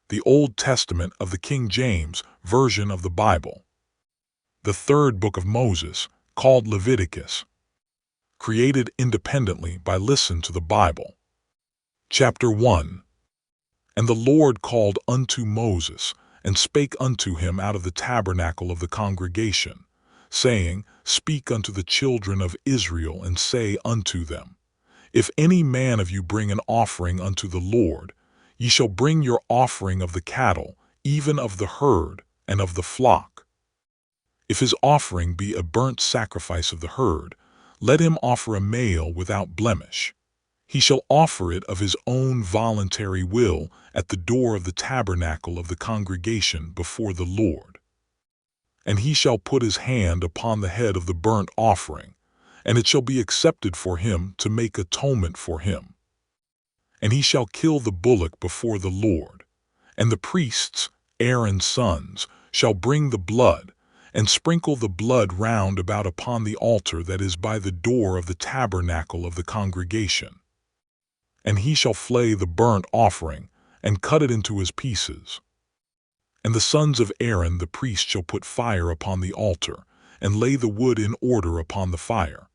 the Old Testament of the King James Version of the Bible. The third book of Moses, called Leviticus, created independently by Listen to the Bible. Chapter 1. And the Lord called unto Moses, and spake unto him out of the tabernacle of the congregation, saying, Speak unto the children of Israel, and say unto them, If any man of you bring an offering unto the Lord, ye shall bring your offering of the cattle, even of the herd, and of the flock. If his offering be a burnt sacrifice of the herd, let him offer a male without blemish. He shall offer it of his own voluntary will at the door of the tabernacle of the congregation before the Lord. And he shall put his hand upon the head of the burnt offering, and it shall be accepted for him to make atonement for him. And he shall kill the bullock before the Lord, and the priests, Aaron's sons, shall bring the blood, and sprinkle the blood round about upon the altar that is by the door of the tabernacle of the congregation. And he shall flay the burnt offering, and cut it into his pieces. And the sons of Aaron the priest shall put fire upon the altar, and lay the wood in order upon the fire.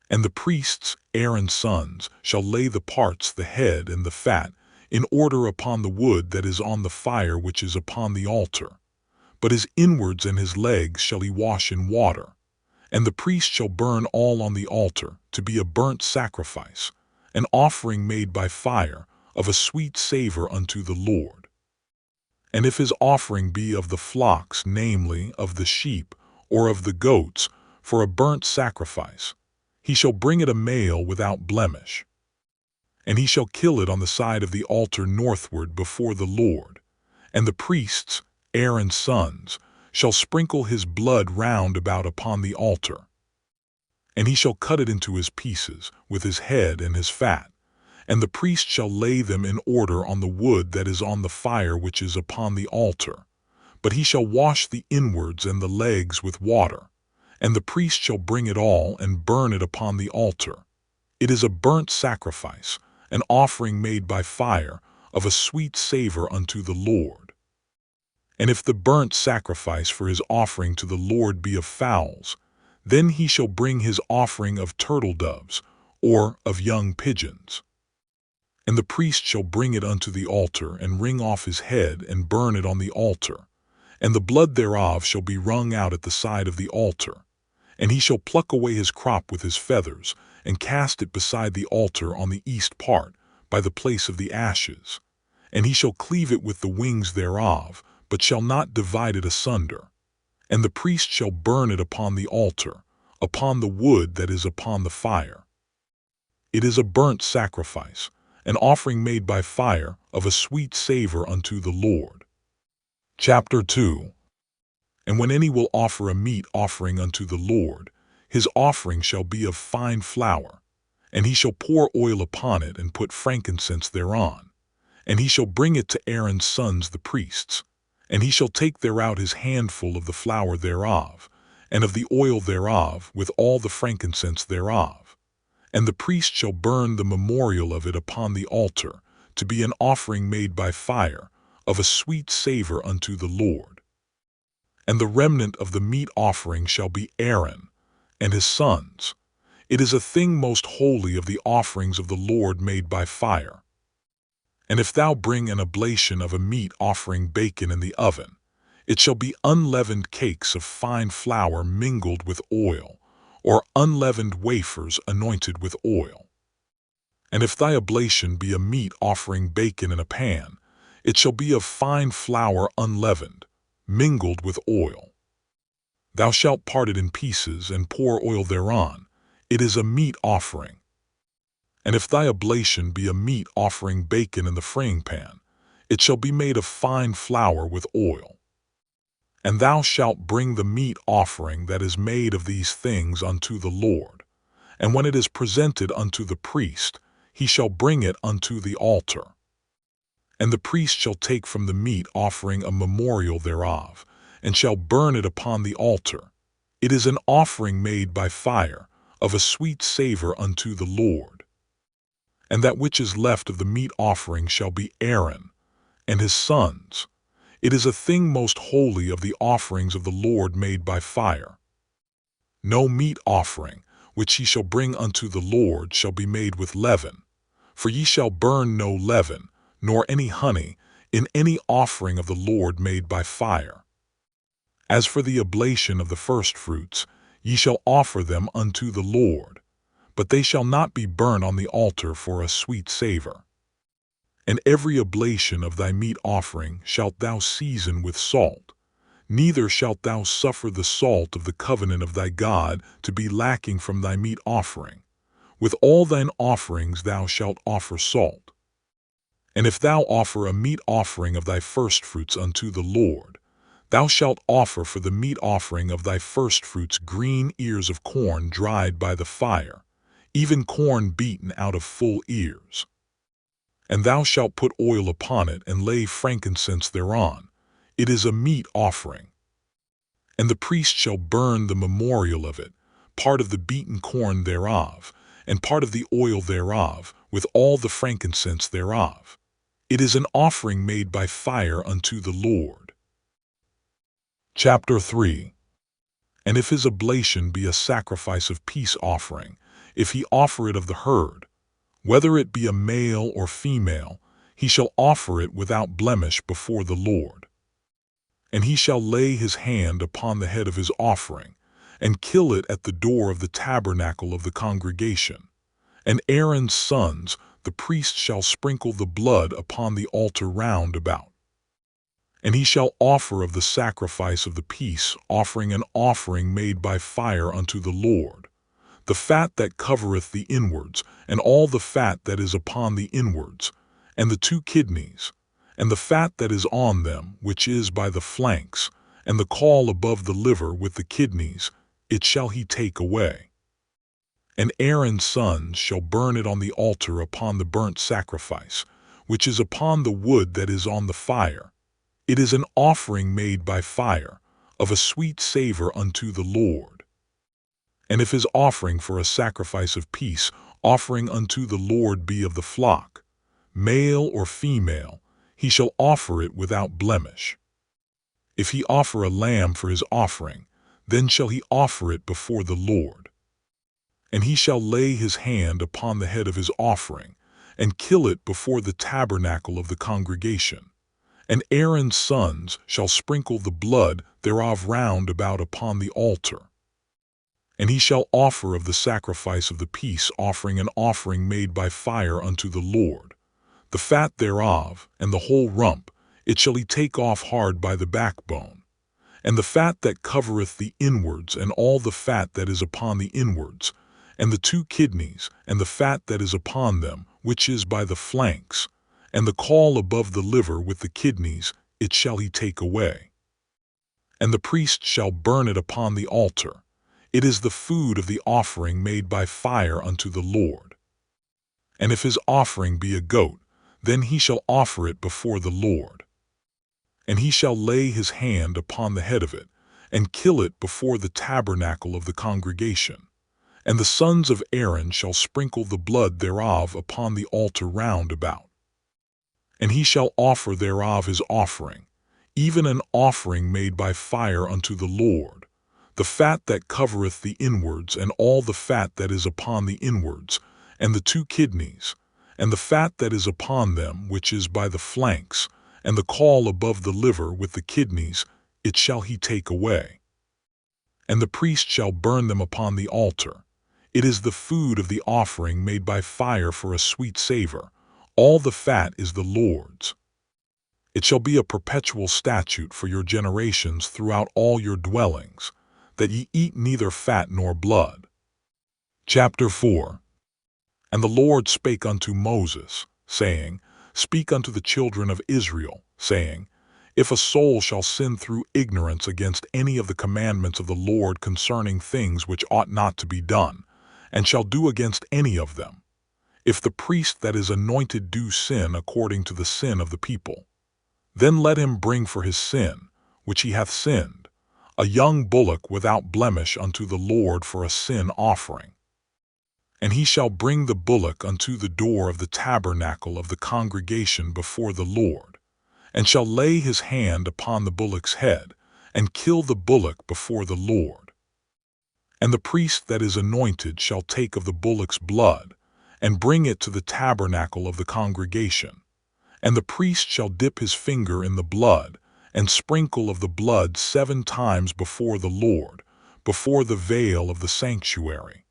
And the priests, Aaron's sons, shall lay the parts, the head and the fat, in order upon the wood that is on the fire which is upon the altar. But his inwards and his legs shall he wash in water. And the priest shall burn all on the altar, to be a burnt sacrifice, an offering made by fire, of a sweet savor unto the Lord. And if his offering be of the flocks, namely, of the sheep, or of the goats, for a burnt sacrifice, he shall bring it a male without blemish. And he shall kill it on the side of the altar northward before the Lord. And the priests, Aaron's sons, shall sprinkle his blood round about upon the altar. And he shall cut it into his pieces, with his head and his fat. And the priest shall lay them in order on the wood that is on the fire which is upon the altar. But he shall wash the inwards and the legs with water. And the priest shall bring it all and burn it upon the altar. It is a burnt sacrifice, an offering made by fire, of a sweet savor unto the Lord. And if the burnt sacrifice for his offering to the Lord be of fowls, then he shall bring his offering of turtle doves, or of young pigeons. And the priest shall bring it unto the altar, and wring off his head, and burn it on the altar. And the blood thereof shall be wrung out at the side of the altar. And he shall pluck away his crop with his feathers, and cast it beside the altar on the east part, by the place of the ashes. And he shall cleave it with the wings thereof, but shall not divide it asunder. And the priest shall burn it upon the altar, upon the wood that is upon the fire. It is a burnt sacrifice, an offering made by fire, of a sweet savor unto the Lord. Chapter 2. And when any will offer a meat offering unto the Lord, his offering shall be of fine flour, and he shall pour oil upon it, and put frankincense thereon. And he shall bring it to Aaron's sons the priests, and he shall take thereout his handful of the flour thereof, and of the oil thereof, with all the frankincense thereof. And the priest shall burn the memorial of it upon the altar, to be an offering made by fire, of a sweet savor unto the Lord. And the remnant of the meat offering shall be Aaron and his sons. It is a thing most holy of the offerings of the Lord made by fire. And if thou bring an oblation of a meat offering baken in the oven, it shall be unleavened cakes of fine flour mingled with oil, or unleavened wafers anointed with oil. And if thy oblation be a meat offering baken in a pan, it shall be of fine flour unleavened, mingled with oil. Thou shalt part it in pieces, and pour oil thereon. It is a meat offering. And if thy oblation be a meat offering baken in the frying pan, it shall be made of fine flour with oil. And thou shalt bring the meat offering that is made of these things unto the Lord. And when it is presented unto the priest, he shall bring it unto the altar. And the priest shall take from the meat offering a memorial thereof, and shall burn it upon the altar. It is an offering made by fire, of a sweet savor unto the Lord. And that which is left of the meat offering shall be Aaron and his sons. It is a thing most holy of the offerings of the Lord made by fire. No meat offering, which ye shall bring unto the Lord, shall be made with leaven. For ye shall burn no leaven, nor any honey, in any offering of the Lord made by fire. As for the oblation of the firstfruits, ye shall offer them unto the Lord, but they shall not be burnt on the altar for a sweet savor. And every oblation of thy meat offering shalt thou season with salt, neither shalt thou suffer the salt of the covenant of thy God to be lacking from thy meat offering. With all thine offerings thou shalt offer salt. And if thou offer a meat offering of thy firstfruits unto the Lord, thou shalt offer for the meat offering of thy firstfruits green ears of corn dried by the fire, even corn beaten out of full ears. And thou shalt put oil upon it, and lay frankincense thereon. It is a meat offering. And the priest shall burn the memorial of it, part of the beaten corn thereof, and part of the oil thereof, with all the frankincense thereof. It is an offering made by fire unto the Lord. Chapter 3. And if his oblation be a sacrifice of peace offering, if he offer it of the herd, whether it be a male or female, he shall offer it without blemish before the Lord. And he shall lay his hand upon the head of his offering, and kill it at the door of the tabernacle of the congregation. And Aaron's sons, the priest, shall sprinkle the blood upon the altar round about. And he shall offer of the sacrifice of the peace offering an offering made by fire unto the Lord, the fat that covereth the inwards, and all the fat that is upon the inwards, and the 2 kidneys, and the fat that is on them, which is by the flanks, and the caul above the liver with the kidneys, it shall he take away. And Aaron's sons shall burn it on the altar upon the burnt sacrifice, which is upon the wood that is on the fire. It is an offering made by fire, of a sweet savor unto the Lord. And if his offering for a sacrifice of peace offering unto the Lord be of the flock, male or female, he shall offer it without blemish. If he offer a lamb for his offering, then shall he offer it before the Lord. And he shall lay his hand upon the head of his offering, and kill it before the tabernacle of the congregation. And Aaron's sons shall sprinkle the blood thereof round about upon the altar. And he shall offer of the sacrifice of the peace offering an offering made by fire unto the Lord, the fat thereof, and the whole rump, it shall he take off hard by the backbone, and the fat that covereth the inwards, and all the fat that is upon the inwards, and the 2 kidneys, and the fat that is upon them, which is by the flanks, and the caul above the liver with the kidneys, it shall he take away. And the priest shall burn it upon the altar. It is the food of the offering made by fire unto the Lord. And if his offering be a goat, then he shall offer it before the Lord. And he shall lay his hand upon the head of it, and kill it before the tabernacle of the congregation. And the sons of Aaron shall sprinkle the blood thereof upon the altar round about. And he shall offer thereof his offering, even an offering made by fire unto the Lord, the fat that covereth the inwards, and all the fat that is upon the inwards, and the 2 kidneys, and the fat that is upon them, which is by the flanks, and the caul above the liver with the kidneys, it shall he take away. And the priest shall burn them upon the altar. It is the food of the offering made by fire for a sweet savor. All the fat is the Lord's. It shall be a perpetual statute for your generations throughout all your dwellings, that ye eat neither fat nor blood. Chapter 4. And the Lord spake unto Moses, saying, Speak unto the children of Israel, saying, If a soul shall sin through ignorance against any of the commandments of the Lord concerning things which ought not to be done, and shall do against any of them, if the priest that is anointed do sin according to the sin of the people, then let him bring for his sin, which he hath sinned, a young bullock without blemish unto the Lord for a sin offering. And he shall bring the bullock unto the door of the tabernacle of the congregation before the Lord. and shall lay his hand upon the bullock's head, and kill the bullock before the Lord. And the priest that is anointed shall take of the bullock's blood, and bring it to the tabernacle of the congregation. And the priest shall dip his finger in the blood, and sprinkle of the blood 7 times before the Lord, before the veil of the sanctuary.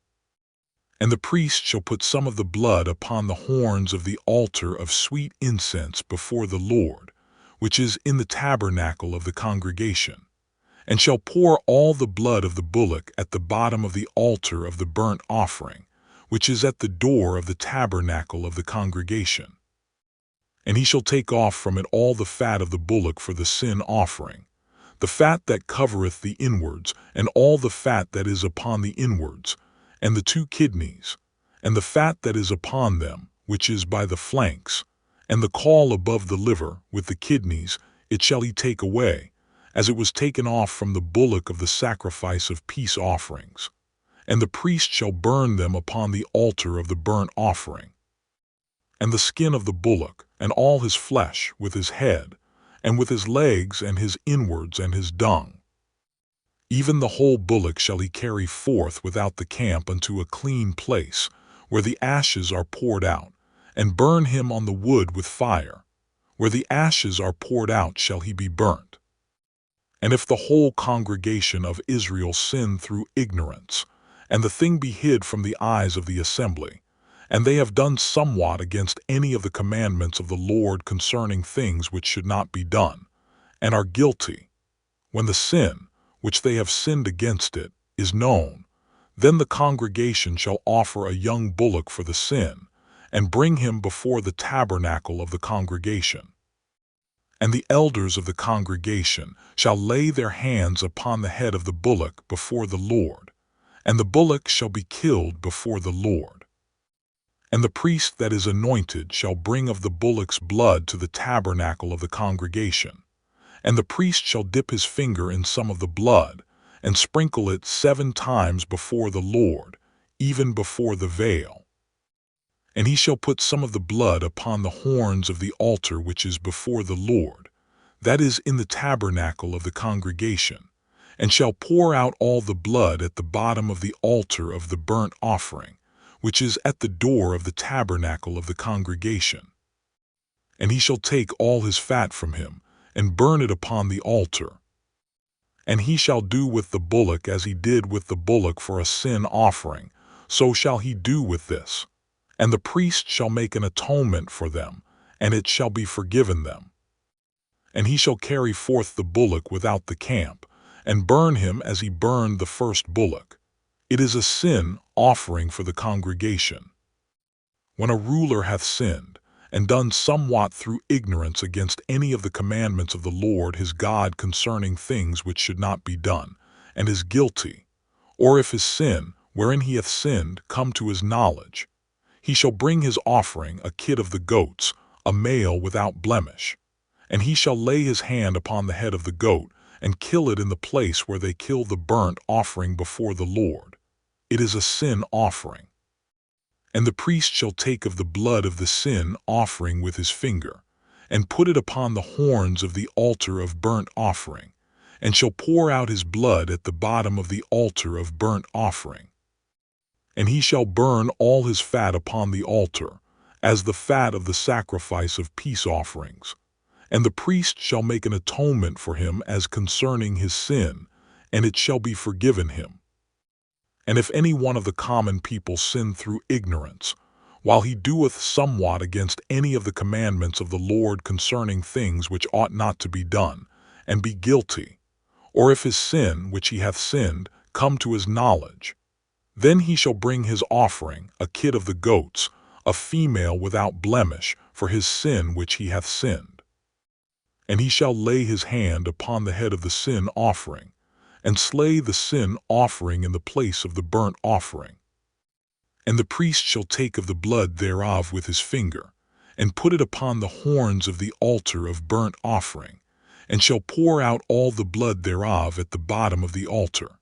And the priest shall put some of the blood upon the horns of the altar of sweet incense before the Lord, which is in the tabernacle of the congregation, and shall pour all the blood of the bullock at the bottom of the altar of the burnt offering, which is at the door of the tabernacle of the congregation. And he shall take off from it all the fat of the bullock for the sin offering, the fat that covereth the inwards, and all the fat that is upon the inwards, and the 2 kidneys, and the fat that is upon them, which is by the flanks, and the caul above the liver, with the kidneys, it shall he take away, as it was taken off from the bullock of the sacrifice of peace offerings. And the priest shall burn them upon the altar of the burnt offering. And the skin of the bullock, and all his flesh, with his head, and with his legs, and his inwards, and his dung, even the whole bullock shall he carry forth without the camp unto a clean place, where the ashes are poured out, and burn him on the wood with fire. Where the ashes are poured out shall he be burnt. And if the whole congregation of Israel sin through ignorance, and the thing be hid from the eyes of the assembly, and they have done somewhat against any of the commandments of the Lord concerning things which should not be done, and are guilty, when the sin, which they have sinned against it, is known, then the congregation shall offer a young bullock for the sin, and bring him before the tabernacle of the congregation. And the elders of the congregation shall lay their hands upon the head of the bullock before the Lord, and the bullock shall be killed before the Lord. And the priest that is anointed shall bring of the bullock's blood to the tabernacle of the congregation, and the priest shall dip his finger in some of the blood, and sprinkle it 7 times before the Lord, even before the veil. And he shall put some of the blood upon the horns of the altar which is before the Lord, that is in the tabernacle of the congregation, and shall pour out all the blood at the bottom of the altar of the burnt offering, which is at the door of the tabernacle of the congregation. And he shall take all his fat from him, and burn it upon the altar. And he shall do with the bullock as he did with the bullock for a sin offering, so shall he do with this. And the priest shall make an atonement for them, and it shall be forgiven them. And he shall carry forth the bullock without the camp, and burn him as he burned the first bullock. It is a sin offering for the congregation. When a ruler hath sinned, and done somewhat through ignorance against any of the commandments of the Lord his God concerning things which should not be done, and is guilty, or if his sin, wherein he hath sinned, come to his knowledge, he shall bring his offering, a kid of the goats, a male without blemish, and he shall lay his hand upon the head of the goat, and kill it in the place where they kill the burnt offering before the Lord. It is a sin offering. And the priest shall take of the blood of the sin offering with his finger, and put it upon the horns of the altar of burnt offering, and shall pour out his blood at the bottom of the altar of burnt offering. And he shall burn all his fat upon the altar, as the fat of the sacrifice of peace offerings. And the priest shall make an atonement for him as concerning his sin, and it shall be forgiven him. And if any one of the common people sin through ignorance, while he doeth somewhat against any of the commandments of the Lord concerning things which ought not to be done, and be guilty, or if his sin which he hath sinned come to his knowledge, then he shall bring his offering, a kid of the goats, a female without blemish, for his sin which he hath sinned. And he shall lay his hand upon the head of the sin offering, and slay the sin offering in the place of the burnt offering. And the priest shall take of the blood thereof with his finger, and put it upon the horns of the altar of burnt offering, and shall pour out all the blood thereof at the bottom of the altar.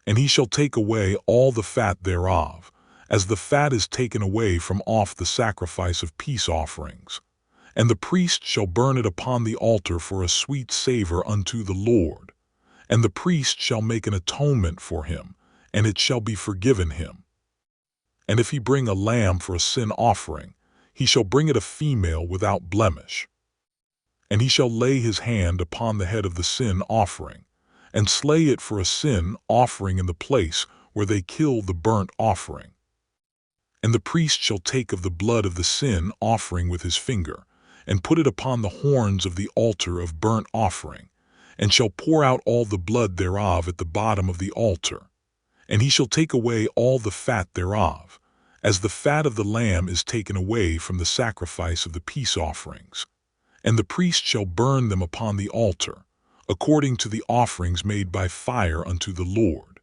And he shall take away all the fat thereof, as the fat is taken away from off the sacrifice of peace offerings, And the priest shall burn it upon the altar for a sweet savor unto the Lord. And the priest shall make an atonement for him, and it shall be forgiven him. And if he bring a lamb for a sin offering, he shall bring it a female without blemish. And he shall lay his hand upon the head of the sin offering, and slay it for a sin offering in the place where they kill the burnt offering. And the priest shall take of the blood of the sin offering with his finger, and put it upon the horns of the altar of burnt offering, and shall pour out all the blood thereof at the bottom of the altar. And he shall take away all the fat thereof, as the fat of the lamb is taken away from the sacrifice of the peace offerings. And the priest shall burn them upon the altar, according to the offerings made by fire unto the Lord.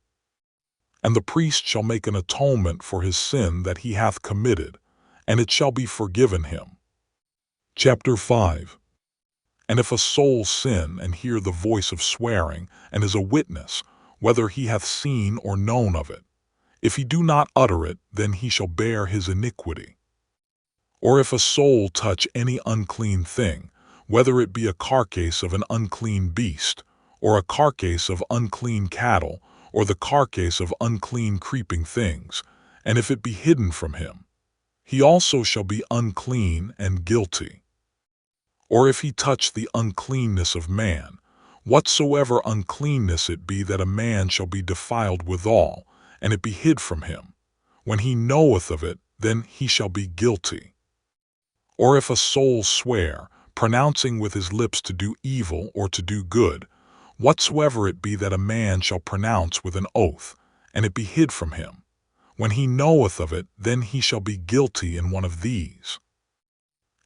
And the priest shall make an atonement for his sin that he hath committed, and it shall be forgiven him. Chapter 5. And if a soul sin and hear the voice of swearing, and is a witness, whether he hath seen or known of it, if he do not utter it, then he shall bear his iniquity. Or if a soul touch any unclean thing, whether it be a carcass of an unclean beast, or a carcass of unclean cattle, or the carcass of unclean creeping things, and if it be hidden from him, he also shall be unclean and guilty. Or if he touch the uncleanness of man, whatsoever uncleanness it be that a man shall be defiled withal, and it be hid from him, when he knoweth of it, then he shall be guilty. Or if a soul swear, pronouncing with his lips to do evil or to do good, whatsoever it be that a man shall pronounce with an oath, and it be hid from him, when he knoweth of it, then he shall be guilty in one of these.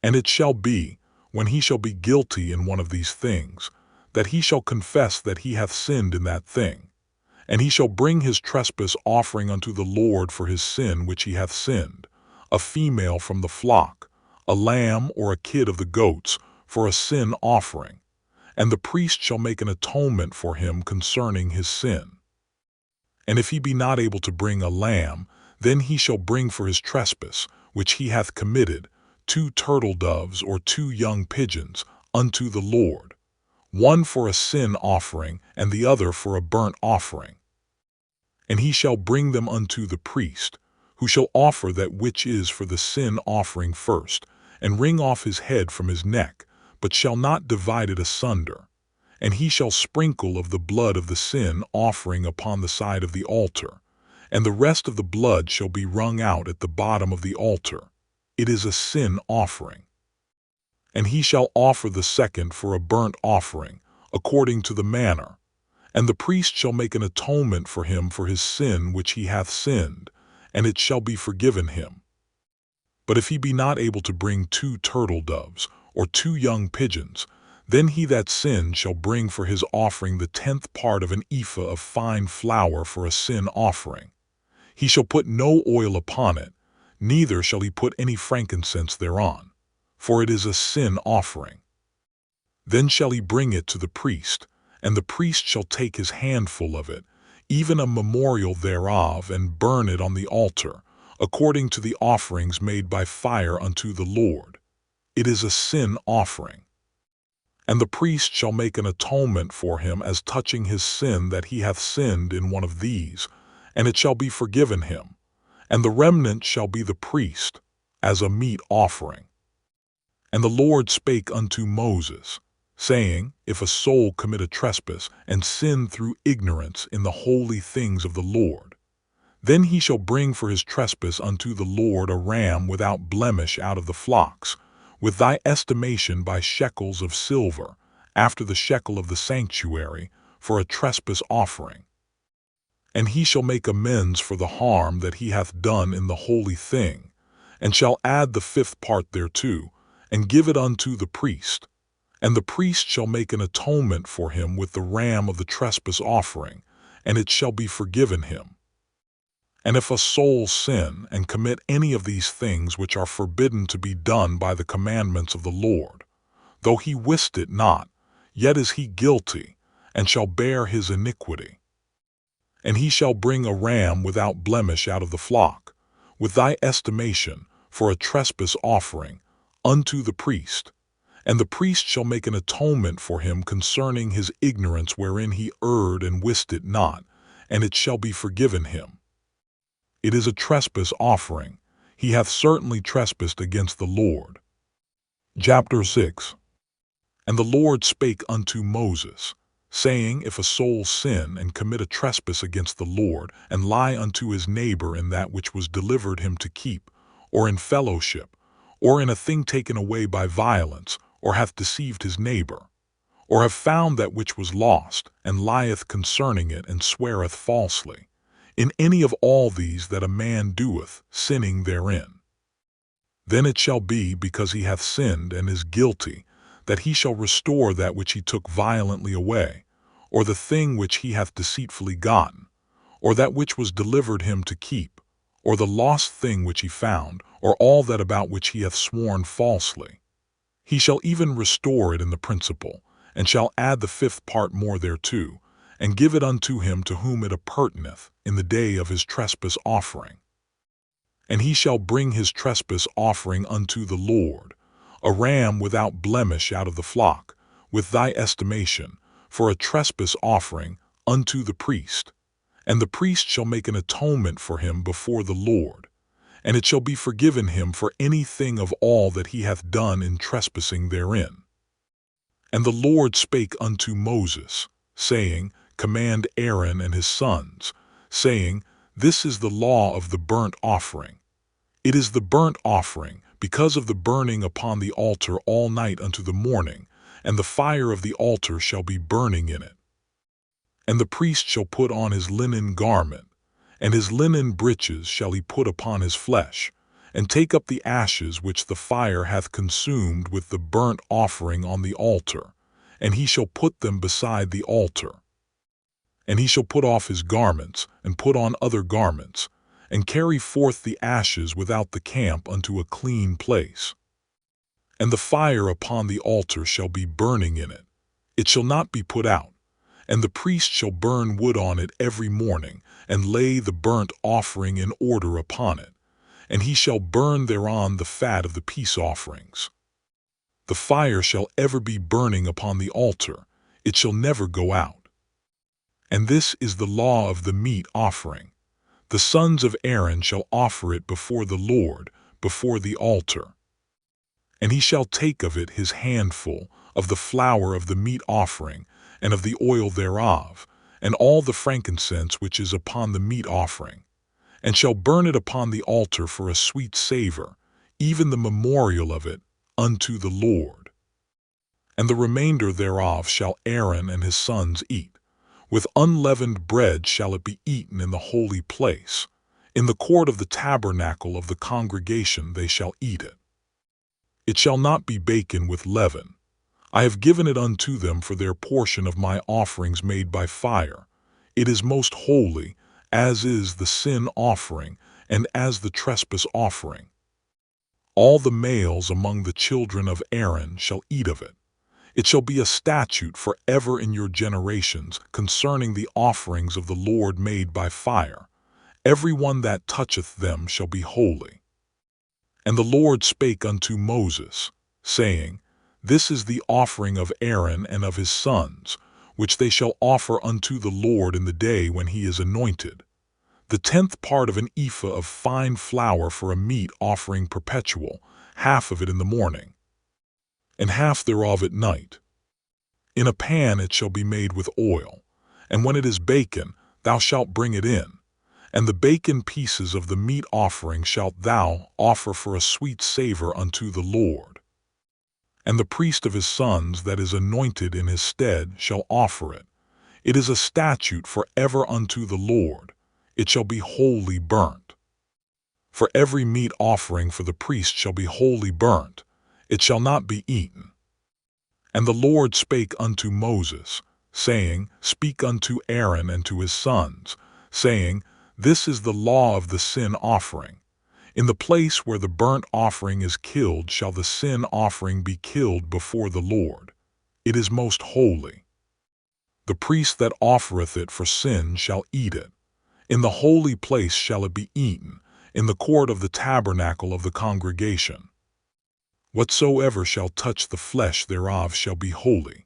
And it shall be, when he shall be guilty in one of these things, that he shall confess that he hath sinned in that thing, and he shall bring his trespass offering unto the Lord for his sin which he hath sinned, a female from the flock, a lamb or a kid of the goats, for a sin offering, and the priest shall make an atonement for him concerning his sin. And if he be not able to bring a lamb, then he shall bring for his trespass, which he hath committed, 2 turtle doves or 2 young pigeons unto the Lord, one for a sin offering and the other for a burnt offering. And he shall bring them unto the priest, who shall offer that which is for the sin offering first, and wring off his head from his neck, but shall not divide it asunder. And he shall sprinkle of the blood of the sin offering upon the side of the altar, and the rest of the blood shall be wrung out at the bottom of the altar. It is a sin offering. And he shall offer the second for a burnt offering, according to the manner. And the priest shall make an atonement for him for his sin which he hath sinned, and it shall be forgiven him. But if he be not able to bring 2 turtle doves, or 2 young pigeons, then he that sinned shall bring for his offering the 10th part of an ephah of fine flour for a sin offering. He shall put no oil upon it, neither shall he put any frankincense thereon, for it is a sin offering. Then shall he bring it to the priest, and the priest shall take his handful of it, even a memorial thereof, and burn it on the altar, according to the offerings made by fire unto the Lord. It is a sin offering. And the priest shall make an atonement for him as touching his sin that he hath sinned in one of these, and it shall be forgiven him. And the remnant shall be the priest, as a meat offering. And the Lord spake unto Moses, saying, If a soul commit a trespass, and sin through ignorance in the holy things of the Lord, then he shall bring for his trespass unto the Lord a ram without blemish out of the flocks, with thy estimation by shekels of silver, after the shekel of the sanctuary, for a trespass offering. And he shall make amends for the harm that he hath done in the holy thing, and shall add the 5th part thereto, and give it unto the priest. And the priest shall make an atonement for him with the ram of the trespass offering, and it shall be forgiven him. And if a soul sin and commit any of these things which are forbidden to be done by the commandments of the Lord, though he wist it not, yet is he guilty, and shall bear his iniquity. And he shall bring a ram without blemish out of the flock, with thy estimation, for a trespass offering, unto the priest, And the priest shall make an atonement for him concerning his ignorance wherein he erred and wist it not, and it shall be forgiven him. It is a trespass offering. He hath certainly trespassed against the Lord. Chapter 6. And the Lord spake unto Moses, saying, If a soul sin and commit a trespass against the Lord, and lie unto his neighbor in that which was delivered him to keep, or in fellowship, or in a thing taken away by violence, or hath deceived his neighbor, or have found that which was lost, and lieth concerning it, and sweareth falsely, in any of all these that a man doeth, sinning therein. Then it shall be, because he hath sinned and is guilty, that he shall restore that which he took violently away, or the thing which he hath deceitfully gotten, or that which was delivered him to keep, or the lost thing which he found, or all that about which he hath sworn falsely. He shall even restore it in the principal, and shall add the 5th part more thereto, and give it unto him to whom it appertaineth in the day of his trespass offering. And he shall bring his trespass offering unto the Lord, a ram without blemish out of the flock, with thy estimation, for a trespass offering unto the priest. And the priest shall make an atonement for him before the Lord, and it shall be forgiven him for anything of all that he hath done in trespassing therein. And the Lord spake unto Moses, saying, Command Aaron and his sons, saying, This is the law of the burnt offering. It is the burnt offering, because of the burning upon the altar all night unto the morning, and the fire of the altar shall be burning in it. And the priest shall put on his linen garment, and his linen breeches shall he put upon his flesh, and take up the ashes which the fire hath consumed with the burnt offering on the altar, and he shall put them beside the altar. And he shall put off his garments, and put on other garments, and carry forth the ashes without the camp unto a clean place. And the fire upon the altar shall be burning in it. It shall not be put out. And the priest shall burn wood on it every morning, and lay the burnt offering in order upon it, and he shall burn thereon the fat of the peace offerings. The fire shall ever be burning upon the altar, it shall never go out. And this is the law of the meat offering. The sons of Aaron shall offer it before the Lord, before the altar. And he shall take of it his handful, of the flour of the meat offering, and of the oil thereof, and all the frankincense which is upon the meat offering, and shall burn it upon the altar for a sweet savor, even the memorial of it, unto the Lord. And the remainder thereof shall Aaron and his sons eat. With unleavened bread shall it be eaten in the holy place. In the court of the tabernacle of the congregation they shall eat it. It shall not be baken with leaven. I have given it unto them for their portion of my offerings made by fire. It is most holy, as is the sin offering, and as the trespass offering. All the males among the children of Aaron shall eat of it. It shall be a statute forever in your generations concerning the offerings of the Lord made by fire. Every one that toucheth them shall be holy. And the Lord spake unto Moses, saying, This is the offering of Aaron and of his sons, which they shall offer unto the Lord in the day when he is anointed. The 10th part of an ephah of fine flour for a meat offering perpetual, half of it in the morning, and half thereof at night. In a pan it shall be made with oil, and when it is baken, thou shalt bring it in. And the baken pieces of the meat offering shalt thou offer for a sweet savor unto the Lord. And the priest of his sons that is anointed in his stead shall offer it. It is a statute forever unto the Lord. It shall be wholly burnt. For every meat offering for the priest shall be wholly burnt. It shall not be eaten. And the Lord spake unto Moses, saying, Speak unto Aaron and to his sons, saying, This is the law of the sin offering. In the place where the burnt offering is killed shall the sin offering be killed before the Lord. It is most holy. The priest that offereth it for sin shall eat it. In the holy place shall it be eaten, in the court of the tabernacle of the congregation. Whatsoever shall touch the flesh thereof shall be holy.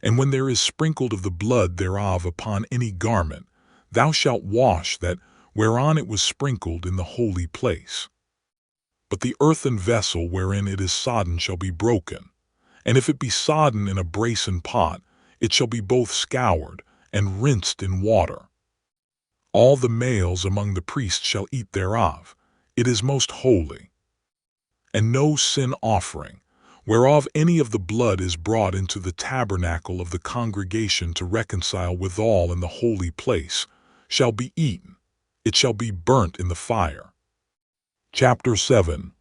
And when there is sprinkled of the blood thereof upon any garment, thou shalt wash that whereon it was sprinkled in the holy place. But the earthen vessel wherein it is sodden shall be broken, and if it be sodden in a brasen pot, it shall be both scoured and rinsed in water. All the males among the priests shall eat thereof. It is most holy. And no sin offering, whereof any of the blood is brought into the tabernacle of the congregation to reconcile withal in the holy place, shall be eaten. It shall be burnt in the fire. Chapter 7.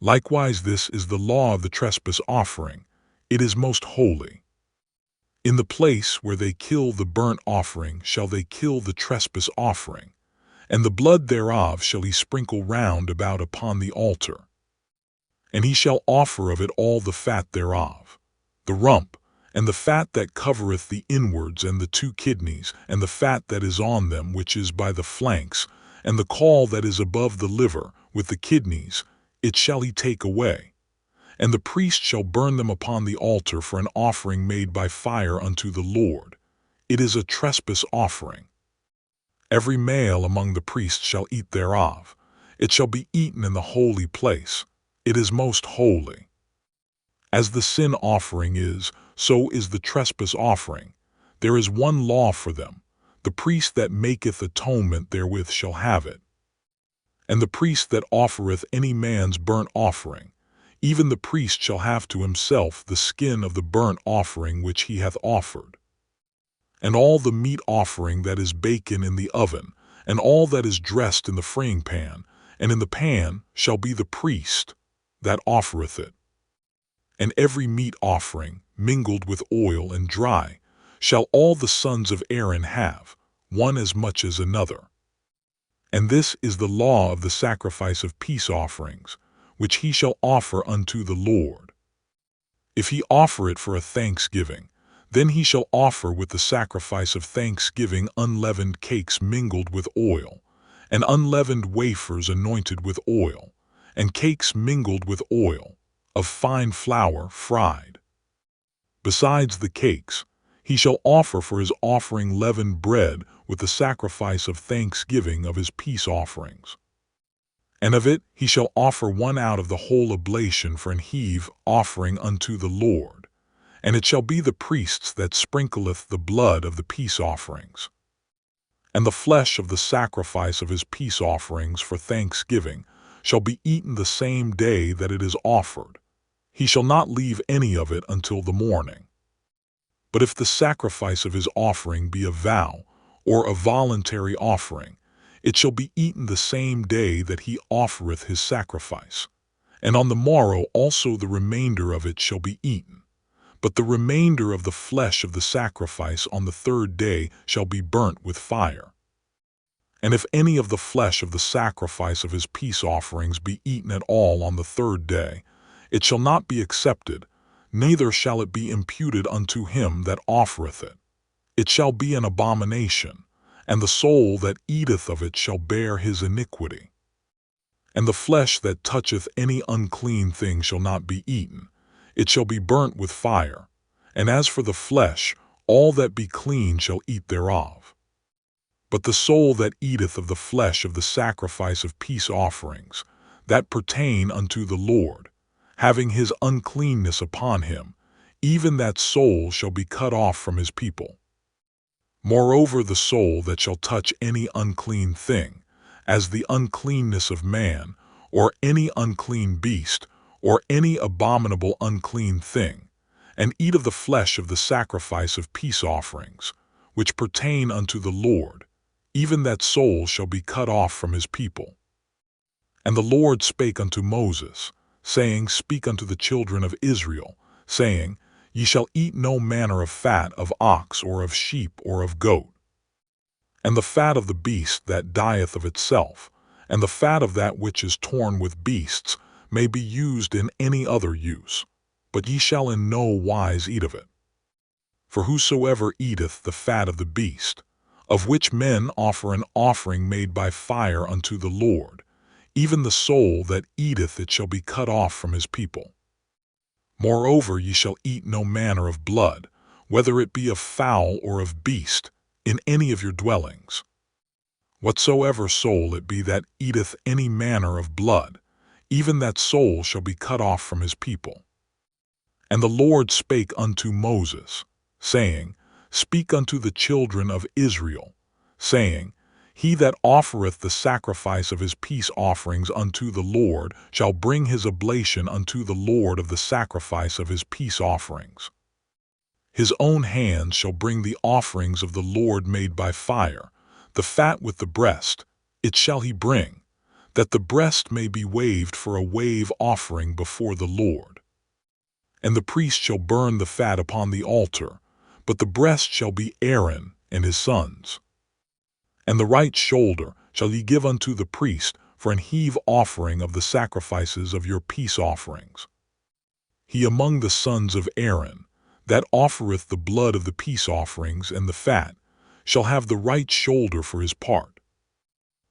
Likewise this is the law of the trespass offering. It is most holy. In the place where they kill the burnt offering shall they kill the trespass offering, and the blood thereof shall he sprinkle round about upon the altar. And he shall offer of it all the fat thereof, the rump, and the fat that covereth the inwards, and the 2 kidneys, and the fat that is on them which is by the flanks, and the caul that is above the liver, with the kidneys, it shall he take away. And the priest shall burn them upon the altar for an offering made by fire unto the Lord. It is a trespass offering. Every male among the priests shall eat thereof. It shall be eaten in the holy place. It is most holy. As the sin offering is, so is the trespass offering. There is one law for them. The priest that maketh atonement therewith shall have it. And the priest that offereth any man's burnt offering, even the priest shall have to himself the skin of the burnt offering which he hath offered. And all the meat offering that is baken in the oven, and all that is dressed in the frying pan, and in the pan, shall be the priest that offereth it. And every meat offering, mingled with oil and dry, shall all the sons of Aaron have, one as much as another. And this is the law of the sacrifice of peace offerings, which he shall offer unto the Lord. If he offer it for a thanksgiving, then he shall offer with the sacrifice of thanksgiving unleavened cakes mingled with oil, and unleavened wafers anointed with oil, and cakes mingled with oil, of fine flour fried. Besides the cakes, he shall offer for his offering leavened bread with the sacrifice of thanksgiving of his peace offerings. And of it he shall offer one out of the whole oblation for an heave offering unto the Lord, and it shall be the priest's that sprinkleth the blood of the peace offerings. And the flesh of the sacrifice of his peace offerings for thanksgiving shall be eaten the same day that it is offered. He shall not leave any of it until the morning. But if the sacrifice of his offering be a vow, or a voluntary offering, it shall be eaten the same day that he offereth his sacrifice. And on the morrow also the remainder of it shall be eaten. But the remainder of the flesh of the sacrifice on the 3rd day shall be burnt with fire. And if any of the flesh of the sacrifice of his peace offerings be eaten at all on the 3rd day, it shall not be accepted, neither shall it be imputed unto him that offereth it. It shall be an abomination, and the soul that eateth of it shall bear his iniquity. And the flesh that toucheth any unclean thing shall not be eaten. It shall be burnt with fire. And as for the flesh, all that be clean shall eat thereof. But the soul that eateth of the flesh of the sacrifice of peace offerings, that pertain unto the Lord, having his uncleanness upon him, even that soul shall be cut off from his people. Moreover, the soul that shall touch any unclean thing, as the uncleanness of man, or any unclean beast, or any abominable unclean thing, and eat of the flesh of the sacrifice of peace offerings, which pertain unto the Lord, even that soul shall be cut off from his people. And the Lord spake unto Moses, saying, Speak unto the children of Israel, saying, Ye shall eat no manner of fat of ox or of sheep or of goat. And the fat of the beast that dieth of itself, and the fat of that which is torn with beasts, may be used in any other use, but ye shall in no wise eat of it. For whosoever eateth the fat of the beast, of which men offer an offering made by fire unto the Lord, even the soul that eateth it shall be cut off from his people. Moreover, ye shall eat no manner of blood, whether it be of fowl or of beast, in any of your dwellings. Whatsoever soul it be that eateth any manner of blood, even that soul shall be cut off from his people. And the Lord spake unto Moses, saying, Speak unto the children of Israel, saying, He that offereth the sacrifice of his peace offerings unto the Lord shall bring his oblation unto the Lord of the sacrifice of his peace offerings. His own hands shall bring the offerings of the Lord made by fire, the fat with the breast, it shall he bring, that the breast may be waved for a wave offering before the Lord. And the priest shall burn the fat upon the altar, but the breast shall be Aaron and his sons. And the right shoulder shall ye give unto the priest for an heave offering of the sacrifices of your peace offerings. He among the sons of Aaron, that offereth the blood of the peace offerings and the fat, shall have the right shoulder for his part.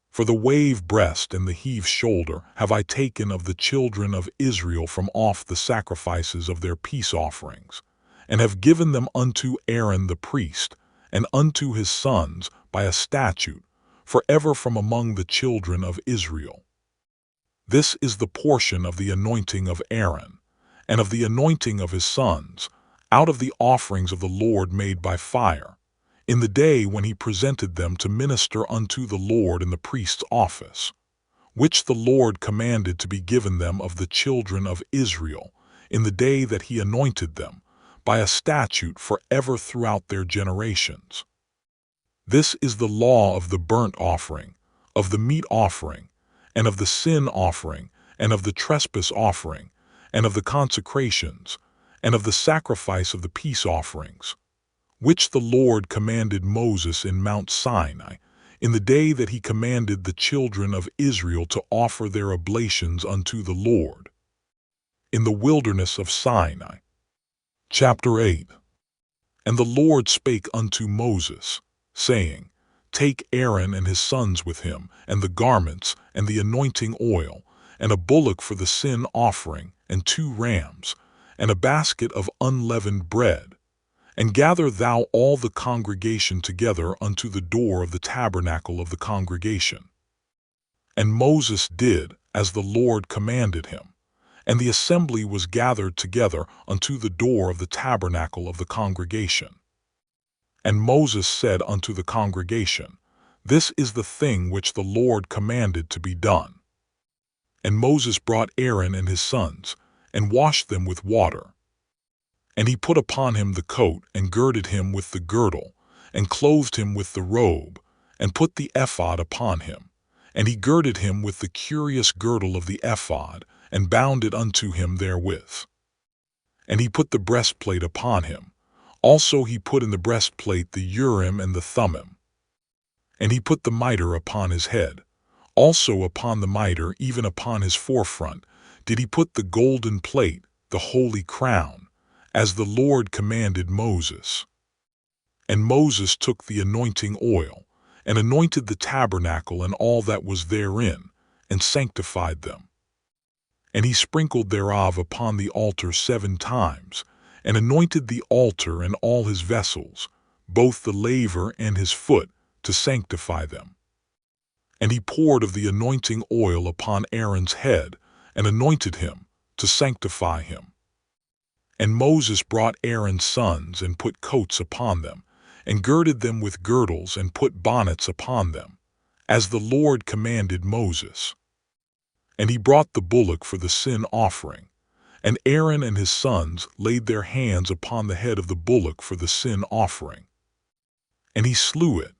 For the wave breast and the heave shoulder have I taken of the children of Israel from off the sacrifices of their peace offerings, and have given them unto Aaron the priest, and unto his sons by a statute, forever from among the children of Israel. This is the portion of the anointing of Aaron, and of the anointing of his sons, out of the offerings of the Lord made by fire, in the day when he presented them to minister unto the Lord in the priest's office, which the Lord commanded to be given them of the children of Israel, in the day that he anointed them, by a statute forever throughout their generations. This is the law of the burnt offering, of the meat offering, and of the sin offering, and of the trespass offering, and of the consecrations, and of the sacrifice of the peace offerings, which the Lord commanded Moses in Mount Sinai, in the day that he commanded the children of Israel to offer their oblations unto the Lord, in the wilderness of Sinai. Chapter 8. And the Lord spake unto Moses, saying, Take Aaron and his sons with him, and the garments, and the anointing oil, and a bullock for the sin offering, and 2 rams, and a basket of unleavened bread, and gather thou all the congregation together unto the door of the tabernacle of the congregation. And Moses did as the Lord commanded him, and the assembly was gathered together unto the door of the tabernacle of the congregation. And Moses said unto the congregation, This is the thing which the Lord commanded to be done. And Moses brought Aaron and his sons, and washed them with water. And he put upon him the coat, and girded him with the girdle, and clothed him with the robe, and put the ephod upon him. And he girded him with the curious girdle of the ephod, and bound it unto him therewith. And he put the breastplate upon him. Also he put in the breastplate the Urim and the Thummim. And he put the mitre upon his head. Also upon the mitre, even upon his forefront, did he put the golden plate, the holy crown, as the Lord commanded Moses. And Moses took the anointing oil, and anointed the tabernacle and all that was therein, and sanctified them. And he sprinkled thereof upon the altar 7 times, and anointed the altar and all his vessels, both the laver and his foot, to sanctify them. And he poured of the anointing oil upon Aaron's head, and anointed him, to sanctify him. And Moses brought Aaron's sons, and put coats upon them, and girded them with girdles, and put bonnets upon them, as the Lord commanded Moses. And he brought the bullock for the sin offering, and Aaron and his sons laid their hands upon the head of the bullock for the sin offering. And he slew it,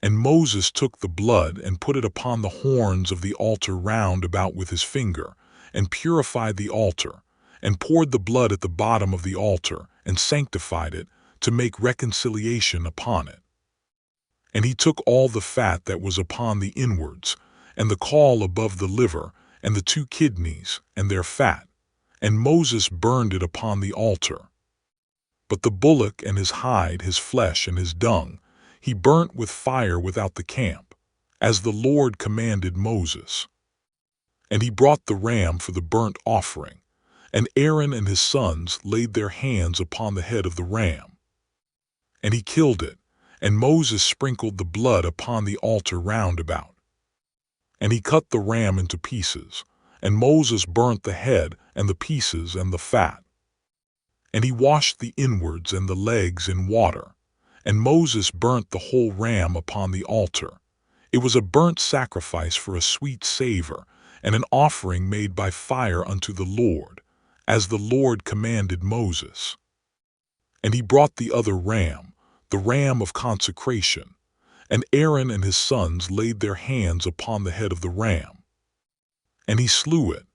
and Moses took the blood, and put it upon the horns of the altar round about with his finger, and purified the altar, and poured the blood at the bottom of the altar, and sanctified it, to make reconciliation upon it. And he took all the fat that was upon the inwards, and the caul above the liver, and the 2 kidneys, and their fat, and Moses burned it upon the altar. But the bullock and his hide, his flesh and his dung, he burnt with fire without the camp, as the Lord commanded Moses. And he brought the ram for the burnt offering, And Aaron and his sons laid their hands upon the head of the ram. And he killed it, and Moses sprinkled the blood upon the altar round about. And he cut the ram into pieces, and Moses burnt the head and the pieces and the fat. And he washed the inwards and the legs in water, and Moses burnt the whole ram upon the altar. It was a burnt sacrifice for a sweet savor, and an offering made by fire unto the Lord, as the Lord commanded Moses. And he brought the other ram, the ram of consecration, and Aaron and his sons laid their hands upon the head of the ram. And he slew it,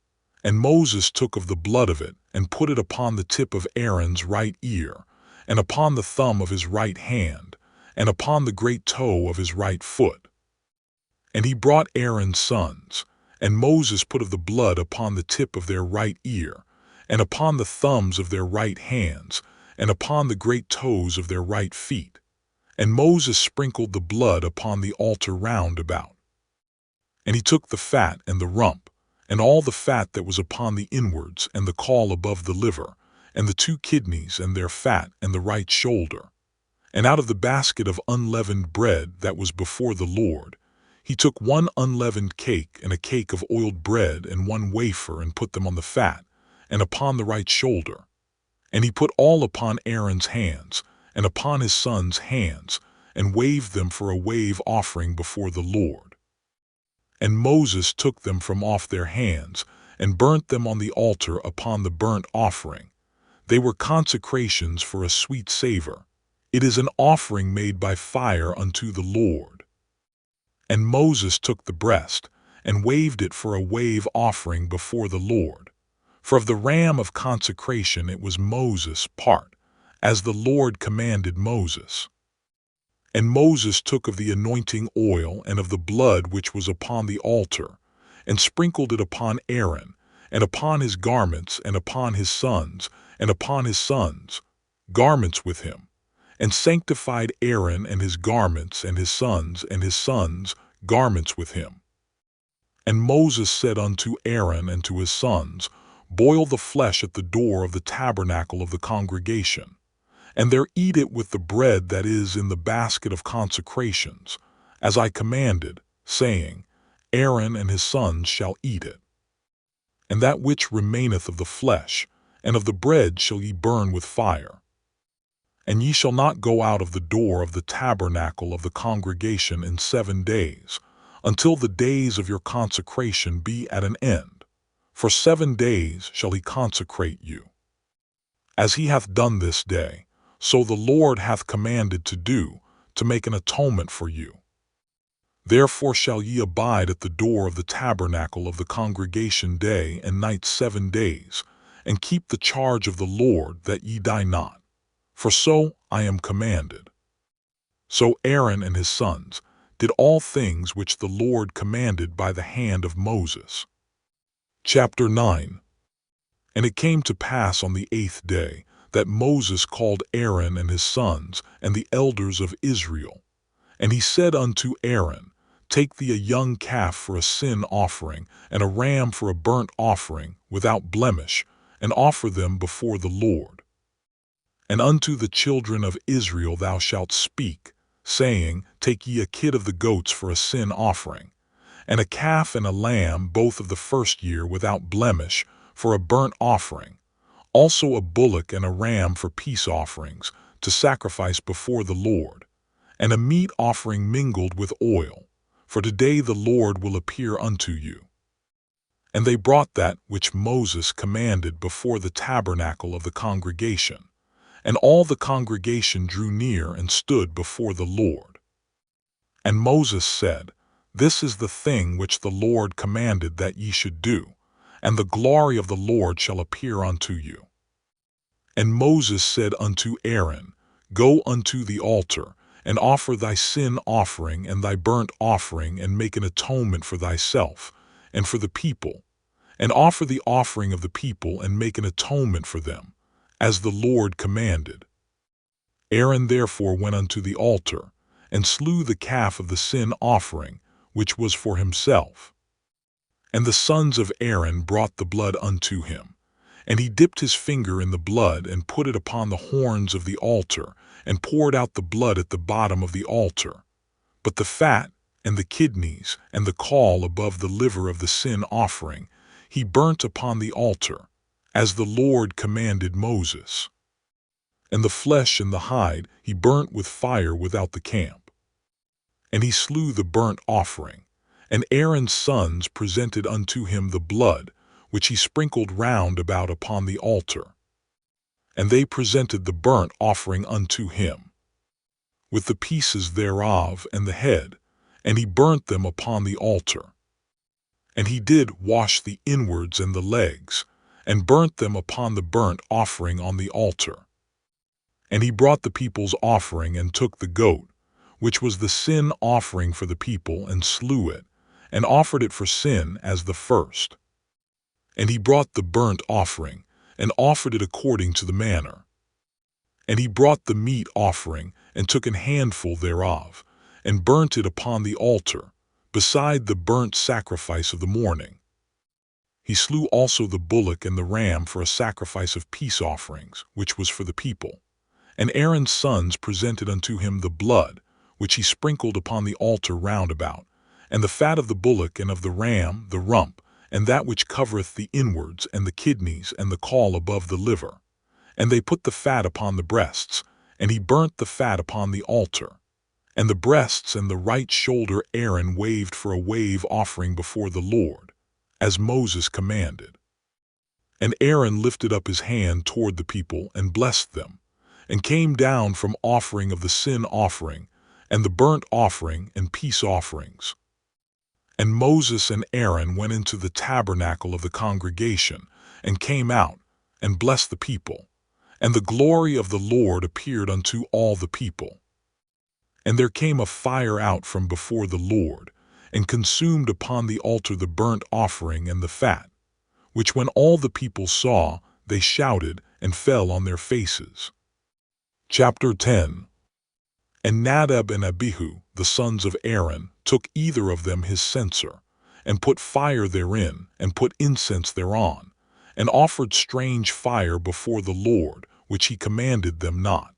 and Moses took of the blood of it, and put it upon the tip of Aaron's right ear, and upon the thumb of his right hand, and upon the great toe of his right foot. And he brought Aaron's sons, and Moses put of the blood upon the tip of their right ear, and upon the thumbs of their right hands, and upon the great toes of their right feet. And Moses sprinkled the blood upon the altar round about. And he took the fat and the rump, and all the fat that was upon the inwards, and the caul above the liver, and the 2 kidneys and their fat, and the right shoulder. And out of the basket of unleavened bread that was before the Lord, he took 1 unleavened cake and a cake of oiled bread and 1 wafer, and put them on the fat, and upon the right shoulder. And he put all upon Aaron's hands, and upon his sons' hands, and waved them for a wave offering before the Lord. And Moses took them from off their hands, and burnt them on the altar upon the burnt offering. They were consecrations for a sweet savor. It is an offering made by fire unto the Lord. And Moses took the breast, and waved it for a wave offering before the Lord. For of the ram of consecration it was Moses' part, as the Lord commanded Moses. And Moses took of the anointing oil and of the blood which was upon the altar, and sprinkled it upon Aaron, and upon his garments, and upon his sons, and upon his sons' garments with him, and sanctified Aaron and his garments, and his sons' garments with him. And Moses said unto Aaron and to his sons, Boil the flesh at the door of the tabernacle of the congregation, and there eat it with the bread that is in the basket of consecrations, as I commanded, saying, Aaron and his sons shall eat it. And that which remaineth of the flesh, and of the bread shall ye burn with fire. And ye shall not go out of the door of the tabernacle of the congregation in 7 days, until the days of your consecration be at an end. For 7 days shall he consecrate you. As he hath done this day, so the Lord hath commanded to do, to make an atonement for you. Therefore shall ye abide at the door of the tabernacle of the congregation day and night 7 days, and keep the charge of the Lord, that ye die not. For so I am commanded. So Aaron and his sons did all things which the Lord commanded by the hand of Moses. Chapter 9. And it came to pass on the 8th day, that Moses called Aaron and his sons and the elders of Israel. And he said unto Aaron, Take thee a young calf for a sin offering, and a ram for a burnt offering, without blemish, and offer them before the Lord. And unto the children of Israel thou shalt speak, saying, Take ye a kid of the goats for a sin offering, and a calf and a lamb both of the first year without blemish, for a burnt offering, also a bullock and a ram for peace offerings, to sacrifice before the Lord, and a meat offering mingled with oil, for today the Lord will appear unto you. And they brought that which Moses commanded before the tabernacle of the congregation, and all the congregation drew near and stood before the Lord. And Moses said, This is the thing which the Lord commanded that ye should do, and the glory of the Lord shall appear unto you. And Moses said unto Aaron, Go unto the altar, and offer thy sin offering and thy burnt offering, and make an atonement for thyself and for the people, and offer the offering of the people, and make an atonement for them, as the Lord commanded. Aaron therefore went unto the altar, and slew the calf of the sin offering, which was for himself. And the sons of Aaron brought the blood unto him, And he dipped his finger in the blood and put it upon the horns of the altar, and poured out the blood at the bottom of the altar. But the fat, and the kidneys, and the caul above the liver of the sin offering, he burnt upon the altar, as the Lord commanded Moses. And the flesh and the hide he burnt with fire without the camp. And he slew the burnt offering, and Aaron's sons presented unto him the blood, which he sprinkled round about upon the altar. And they presented the burnt offering unto him, with the pieces thereof and the head, and he burnt them upon the altar. And he did wash the inwards and the legs, and burnt them upon the burnt offering on the altar. And he brought the people's offering, and took the goat, which was the sin offering for the people, and slew it, and offered it for sin as the first. And he brought the burnt offering, and offered it according to the manner. And he brought the meat offering, and took an handful thereof, and burnt it upon the altar, beside the burnt sacrifice of the morning. He slew also the bullock and the ram for a sacrifice of peace offerings, which was for the people. And Aaron's sons presented unto him the blood, which he sprinkled upon the altar round about, and the fat of the bullock and of the ram, the rump, and that which covereth the inwards, and the kidneys, and the caul above the liver. And they put the fat upon the breasts, and he burnt the fat upon the altar. And the breasts and the right shoulder Aaron waved for a wave offering before the Lord, as Moses commanded. And Aaron lifted up his hand toward the people, and blessed them, and came down from offering of the sin offering, and the burnt offering and peace offerings. And Moses and Aaron went into the tabernacle of the congregation, and came out, and blessed the people. And the glory of the Lord appeared unto all the people. And there came a fire out from before the Lord, and consumed upon the altar the burnt offering and the fat, which when all the people saw, they shouted, and fell on their faces. Chapter 10. And Nadab and Abihu, the sons of Aaron, took either of them his censer, and put fire therein, and put incense thereon, and offered strange fire before the Lord, which he commanded them not.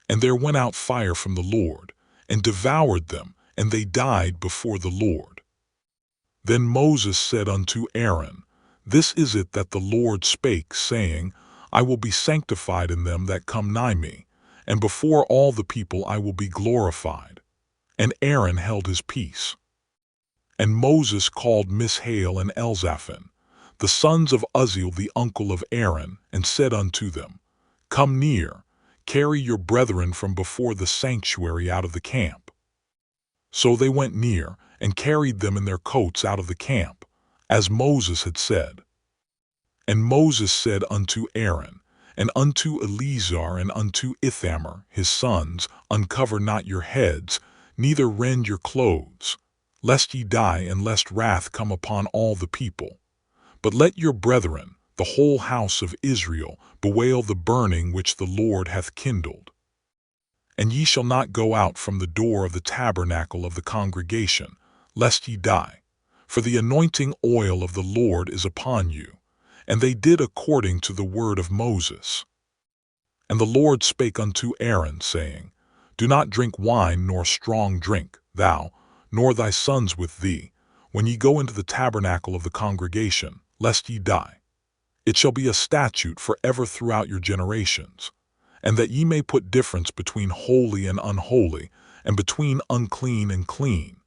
And there went out fire from the Lord, and devoured them, and they died before the Lord. Then Moses said unto Aaron, This is it that the Lord spake, saying, I will be sanctified in them that come nigh me, and before all the people I will be glorified. And Aaron held his peace. And Moses called Mishael and Elzaphan, the sons of Uzziel the uncle of Aaron, and said unto them, Come near, carry your brethren from before the sanctuary out of the camp. So they went near, and carried them in their coats out of the camp, as Moses had said. And Moses said unto Aaron, and unto Eleazar, and unto Ithamar his sons, Uncover not your heads, neither rend your clothes, lest ye die, and lest wrath come upon all the people. But let your brethren, the whole house of Israel, bewail the burning which the Lord hath kindled. And ye shall not go out from the door of the tabernacle of the congregation, lest ye die, for the anointing oil of the Lord is upon you. And they did according to the word of Moses. And the Lord spake unto Aaron, saying, Do not drink wine nor strong drink, thou, nor thy sons with thee, when ye go into the tabernacle of the congregation, lest ye die. It shall be a statute forever throughout your generations, and that ye may put difference between holy and unholy, and between unclean and clean,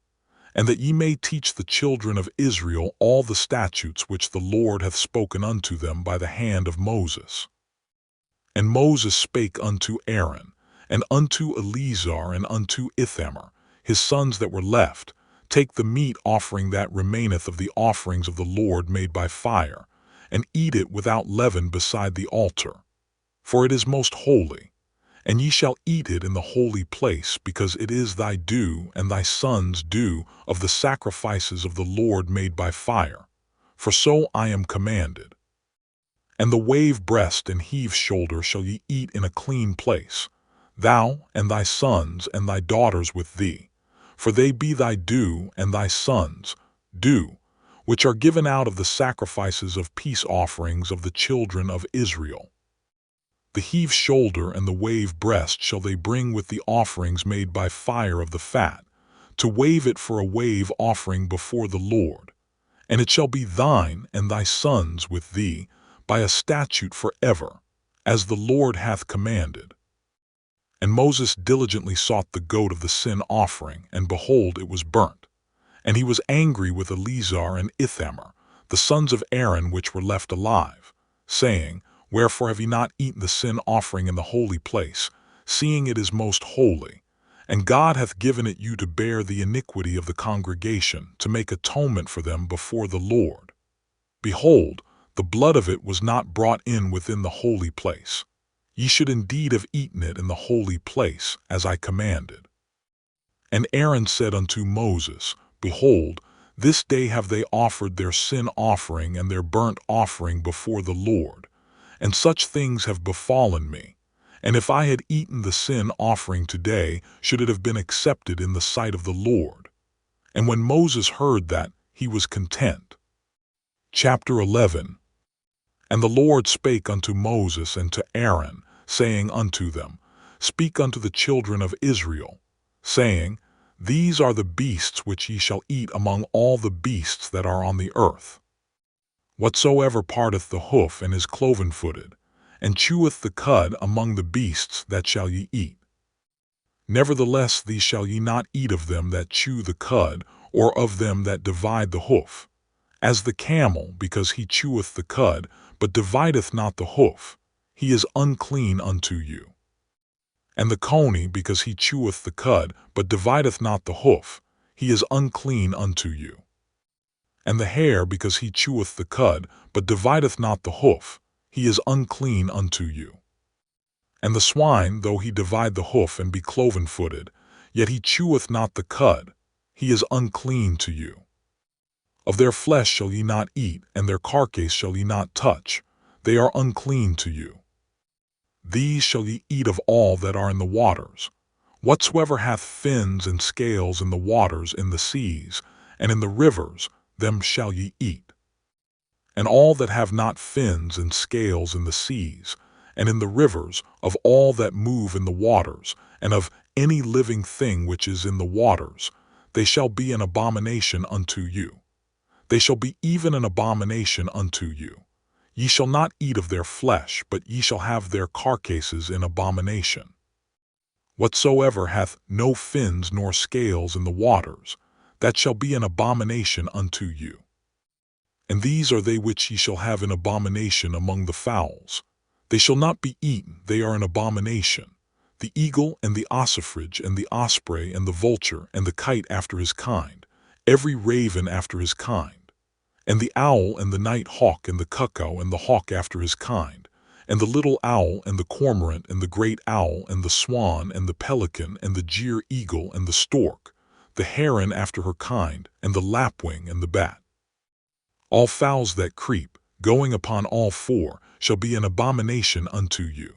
and that ye may teach the children of Israel all the statutes which the Lord hath spoken unto them by the hand of Moses. And Moses spake unto Aaron, and unto Eleazar, and unto Ithamar, his sons that were left, Take the meat offering that remaineth of the offerings of the Lord made by fire, and eat it without leaven beside the altar. For it is most holy, and ye shall eat it in the holy place, because it is thy due and thy sons' due of the sacrifices of the Lord made by fire, for so I am commanded. And the wave breast and heave shoulder shall ye eat in a clean place, thou and thy sons and thy daughters with thee, for they be thy due and thy sons' due, which are given out of the sacrifices of peace offerings of the children of Israel. The heave shoulder and the wave breast shall they bring with the offerings made by fire of the fat, to wave it for a wave offering before the Lord. And it shall be thine and thy sons with thee by a statute forever, as the Lord hath commanded. And Moses diligently sought the goat of the sin offering, and behold, it was burnt. And he was angry with Eleazar and Ithamar, the sons of Aaron which were left alive, saying, Wherefore have ye not eaten the sin offering in the holy place, seeing it is most holy? And God hath given it you to bear the iniquity of the congregation, to make atonement for them before the Lord. Behold, the blood of it was not brought in within the holy place. Ye should indeed have eaten it in the holy place, as I commanded. And Aaron said unto Moses, Behold, this day have they offered their sin offering and their burnt offering before the Lord, and such things have befallen me. And if I had eaten the sin offering today, should it have been accepted in the sight of the Lord? And when Moses heard that, he was content. Chapter 11. And the Lord spake unto Moses and to Aaron, saying unto them, Speak unto the children of Israel, saying, These are the beasts which ye shall eat among all the beasts that are on the earth. Whatsoever parteth the hoof and is cloven-footed, and cheweth the cud among the beasts, that shall ye eat. Nevertheless these shall ye not eat of them that chew the cud, or of them that divide the hoof. As the camel, because he cheweth the cud, but divideth not the hoof, he is unclean unto you. And the coney, because he cheweth the cud, but divideth not the hoof, he is unclean unto you. And the hare, because he cheweth the cud, but divideth not the hoof, he is unclean unto you. And the swine, though he divide the hoof and be cloven-footed, yet he cheweth not the cud, he is unclean to you. Of their flesh shall ye not eat, and their carcase shall ye not touch, they are unclean to you. These shall ye eat of all that are in the waters. Whatsoever hath fins and scales in the waters, in the seas, and in the rivers, them shall ye eat. And all that have not fins and scales in the seas, and in the rivers, of all that move in the waters, and of any living thing which is in the waters, they shall be an abomination unto you. They shall be even an abomination unto you. Ye shall not eat of their flesh, but ye shall have their carcasses in abomination. Whatsoever hath no fins nor scales in the waters, that shall be an abomination unto you. And these are they which ye shall have in abomination among the fowls. They shall not be eaten, they are an abomination. The eagle and the ossifrage and the osprey and the vulture and the kite after his kind, every raven after his kind, and the owl and the night hawk and the cuckoo and the hawk after his kind, and the little owl and the cormorant and the great owl and the swan and the pelican and the jeer eagle and the stork, the heron after her kind, and the lapwing and the bat. All fowls that creep, going upon all four, shall be an abomination unto you.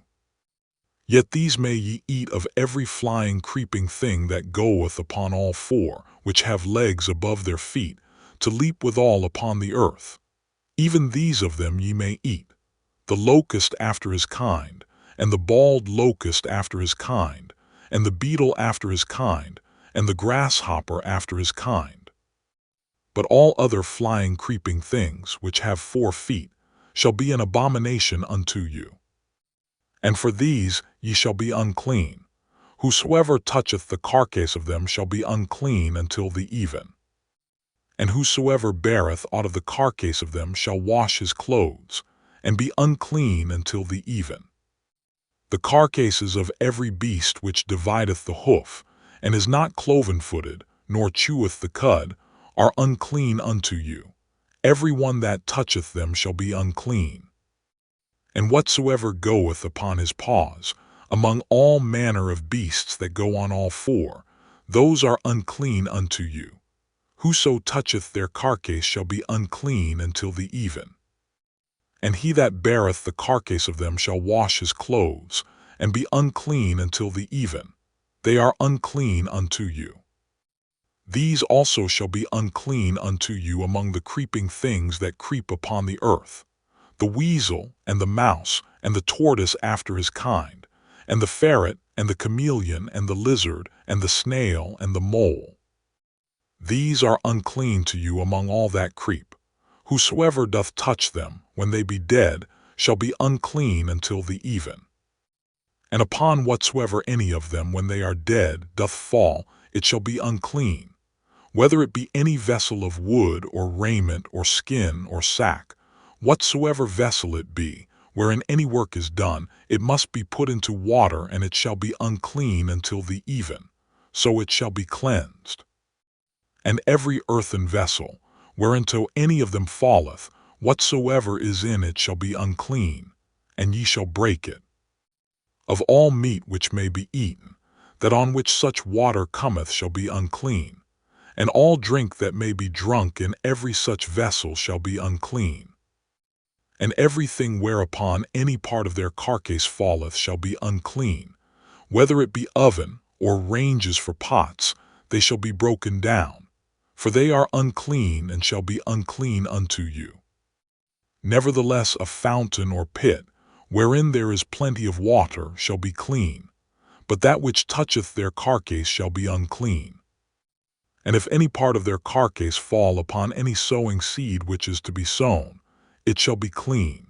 Yet these may ye eat of every flying creeping thing that goeth upon all four, which have legs above their feet, to leap withal upon the earth. Even these of them ye may eat, the locust after his kind, and the bald locust after his kind, and the beetle after his kind, and the grasshopper after his kind. But all other flying creeping things, which have 4 feet, shall be an abomination unto you. And for these ye shall be unclean. Whosoever toucheth the carcase of them shall be unclean until the even. And whosoever beareth aught of the carcase of them shall wash his clothes, and be unclean until the even. The carcases of every beast which divideth the hoof, and is not cloven-footed, nor cheweth the cud, are unclean unto you. Every one that toucheth them shall be unclean. And whatsoever goeth upon his paws, among all manner of beasts that go on all 4, those are unclean unto you. Whoso toucheth their carcase shall be unclean until the even. And he that beareth the carcase of them shall wash his clothes, and be unclean until the even. They are unclean unto you. These also shall be unclean unto you among the creeping things that creep upon the earth, the weasel and the mouse and the tortoise after his kind, and the ferret and the chameleon and the lizard and the snail and the mole. These are unclean to you among all that creep. Whosoever doth touch them, when they be dead, shall be unclean until the even. And upon whatsoever any of them, when they are dead, doth fall, it shall be unclean, whether it be any vessel of wood or raiment or skin or sack, whatsoever vessel it be, wherein any work is done, it must be put into water, and it shall be unclean until the even, so it shall be cleansed. And every earthen vessel, whereinto any of them falleth, whatsoever is in it shall be unclean, and ye shall break it. Of all meat which may be eaten, that on which such water cometh shall be unclean, and all drink that may be drunk in every such vessel shall be unclean. And everything whereupon any part of their carcase falleth shall be unclean, whether it be oven or ranges for pots, they shall be broken down, for they are unclean and shall be unclean unto you. Nevertheless a fountain or pit, wherein there is plenty of water, shall be clean, but that which toucheth their carcase shall be unclean. And if any part of their carcase fall upon any sowing seed which is to be sown, it shall be clean.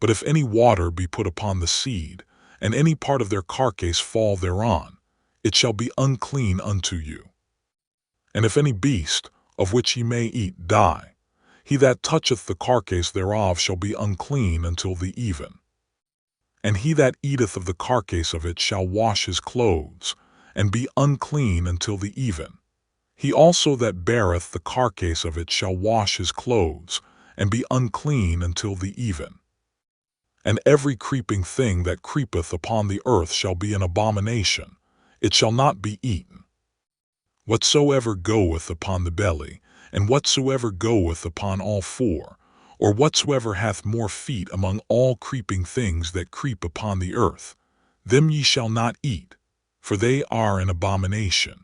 But if any water be put upon the seed, and any part of their carcase fall thereon, it shall be unclean unto you. And if any beast, of which ye may eat, die, he that toucheth the carcase thereof shall be unclean until the even. And he that eateth of the carcase of it shall wash his clothes, and be unclean until the even. He also that beareth the carcase of it shall wash his clothes, and be unclean until the even. And every creeping thing that creepeth upon the earth shall be an abomination, it shall not be eaten. Whatsoever goeth upon the belly, and whatsoever goeth upon all four, or whatsoever hath more feet among all creeping things that creep upon the earth, them ye shall not eat, for they are an abomination.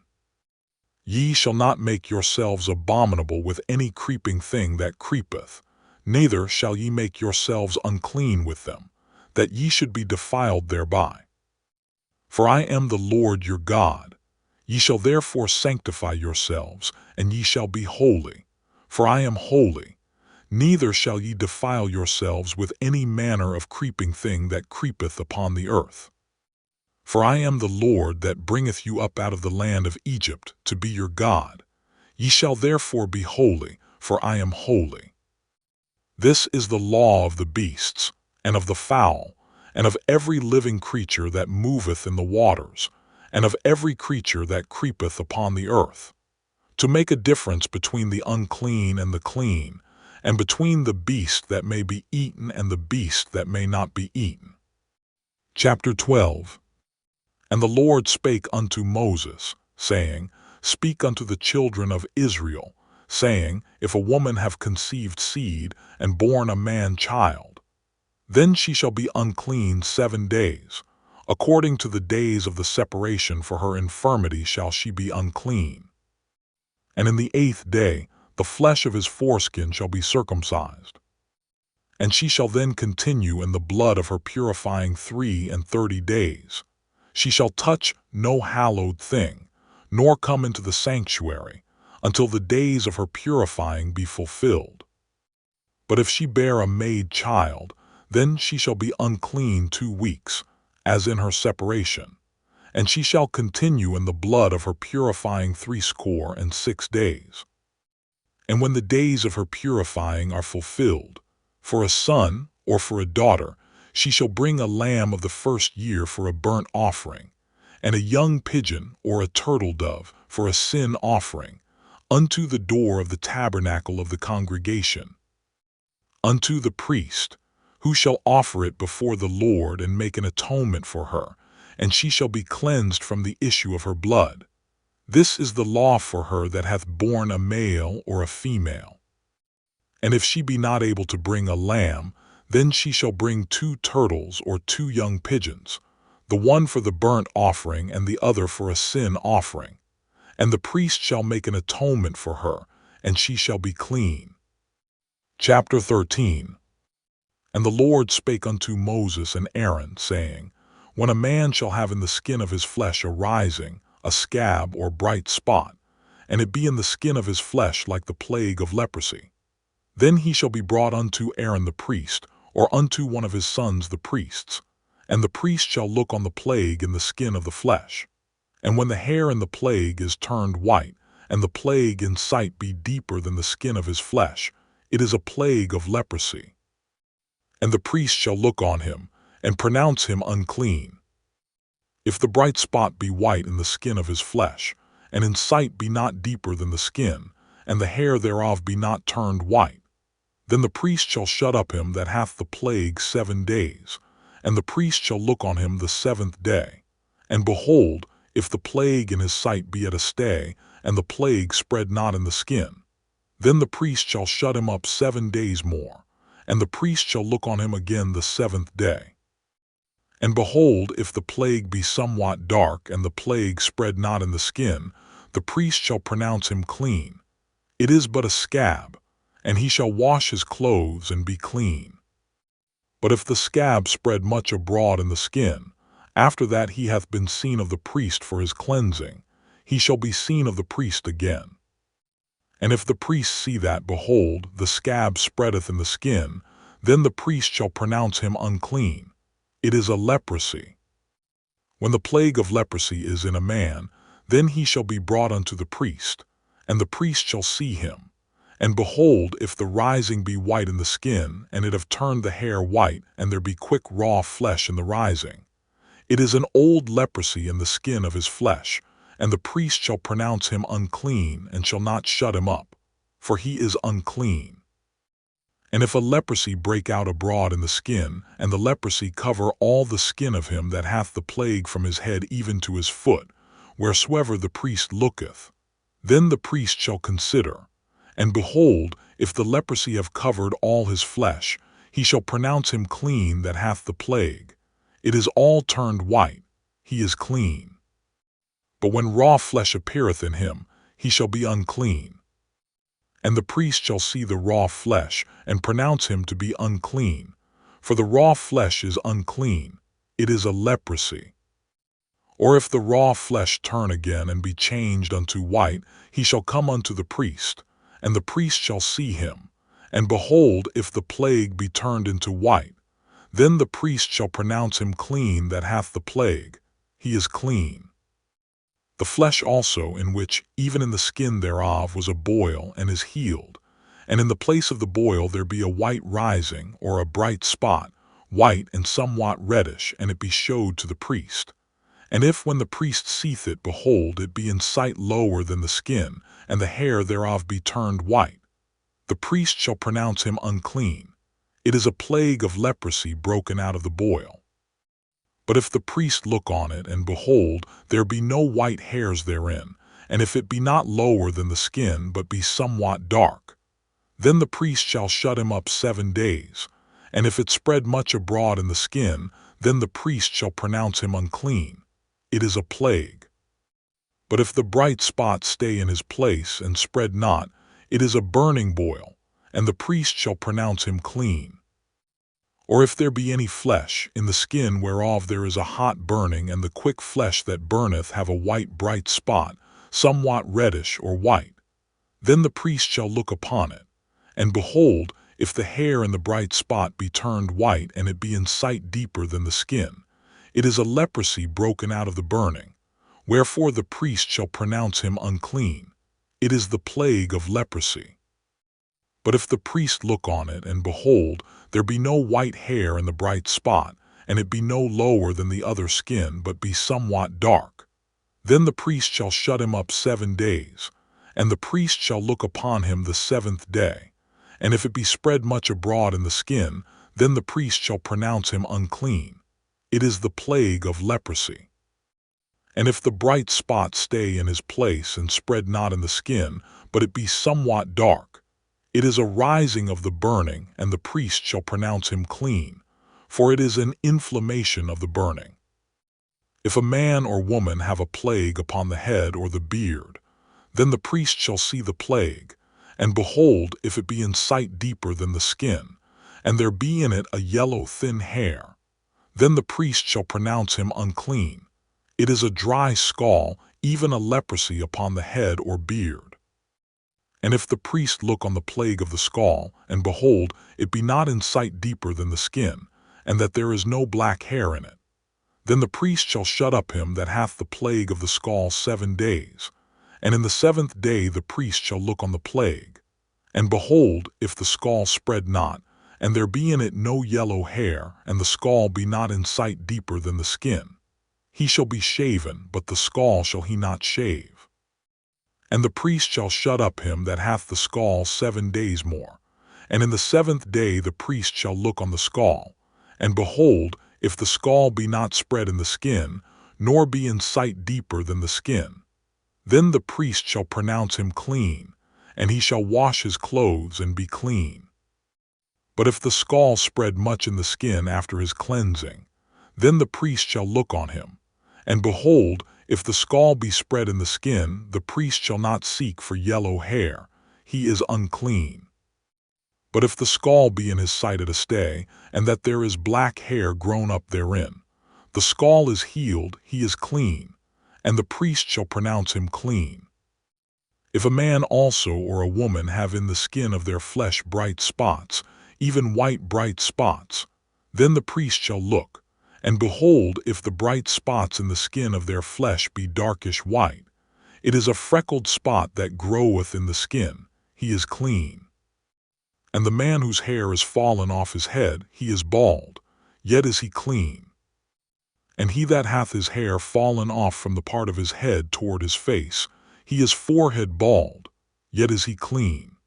Ye shall not make yourselves abominable with any creeping thing that creepeth, neither shall ye make yourselves unclean with them, that ye should be defiled thereby. For I am the Lord your God. Ye shall therefore sanctify yourselves, and ye shall be holy, for I am holy. Neither shall ye defile yourselves with any manner of creeping thing that creepeth upon the earth. For I am the Lord that bringeth you up out of the land of Egypt to be your God. Ye shall therefore be holy, for I am holy. This is the law of the beasts, and of the fowl, and of every living creature that moveth in the waters, and of every creature that creepeth upon the earth, to make a difference between the unclean and the clean, and between the beast that may be eaten and the beast that may not be eaten. Chapter 12. And the Lord spake unto Moses, saying, Speak unto the children of Israel, saying, If a woman have conceived seed, and born a man child, then she shall be unclean 7 days. According to the days of the separation for her infirmity shall she be unclean. And in the 8th day the flesh of his foreskin shall be circumcised. And she shall then continue in the blood of her purifying 33 days. She shall touch no hallowed thing, nor come into the sanctuary, until the days of her purifying be fulfilled. But if she bear a maid child, then she shall be unclean 2 weeks, as in her separation, and she shall continue in the blood of her purifying 66 days. And when the days of her purifying are fulfilled, for a son or for a daughter, she shall bring a lamb of the 1st year for a burnt offering, and a young pigeon or a turtle dove for a sin offering, unto the door of the tabernacle of the congregation, unto the priest, who shall offer it before the Lord and make an atonement for her, and she shall be cleansed from the issue of her blood. This is the law for her that hath borne a male or a female. And if she be not able to bring a lamb, then she shall bring 2 turtles or 2 young pigeons, the one for the burnt offering and the other for a sin offering. And the priest shall make an atonement for her, and she shall be clean. Chapter 13. And the Lord spake unto Moses and Aaron, saying, When a man shall have in the skin of his flesh a rising, a scab or bright spot, and it be in the skin of his flesh like the plague of leprosy, then he shall be brought unto Aaron the priest, or unto one of his sons the priests, and the priest shall look on the plague in the skin of the flesh. And when the hair in the plague is turned white, and the plague in sight be deeper than the skin of his flesh, it is a plague of leprosy. And the priest shall look on him, and pronounce him unclean. If the bright spot be white in the skin of his flesh, and in sight be not deeper than the skin, and the hair thereof be not turned white, then the priest shall shut up him that hath the plague 7 days, and the priest shall look on him the 7th day. And behold, if the plague in his sight be at a stay, and the plague spread not in the skin, then the priest shall shut him up 7 days more, and the priest shall look on him again the 7th day. And behold, if the plague be somewhat dark, and the plague spread not in the skin, the priest shall pronounce him clean. It is but a scab, and he shall wash his clothes and be clean. But if the scab spread much abroad in the skin, after that he hath been seen of the priest for his cleansing, he shall be seen of the priest again. And if the priest see that, behold, the scab spreadeth in the skin, then the priest shall pronounce him unclean. It is a leprosy. When the plague of leprosy is in a man, then he shall be brought unto the priest, and the priest shall see him. And behold, if the rising be white in the skin, and it have turned the hair white, and there be quick raw flesh in the rising, it is an old leprosy in the skin of his flesh, and the priest shall pronounce him unclean, and shall not shut him up, for he is unclean. And if a leprosy break out abroad in the skin, and the leprosy cover all the skin of him that hath the plague from his head even to his foot, wheresoever the priest looketh, then the priest shall consider. And behold, if the leprosy have covered all his flesh, he shall pronounce him clean that hath the plague. It is all turned white, he is clean. But when raw flesh appeareth in him, he shall be unclean. And the priest shall see the raw flesh, and pronounce him to be unclean. For the raw flesh is unclean, it is a leprosy. Or if the raw flesh turn again and be changed unto white, he shall come unto the priest, and the priest shall see him. And behold, if the plague be turned into white, then the priest shall pronounce him clean that hath the plague. He is clean. The flesh also, in which, even in the skin thereof, was a boil, and is healed, and in the place of the boil there be a white rising, or a bright spot, white and somewhat reddish, and it be showed to the priest. And if when the priest seeth it, behold, it be in sight lower than the skin, and the hair thereof be turned white, the priest shall pronounce him unclean. It is a plague of leprosy broken out of the boil. But if the priest look on it, and behold, there be no white hairs therein, and if it be not lower than the skin, but be somewhat dark, then the priest shall shut him up 7 days. And if it spread much abroad in the skin, then the priest shall pronounce him unclean. It is a plague. But if the bright spot stay in his place, and spread not, it is a burning boil, and the priest shall pronounce him clean. Or if there be any flesh in the skin whereof there is a hot burning, and the quick flesh that burneth have a white bright spot, somewhat reddish or white, then the priest shall look upon it. And behold, if the hair in the bright spot be turned white, and it be in sight deeper than the skin, it is a leprosy broken out of the burning, wherefore the priest shall pronounce him unclean. It is the plague of leprosy. But if the priest look on it, and behold, there be no white hair in the bright spot, and it be no lower than the other skin, but be somewhat dark, then the priest shall shut him up 7 days, and the priest shall look upon him the 7th day. And if it be spread much abroad in the skin, then the priest shall pronounce him unclean. It is the plague of leprosy. And if the bright spot stay in his place, and spread not in the skin, but it be somewhat dark, it is a rising of the burning, and the priest shall pronounce him clean, for it is an inflammation of the burning. If a man or woman have a plague upon the head or the beard, Then the priest shall see the plague, and behold, if it be in sight deeper than the skin, and there be in it a yellow thin hair, then the priest shall pronounce him unclean. It is a dry scall, even a leprosy upon the head or beard. And if the priest look on the plague of the scall, and behold, it be not in sight deeper than the skin, and that there is no black hair in it, then the priest shall shut up him that hath the plague of the scall 7 days. And in the 7th day the priest shall look on the plague. And behold, if the scall spread not, and there be in it no yellow hair, and the scall be not in sight deeper than the skin, he shall be shaven, but the scall shall he not shave. And the priest shall shut up him that hath the scall 7 days more. And in the 7th day the priest shall look on the scall. And behold, if the scall be not spread in the skin, nor be in sight deeper than the skin, then the priest shall pronounce him clean, and he shall wash his clothes and be clean. But if the scall spread much in the skin after his cleansing, then the priest shall look on him. And behold, if the scall be spread in the skin, the priest shall not seek for yellow hair, he is unclean. But if the scall be in his sight at a stay, and that there is black hair grown up therein, the scall is healed, he is clean, and the priest shall pronounce him clean. If a man also or a woman have in the skin of their flesh bright spots, even white bright spots, then the priest shall look, and behold, if the bright spots in the skin of their flesh be darkish white, it is a freckled spot that groweth in the skin, he is clean. And the man whose hair is fallen off his head, he is bald, yet is he clean. And he that hath his hair fallen off from the part of his head toward his face, he is forehead bald, yet is he clean.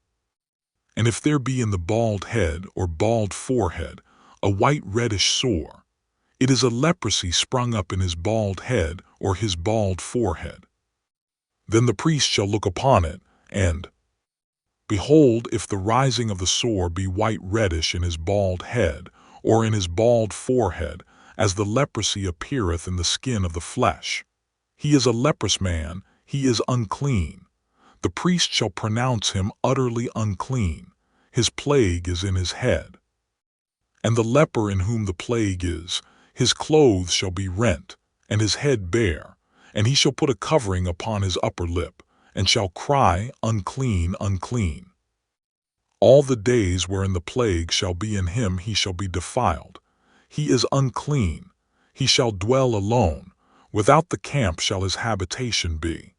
And if there be in the bald head or bald forehead a white reddish sore, it is a leprosy sprung up in his bald head or his bald forehead. Then the priest shall look upon it, and behold, if the rising of the sore be white reddish in his bald head, or in his bald forehead, as the leprosy appeareth in the skin of the flesh, he is a leprous man, he is unclean. The priest shall pronounce him utterly unclean, his plague is in his head. And the leper in whom the plague is, his clothes shall be rent, and his head bare, and he shall put a covering upon his upper lip, and shall cry, unclean, unclean. All the days wherein the plague shall be in him he shall be defiled. He is unclean, he shall dwell alone, without the camp shall his habitation be.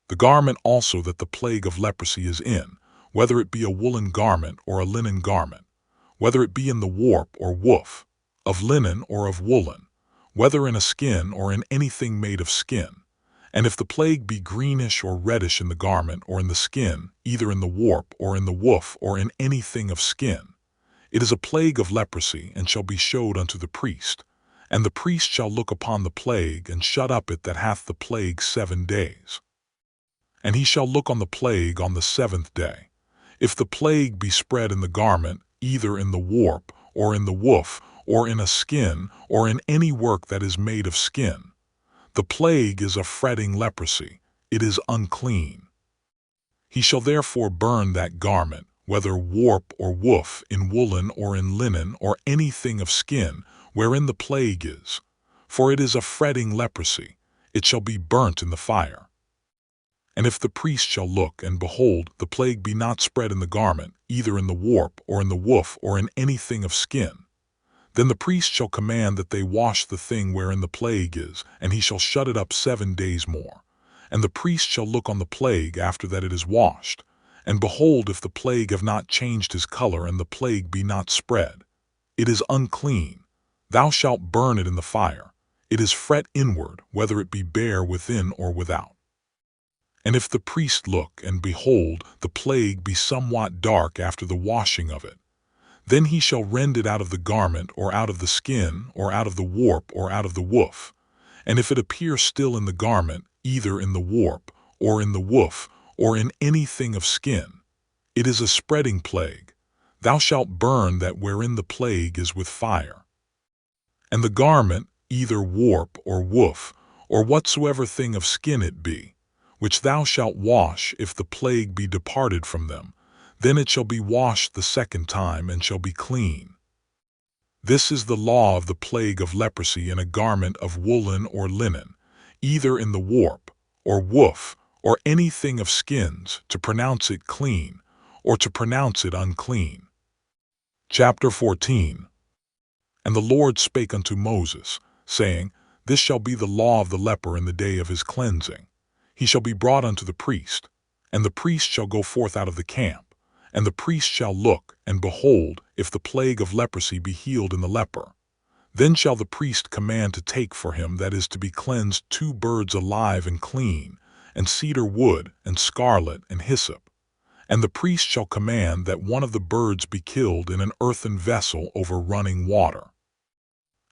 The garment also that the plague of leprosy is in, whether it be a woolen garment or a linen garment, whether it be in the warp or woof, of linen or of woolen, whether in a skin or in anything made of skin, and if the plague be greenish or reddish in the garment or in the skin, either in the warp or in the woof or in anything of skin, it is a plague of leprosy, and shall be showed unto the priest. And the priest shall look upon the plague, and shut up it that hath the plague 7 days. And he shall look on the plague on the 7th day. If the plague be spread in the garment, either in the warp, or in the woof, or in a skin, or in any work that is made of skin, the plague is a fretting leprosy, it is unclean. He shall therefore burn that garment, whether warp or woof, in woolen or in linen or anything of skin, wherein the plague is, for it is a fretting leprosy, it shall be burnt in the fire. And if the priest shall look, and behold, the plague be not spread in the garment, either in the warp or in the woof or in anything of skin, then the priest shall command that they wash the thing wherein the plague is, and he shall shut it up 7 days more. And the priest shall look on the plague after that it is washed. And behold, if the plague have not changed his color, and the plague be not spread, it is unclean. Thou shalt burn it in the fire. It is fret inward, whether it be bare within or without. And if the priest look, and behold, the plague be somewhat dark after the washing of it, then he shall rend it out of the garment, or out of the skin, or out of the warp, or out of the woof. And if it appear still in the garment, either in the warp, or in the woof, or in anything of skin, it is a spreading plague. Thou shalt burn that wherein the plague is with fire. And the garment, either warp or woof, or whatsoever thing of skin it be, which thou shalt wash if the plague be departed from them. Then it shall be washed the second time, and shall be clean. This is the law of the plague of leprosy in a garment of woolen or linen, either in the warp, or woof, or anything of skins, to pronounce it clean, or to pronounce it unclean. Chapter 14. And the Lord spake unto Moses, saying, This shall be the law of the leper in the day of his cleansing. He shall be brought unto the priest, and the priest shall go forth out of the camp, and the priest shall look, and behold, if the plague of leprosy be healed in the leper. Then shall the priest command to take for him that is to be cleansed 2 birds alive and clean, and cedar wood, and scarlet, and hyssop. And the priest shall command that one of the birds be killed in an earthen vessel over running water.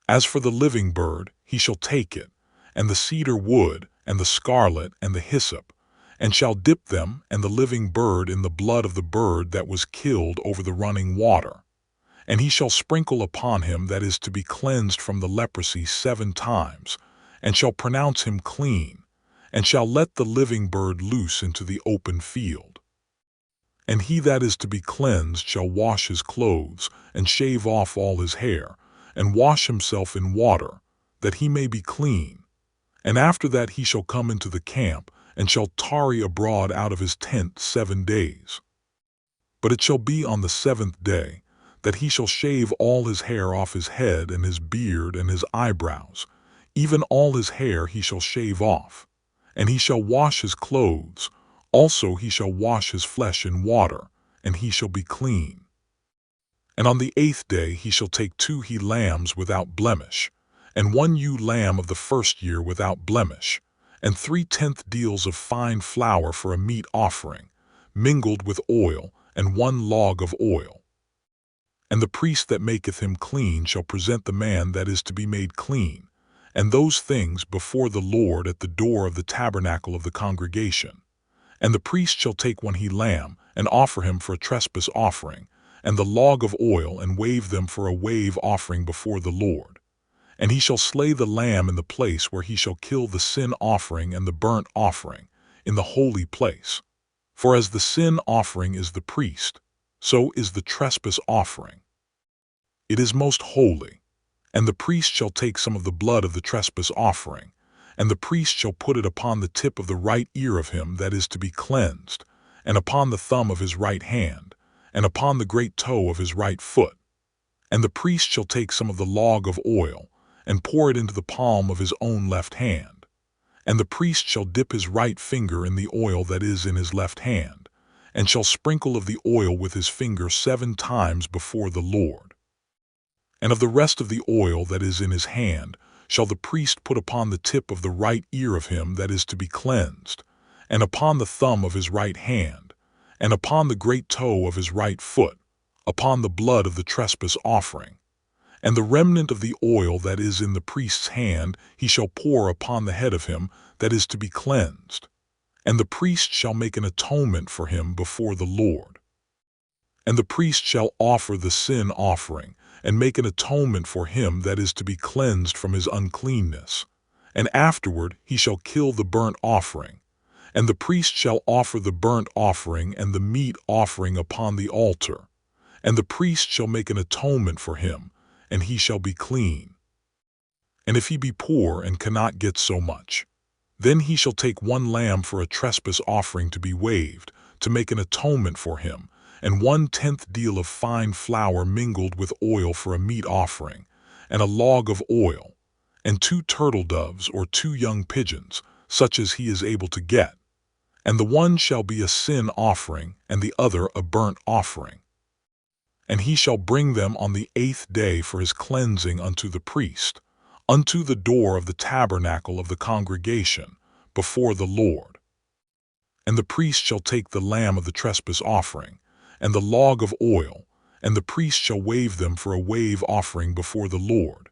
As for the living bird, he shall take it, and the cedar wood, and the scarlet, and the hyssop, and shall dip them and the living bird in the blood of the bird that was killed over the running water. And he shall sprinkle upon him that is to be cleansed from the leprosy 7 times, and shall pronounce him clean, and shall let the living bird loose into the open field. And he that is to be cleansed shall wash his clothes, and shave off all his hair, and wash himself in water, that he may be clean. And after that he shall come into the camp, and shall tarry abroad out of his tent 7 days. But it shall be on the 7th day, that he shall shave all his hair off his head, and his beard, and his eyebrows, even all his hair he shall shave off. And he shall wash his clothes, also he shall wash his flesh in water, and he shall be clean. And on the 8th day he shall take 2 he lambs without blemish, and 1 ewe lamb of the first year without blemish, and 3/10 deals of fine flour for a meat offering, mingled with oil, and 1 log of oil. And the priest that maketh him clean shall present the man that is to be made clean, and those things before the Lord at the door of the tabernacle of the congregation. And the priest shall take 1 he lamb, and offer him for a trespass offering, and the log of oil, and wave them for a wave offering before the Lord. And he shall slay the lamb in the place where he shall kill the sin offering and the burnt offering, in the holy place. For as the sin offering is the priest, so is the trespass offering. It is most holy. And the priest shall take some of the blood of the trespass offering, and the priest shall put it upon the tip of the right ear of him that is to be cleansed, and upon the thumb of his right hand, and upon the great toe of his right foot. And the priest shall take some of the log of oil, and pour it into the palm of his own left hand. And the priest shall dip his right finger in the oil that is in his left hand, and shall sprinkle of the oil with his finger 7 times before the Lord. And of the rest of the oil that is in his hand shall the priest put upon the tip of the right ear of him that is to be cleansed, and upon the thumb of his right hand, and upon the great toe of his right foot, upon the blood of the trespass offering. And the remnant of the oil that is in the priest's hand he shall pour upon the head of him that is to be cleansed. And the priest shall make an atonement for him before the Lord. And the priest shall offer the sin offering, and make an atonement for him that is to be cleansed from his uncleanness. And afterward he shall kill the burnt offering. And the priest shall offer the burnt offering and the meat offering upon the altar. And the priest shall make an atonement for him, and he shall be clean. And if he be poor and cannot get so much, then he shall take 1 lamb for a trespass offering to be waved, to make an atonement for him, and 1/10 deal of fine flour mingled with oil for a meat offering, and a log of oil, and 2 turtle doves or 2 young pigeons, such as he is able to get. And the one shall be a sin offering, and the other a burnt offering. And he shall bring them on the 8th day for his cleansing unto the priest, unto the door of the tabernacle of the congregation, before the Lord. And the priest shall take the lamb of the trespass offering, and the log of oil, and the priest shall wave them for a wave offering before the Lord.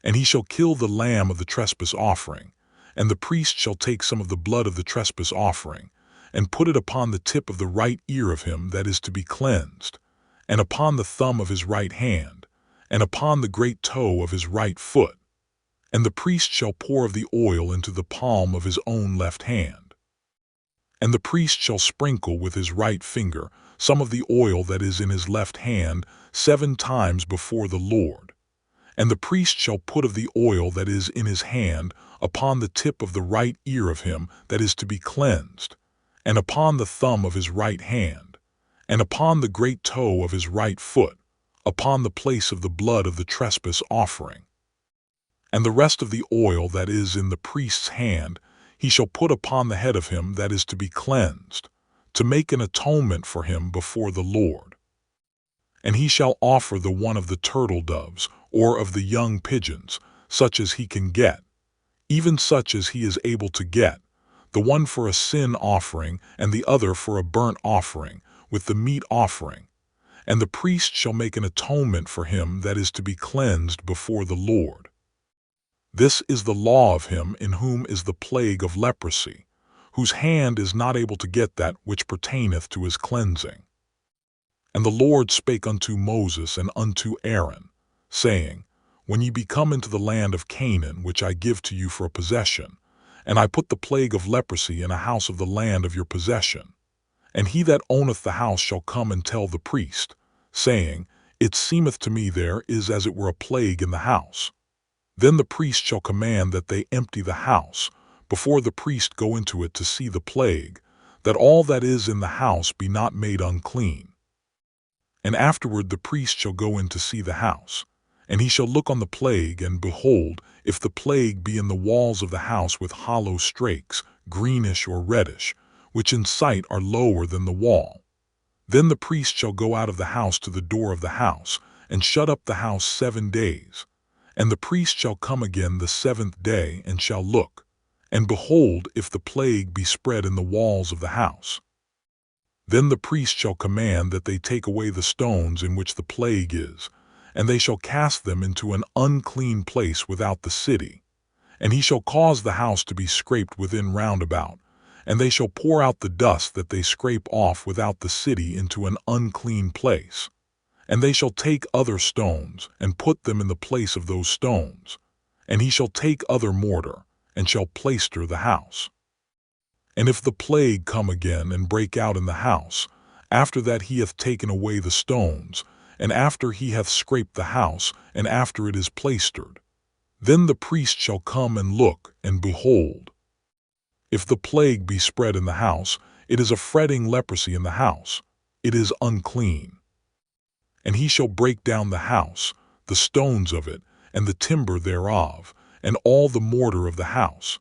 And he shall kill the lamb of the trespass offering, and the priest shall take some of the blood of the trespass offering, and put it upon the tip of the right ear of him that is to be cleansed, and upon the thumb of his right hand, and upon the great toe of his right foot. And the priest shall pour of the oil into the palm of his own left hand. And the priest shall sprinkle with his right finger some of the oil that is in his left hand 7 times before the Lord. And the priest shall put of the oil that is in his hand upon the tip of the right ear of him that is to be cleansed, and upon the thumb of his right hand, and upon the great toe of his right foot, upon the place of the blood of the trespass offering. And the rest of the oil that is in the priest's hand he shall put upon the head of him that is to be cleansed, to make an atonement for him before the Lord. And he shall offer the one of the turtle doves, or of the young pigeons, such as he can get, even such as he is able to get, the one for a sin offering and the other for a burnt offering, with the meat offering. And the priest shall make an atonement for him that is to be cleansed before the Lord. This is the law of him in whom is the plague of leprosy, whose hand is not able to get that which pertaineth to his cleansing. And the Lord spake unto Moses and unto Aaron, saying, When ye be come into the land of Canaan, which I give to you for a possession, and I put the plague of leprosy in a house of the land of your possession, and he that owneth the house shall come and tell the priest, saying, It seemeth to me there is as it were a plague in the house. Then the priest shall command that they empty the house, before the priest go into it to see the plague, that all that is in the house be not made unclean. And afterward the priest shall go in to see the house, and he shall look on the plague, and behold, if the plague be in the walls of the house with hollow strakes, greenish or reddish, which in sight are lower than the wall, then the priest shall go out of the house to the door of the house, and shut up the house 7 days. And the priest shall come again the 7th day, and shall look, and behold, if the plague be spread in the walls of the house. Then the priest shall command that they take away the stones in which the plague is, and they shall cast them into an unclean place without the city. And he shall cause the house to be scraped within round about, and they shall pour out the dust that they scrape off without the city into an unclean place. And they shall take other stones, and put them in the place of those stones. And he shall take other mortar, and shall plaister the house. And if the plague come again and break out in the house, after that he hath taken away the stones, and after he hath scraped the house, and after it is plaistered, then the priest shall come and look, and behold, if the plague be spread in the house, it is a fretting leprosy in the house, it is unclean. And he shall break down the house, the stones of it, and the timber thereof, and all the mortar of the house,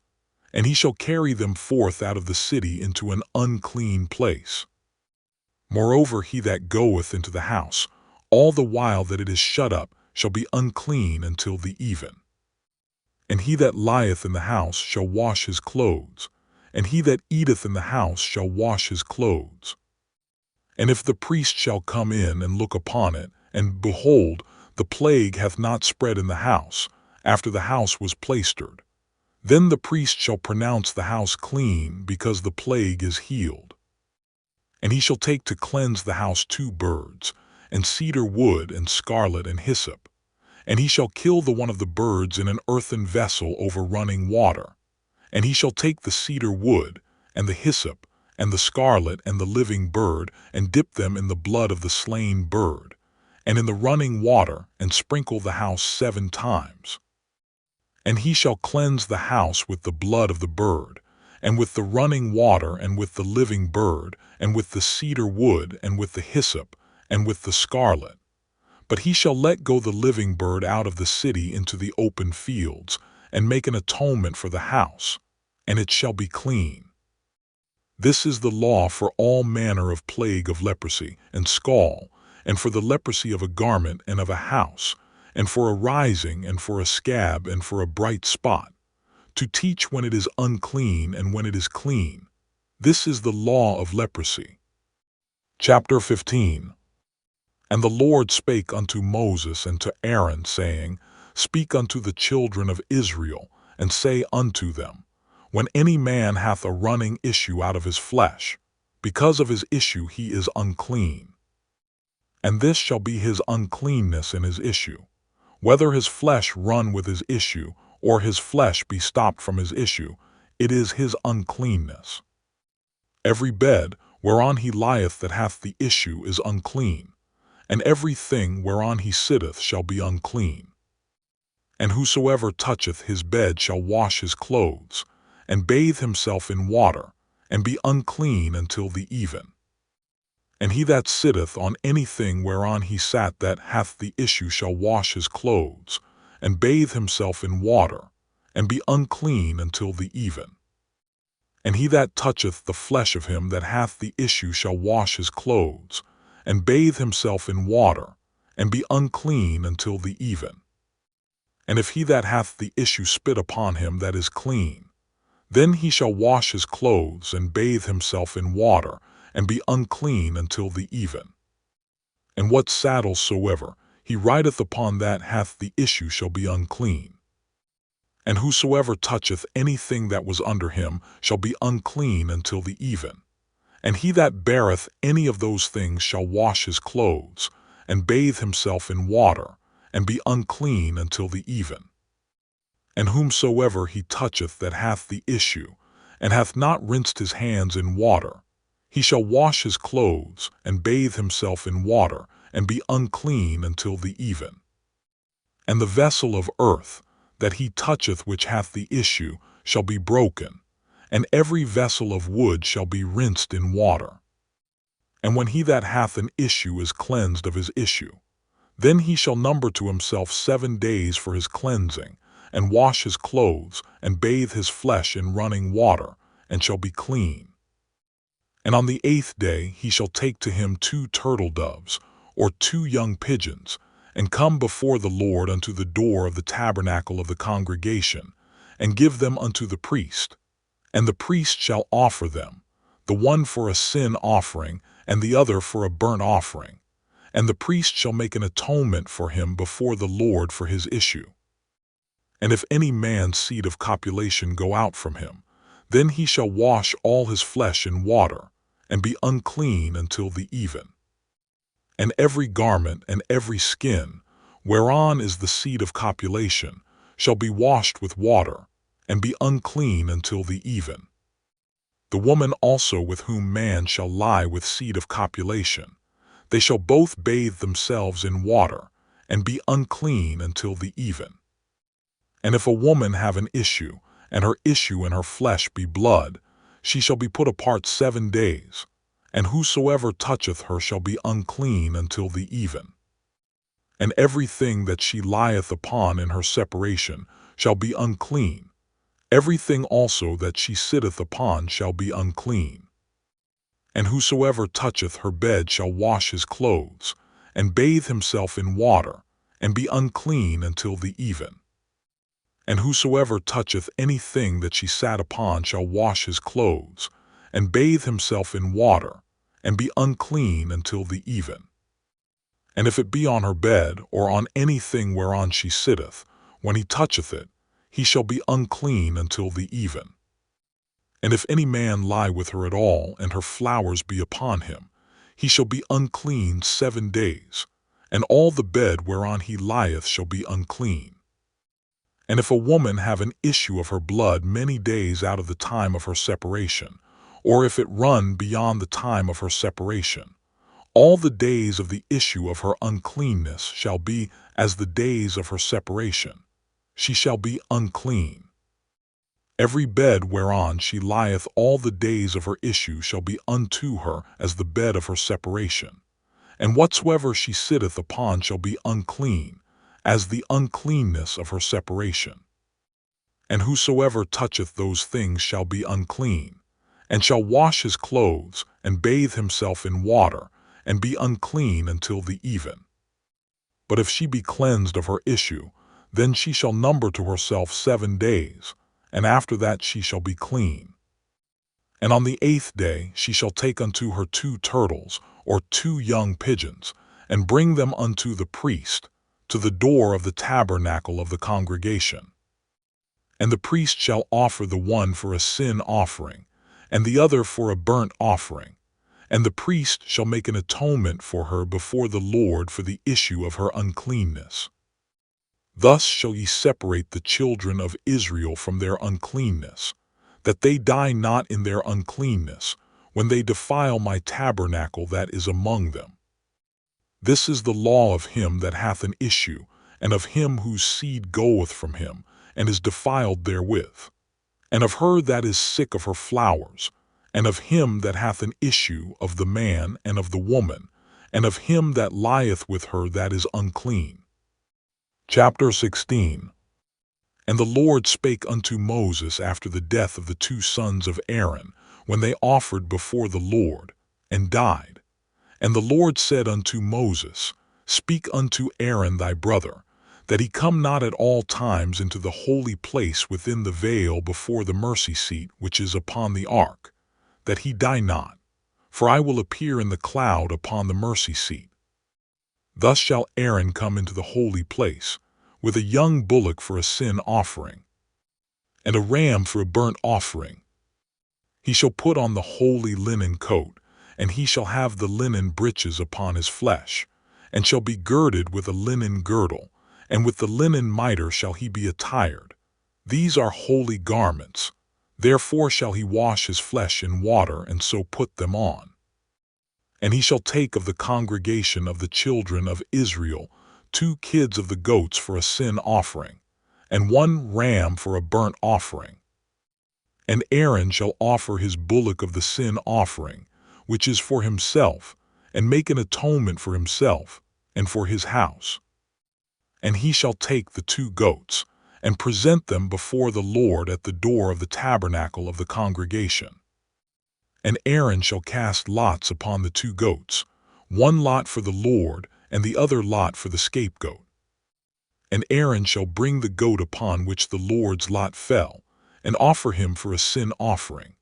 and he shall carry them forth out of the city into an unclean place. Moreover, he that goeth into the house, all the while that it is shut up, shall be unclean until the even. And he that lieth in the house shall wash his clothes, and he that eateth in the house shall wash his clothes. And if the priest shall come in and look upon it, and behold, the plague hath not spread in the house, after the house was plaistered, then the priest shall pronounce the house clean, because the plague is healed. And he shall take to cleanse the house 2 birds, and cedar wood, and scarlet, and hyssop. And he shall kill the one of the birds in an earthen vessel over running water. And he shall take the cedar wood, and the hyssop, and the scarlet, and the living bird, and dip them in the blood of the slain bird, and in the running water, and sprinkle the house 7 times. And he shall cleanse the house with the blood of the bird, and with the running water, and with the living bird, and with the cedar wood, and with the hyssop, and with the scarlet. But he shall let go the living bird out of the city into the open fields, and make an atonement for the house, and it shall be clean. This is the law for all manner of plague of leprosy, and scall, and for the leprosy of a garment and of a house, and for a rising, and for a scab, and for a bright spot, to teach when it is unclean and when it is clean. This is the law of leprosy. Chapter 15. And the Lord spake unto Moses and to Aaron, saying, Speak unto the children of Israel, and say unto them, When any man hath a running issue out of his flesh, because of his issue he is unclean. And this shall be his uncleanness in his issue, whether his flesh run with his issue, or his flesh be stopped from his issue, it is his uncleanness. Every bed whereon he lieth that hath the issue is unclean, and every thing whereon he sitteth shall be unclean. And whosoever toucheth his bed shall wash his clothes, and bathe himself in water, and be unclean until the even. And he that sitteth on anything whereon he sat that hath the issue shall wash his clothes, and bathe himself in water, and be unclean until the even. And he that toucheth the flesh of him that hath the issue shall wash his clothes, and bathe himself in water, and be unclean until the even. And if he that hath the issue spit upon him that is clean, then he shall wash his clothes and bathe himself in water, and be unclean until the even. And what saddle soever he rideth upon that hath the issue shall be unclean. And whosoever toucheth anything that was under him shall be unclean until the even. And he that beareth any of those things shall wash his clothes, and bathe himself in water, and be unclean until the even. And whomsoever he toucheth that hath the issue, and hath not rinsed his hands in water, he shall wash his clothes, and bathe himself in water, and be unclean until the even. And the vessel of earth that he toucheth which hath the issue shall be broken, and every vessel of wood shall be rinsed in water. And when he that hath an issue is cleansed of his issue, then he shall number to himself 7 days for his cleansing, and wash his clothes, and bathe his flesh in running water, and shall be clean. And on the 8th day he shall take to him 2 turtle doves, or 2 young pigeons, and come before the Lord unto the door of the tabernacle of the congregation, and give them unto the priest. And the priest shall offer them, the one for a sin offering, and the other for a burnt offering. And the priest shall make an atonement for him before the Lord for his issue. And if any man's seed of copulation go out from him, then he shall wash all his flesh in water, and be unclean until the even. And every garment and every skin, whereon is the seed of copulation, shall be washed with water, and be unclean until the even. The woman also with whom man shall lie with seed of copulation, they shall both bathe themselves in water, and be unclean until the even. And if a woman have an issue, and her issue in her flesh be blood, she shall be put apart 7 days, and whosoever toucheth her shall be unclean until the even. And everything that she lieth upon in her separation shall be unclean. Everything also that she sitteth upon shall be unclean. And whosoever toucheth her bed shall wash his clothes, and bathe himself in water, and be unclean until the even. And whosoever toucheth anything that she sat upon shall wash his clothes, and bathe himself in water, and be unclean until the even. And if it be on her bed, or on anything whereon she sitteth, when he toucheth it, he shall be unclean until the even. And if any man lie with her at all, and her flowers be upon him, he shall be unclean 7 days, and all the bed whereon he lieth shall be unclean. And if a woman have an issue of her blood many days out of the time of her separation, or if it run beyond the time of her separation, all the days of the issue of her uncleanness shall be as the days of her separation. She shall be unclean. Every bed whereon she lieth all the days of her issue shall be unto her as the bed of her separation. And whatsoever she sitteth upon shall be unclean, as the uncleanness of her separation. And whosoever toucheth those things shall be unclean, and shall wash his clothes, and bathe himself in water, and be unclean until the even. But if she be cleansed of her issue, then she shall number to herself 7 days, and after that she shall be clean. And on the 8th day she shall take unto her 2 turtles, or 2 young pigeons, and bring them unto the priest, to the door of the tabernacle of the congregation. And the priest shall offer the one for a sin offering, and the other for a burnt offering. And the priest shall make an atonement for her before the Lord for the issue of her uncleanness. Thus shall ye separate the children of Israel from their uncleanness, that they die not in their uncleanness, when they defile my tabernacle that is among them. This is the law of him that hath an issue, and of him whose seed goeth from him, and is defiled therewith, and of her that is sick of her flowers, and of him that hath an issue of the man and of the woman, and of him that lieth with her that is unclean. Chapter 16. And the Lord spake unto Moses after the death of the two sons of Aaron, when they offered before the Lord, and died. And the Lord said unto Moses, Speak unto Aaron thy brother, that he come not at all times into the holy place within the veil before the mercy seat which is upon the ark, that he die not, for I will appear in the cloud upon the mercy seat. Thus shall Aaron come into the holy place, with a young bullock for a sin offering, and a ram for a burnt offering. He shall put on the holy linen coat, and he shall have the linen breeches upon his flesh, and shall be girded with a linen girdle, and with the linen mitre shall he be attired. These are holy garments. Therefore shall he wash his flesh in water, and so put them on. And he shall take of the congregation of the children of Israel 2 kids of the goats for a sin offering, and 1 ram for a burnt offering. And Aaron shall offer his bullock of the sin offering, which is for himself, and make an atonement for himself, and for his house. And he shall take the 2 goats, and present them before the Lord at the door of the tabernacle of the congregation. And Aaron shall cast lots upon the 2 goats, 1 lot for the Lord, and the other lot for the scapegoat. And Aaron shall bring the goat upon which the Lord's lot fell, and offer him for a sin offering.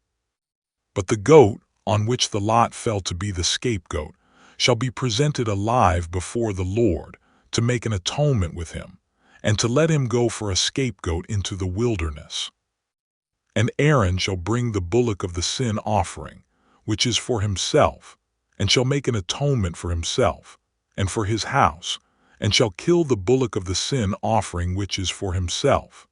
But the goat, on which the lot fell to be the scapegoat, shall be presented alive before the Lord, to make an atonement with him, and to let him go for a scapegoat into the wilderness. And Aaron shall bring the bullock of the sin offering, which is for himself, and shall make an atonement for himself, and for his house, and shall kill the bullock of the sin offering which is for himself.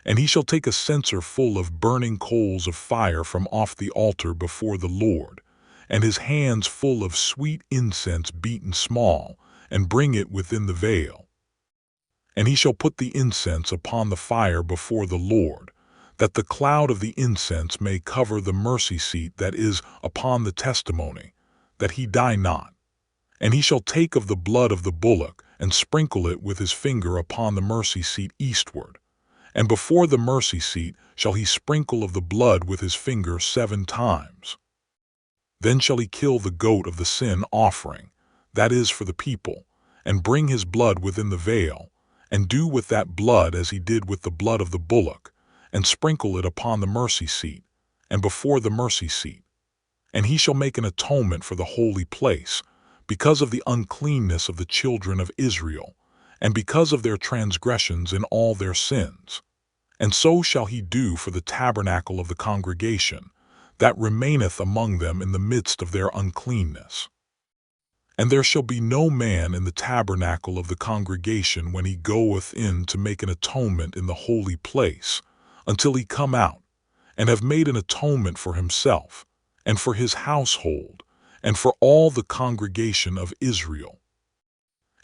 And he shall take a censer full of burning coals of fire from off the altar before the Lord, and his hands full of sweet incense beaten small, and bring it within the veil. And he shall put the incense upon the fire before the Lord, that the cloud of the incense may cover the mercy seat that is upon the testimony, that he die not. And he shall take of the blood of the bullock, and sprinkle it with his finger upon the mercy seat eastward. And before the mercy seat shall he sprinkle of the blood with his finger 7 times. Then shall he kill the goat of the sin offering, that is for the people, and bring his blood within the veil, and do with that blood as he did with the blood of the bullock, and sprinkle it upon the mercy seat, and before the mercy seat. And he shall make an atonement for the holy place, because of the uncleanness of the children of Israel, and because of their transgressions in all their sins. And so shall he do for the tabernacle of the congregation, that remaineth among them in the midst of their uncleanness. And there shall be no man in the tabernacle of the congregation when he goeth in to make an atonement in the holy place, until he come out, and have made an atonement for himself, and for his household, and for all the congregation of Israel.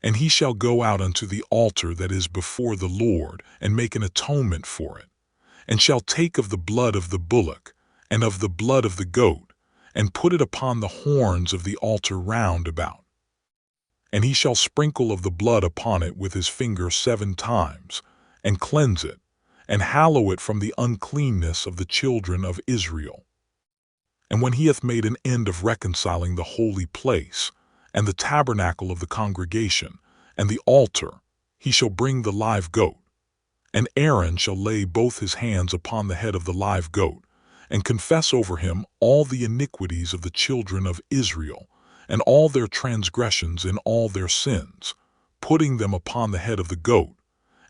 And he shall go out unto the altar that is before the Lord, and make an atonement for it, and shall take of the blood of the bullock, and of the blood of the goat, and put it upon the horns of the altar round about. And he shall sprinkle of the blood upon it with his finger 7 times, and cleanse it, and hallow it from the uncleanness of the children of Israel. And when he hath made an end of reconciling the holy place, and the tabernacle of the congregation, and the altar, he shall bring the live goat. And Aaron shall lay both his hands upon the head of the live goat, and confess over him all the iniquities of the children of Israel, and all their transgressions in all their sins, putting them upon the head of the goat,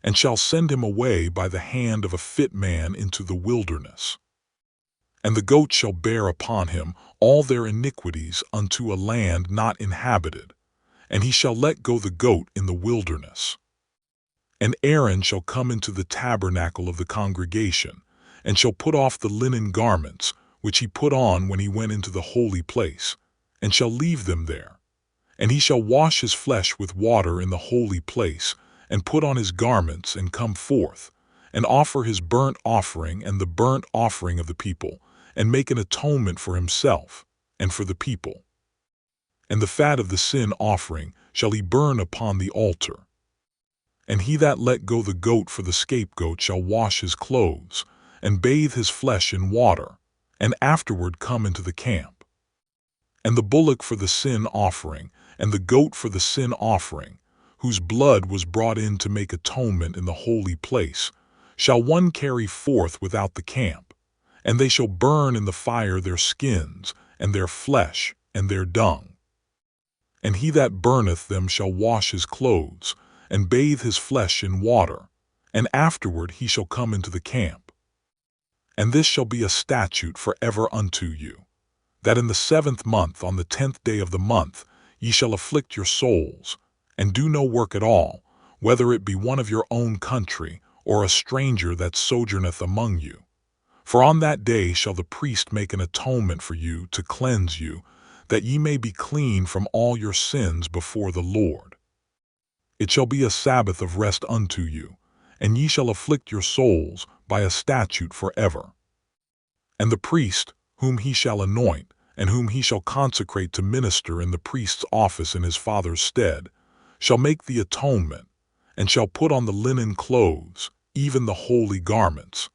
and shall send him away by the hand of a fit man into the wilderness. And the goat shall bear upon him all their iniquities unto a land not inhabited, and he shall let go the goat in the wilderness. And Aaron shall come into the tabernacle of the congregation, and shall put off the linen garments, which he put on when he went into the holy place, and shall leave them there. And he shall wash his flesh with water in the holy place, and put on his garments, and come forth, and offer his burnt offering and the burnt offering of the people, and make an atonement for himself and for the people. And the fat of the sin offering shall he burn upon the altar. And he that let go the goat for the scapegoat shall wash his clothes, and bathe his flesh in water, and afterward come into the camp. And the bullock for the sin offering, and the goat for the sin offering, whose blood was brought in to make atonement in the holy place, shall one carry forth without the camp, and they shall burn in the fire their skins, and their flesh, and their dung. And he that burneth them shall wash his clothes, and bathe his flesh in water, and afterward he shall come into the camp. And this shall be a statute forever unto you, that in the 7th month on the 10th day of the month ye shall afflict your souls, and do no work at all, whether it be one of your own country, or a stranger that sojourneth among you. For on that day shall the priest make an atonement for you to cleanse you, that ye may be clean from all your sins before the Lord. It shall be a Sabbath of rest unto you, and ye shall afflict your souls by a statute forever. And the priest, whom he shall anoint, and whom he shall consecrate to minister in the priest's office in his father's stead, shall make the atonement, and shall put on the linen clothes, even the holy garments.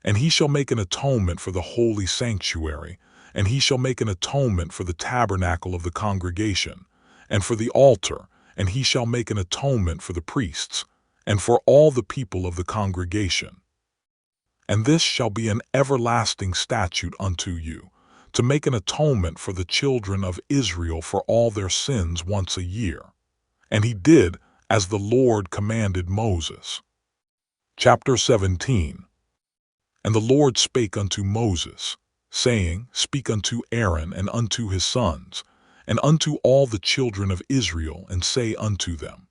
And he shall make an atonement for the holy sanctuary, and he shall make an atonement for the tabernacle of the congregation, and for the altar, and he shall make an atonement for the priests, and for all the people of the congregation. And this shall be an everlasting statute unto you, to make an atonement for the children of Israel for all their sins once a year. And he did as the Lord commanded Moses. Chapter 17. And the Lord spake unto Moses, saying, Speak unto Aaron and unto his sons, and unto all the children of Israel, and say unto them,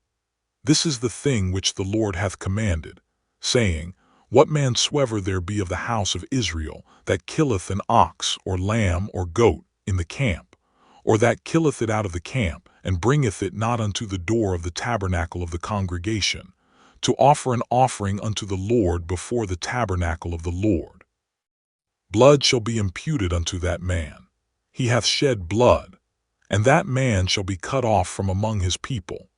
This is the thing which the Lord hath commanded, saying, What man soever there be of the house of Israel that killeth an ox or lamb or goat in the camp, or that killeth it out of the camp, and bringeth it not unto the door of the tabernacle of the congregation, to offer an offering unto the Lord before the tabernacle of the Lord. Blood shall be imputed unto that man. He hath shed blood, and that man shall be cut off from among his people,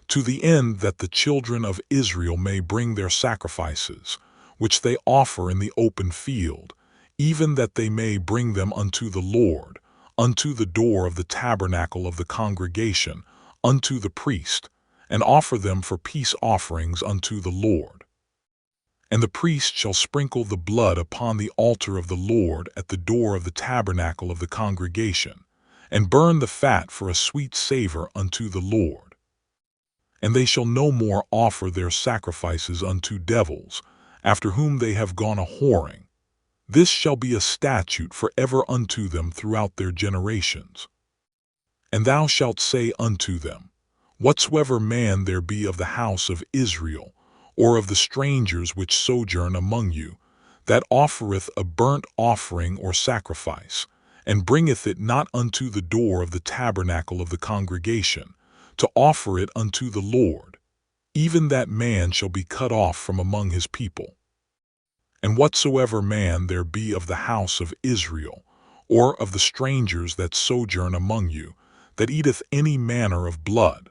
to the end that the children of Israel may bring their sacrifices, which they offer in the open field, even that they may bring them unto the Lord, unto the door of the tabernacle of the congregation, unto the priest, and offer them for peace offerings unto the Lord. And the priest shall sprinkle the blood upon the altar of the Lord at the door of the tabernacle of the congregation, and burn the fat for a sweet savor unto the Lord. And they shall no more offer their sacrifices unto devils, after whom they have gone a-whoring. This shall be a statute forever unto them throughout their generations. And thou shalt say unto them, Whatsoever man there be of the house of Israel, or of the strangers which sojourn among you, that offereth a burnt offering or sacrifice, and bringeth it not unto the door of the tabernacle of the congregation, to offer it unto the Lord, even that man shall be cut off from among his people. And whatsoever man there be of the house of Israel, or of the strangers that sojourn among you, that eateth any manner of blood,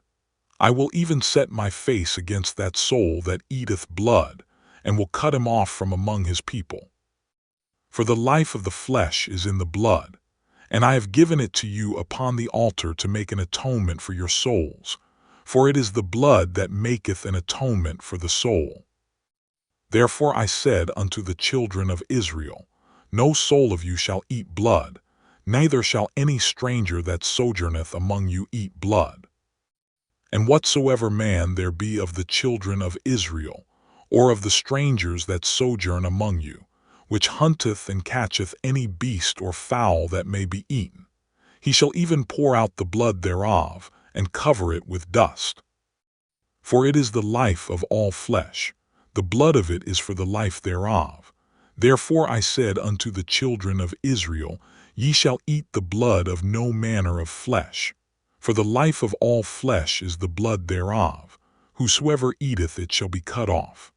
I will even set my face against that soul that eateth blood, and will cut him off from among his people. For the life of the flesh is in the blood, and I have given it to you upon the altar to make an atonement for your souls, for it is the blood that maketh an atonement for the soul. Therefore I said unto the children of Israel, No soul of you shall eat blood, neither shall any stranger that sojourneth among you eat blood. And whatsoever man there be of the children of Israel, or of the strangers that sojourn among you, which hunteth and catcheth any beast or fowl that may be eaten, he shall even pour out the blood thereof, and cover it with dust. For it is the life of all flesh, the blood of it is for the life thereof. Therefore I said unto the children of Israel, Ye shall eat the blood of no manner of flesh. For the life of all flesh is the blood thereof. Whosoever eateth it shall be cut off.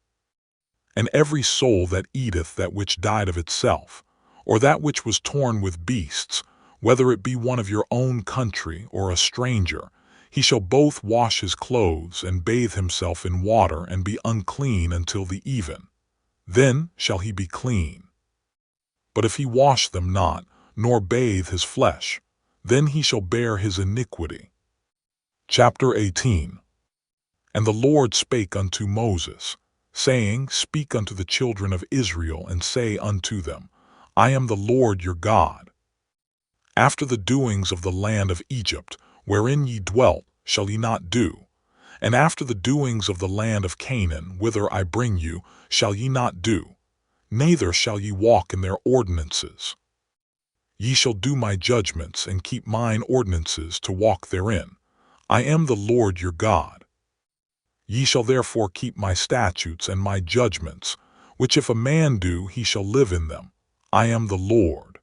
And every soul that eateth that which died of itself, or that which was torn with beasts, whether it be one of your own country or a stranger, he shall both wash his clothes and bathe himself in water and be unclean until the even. Then shall he be clean. But if he wash them not, nor bathe his flesh, then he shall bear his iniquity. Chapter 18. And the Lord spake unto Moses, saying, Speak unto the children of Israel, and say unto them, I am the Lord your God. After the doings of the land of Egypt, wherein ye dwelt, shall ye not do, and after the doings of the land of Canaan, whither I bring you, shall ye not do, neither shall ye walk in their ordinances. Ye shall do my judgments, and keep mine ordinances to walk therein. I am the Lord your God. Ye shall therefore keep my statutes and my judgments, which if a man do, he shall live in them. I am the Lord.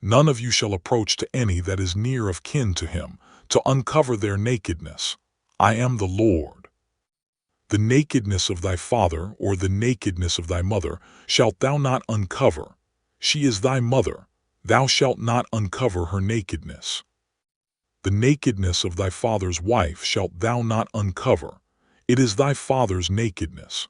None of you shall approach to any that is near of kin to him, to uncover their nakedness. I am the Lord. The nakedness of thy father, or the nakedness of thy mother, shalt thou not uncover. She is thy mother. Thou shalt not uncover her nakedness. The nakedness of thy father's wife shalt thou not uncover. It is thy father's nakedness.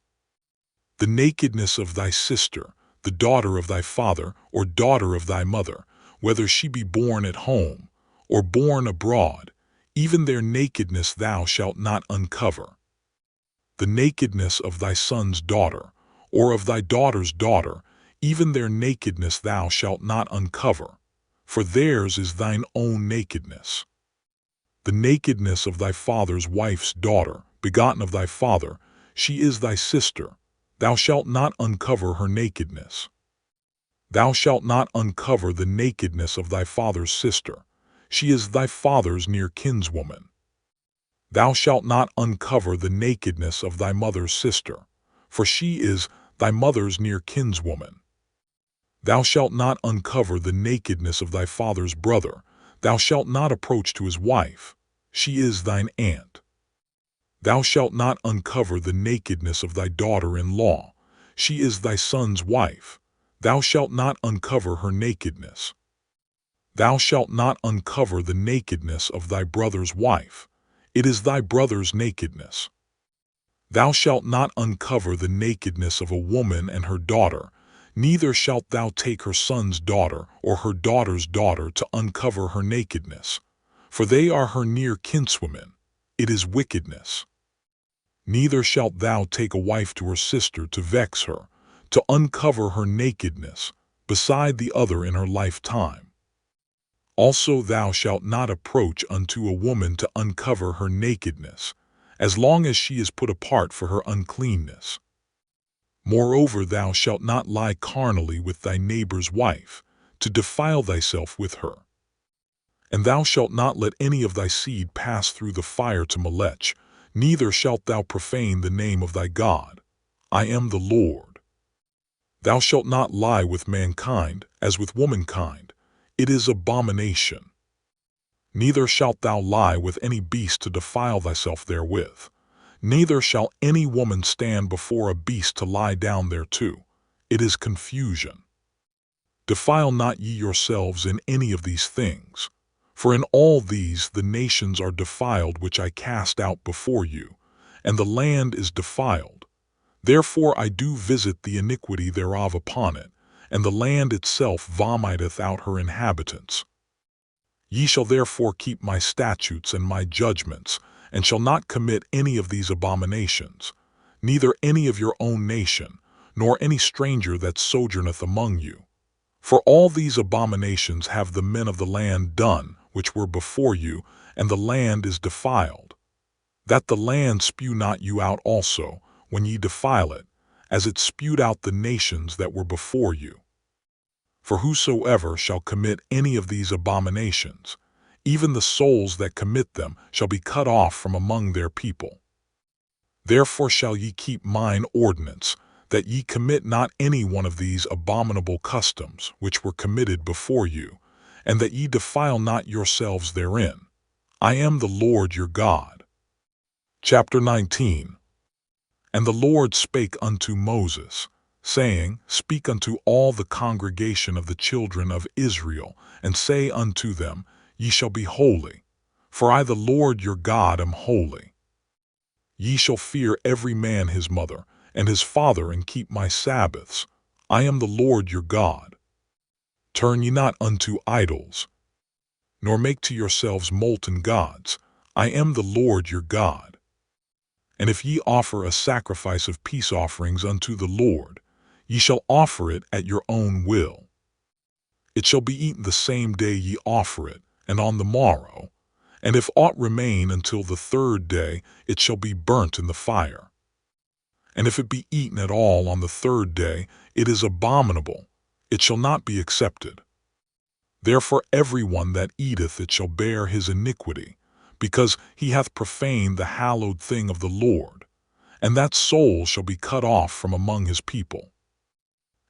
The nakedness of thy sister, the daughter of thy father, or daughter of thy mother, whether she be born at home, or born abroad, even their nakedness thou shalt not uncover. The nakedness of thy son's daughter, or of thy daughter's daughter, even their nakedness thou shalt not uncover, for theirs is thine own nakedness. The nakedness of thy father's wife's daughter, begotten of thy father, she is thy sister. Thou shalt not uncover her nakedness. Thou shalt not uncover the nakedness of thy father's sister. She is thy father's near kinswoman. Thou shalt not uncover the nakedness of thy mother's sister, for she is thy mother's near kinswoman. Thou shalt not uncover the nakedness of thy father's brother. Thou shalt not approach to his wife. She is thine aunt. Thou shalt not uncover the nakedness of thy daughter-in-law. She is thy son's wife. Thou shalt not uncover her nakedness. Thou shalt not uncover the nakedness of thy brother's wife. It is thy brother's nakedness. Thou shalt not uncover the nakedness of a woman and her daughter, neither shalt thou take her son's daughter or her daughter's daughter to uncover her nakedness, for they are her near kinswomen. It is wickedness. Neither shalt thou take a wife to her sister to vex her, to uncover her nakedness, beside the other in her lifetime. Also thou shalt not approach unto a woman to uncover her nakedness, as long as she is put apart for her uncleanness. Moreover, thou shalt not lie carnally with thy neighbor's wife, to defile thyself with her. And thou shalt not let any of thy seed pass through the fire to Melech, neither shalt thou profane the name of thy God. I am the Lord. Thou shalt not lie with mankind as with womankind. It is abomination. Neither shalt thou lie with any beast to defile thyself therewith. Neither shall any woman stand before a beast to lie down thereto. It is confusion. Defile not ye yourselves in any of these things, for in all these the nations are defiled which I cast out before you, and the land is defiled. Therefore I do visit the iniquity thereof upon it, and the land itself vomiteth out her inhabitants. Ye shall therefore keep my statutes and my judgments, and shall not commit any of these abominations, neither any of your own nation, nor any stranger that sojourneth among you. For all these abominations have the men of the land done, which were before you, and the land is defiled. That the land spew not you out also, when ye defile it, as it spewed out the nations that were before you. For whosoever shall commit any of these abominations, even the souls that commit them shall be cut off from among their people. Therefore shall ye keep mine ordinance, that ye commit not any one of these abominable customs which were committed before you, and that ye defile not yourselves therein. I am the Lord your God. Chapter 19. And the Lord spake unto Moses, saying, Speak unto all the congregation of the children of Israel, and say unto them, Ye shall be holy, for I the Lord your God am holy. Ye shall fear every man his mother and his father, and keep my Sabbaths. I am the Lord your God. Turn ye not unto idols, nor make to yourselves molten gods. I am the Lord your God. And if ye offer a sacrifice of peace offerings unto the Lord, ye shall offer it at your own will. It shall be eaten the same day ye offer it, and on the morrow. And if aught remain until the third day, it shall be burnt in the fire. And if it be eaten at all on the third day, it is abominable, it shall not be accepted. Therefore every one that eateth it shall bear his iniquity, because he hath profaned the hallowed thing of the Lord, and that soul shall be cut off from among his people.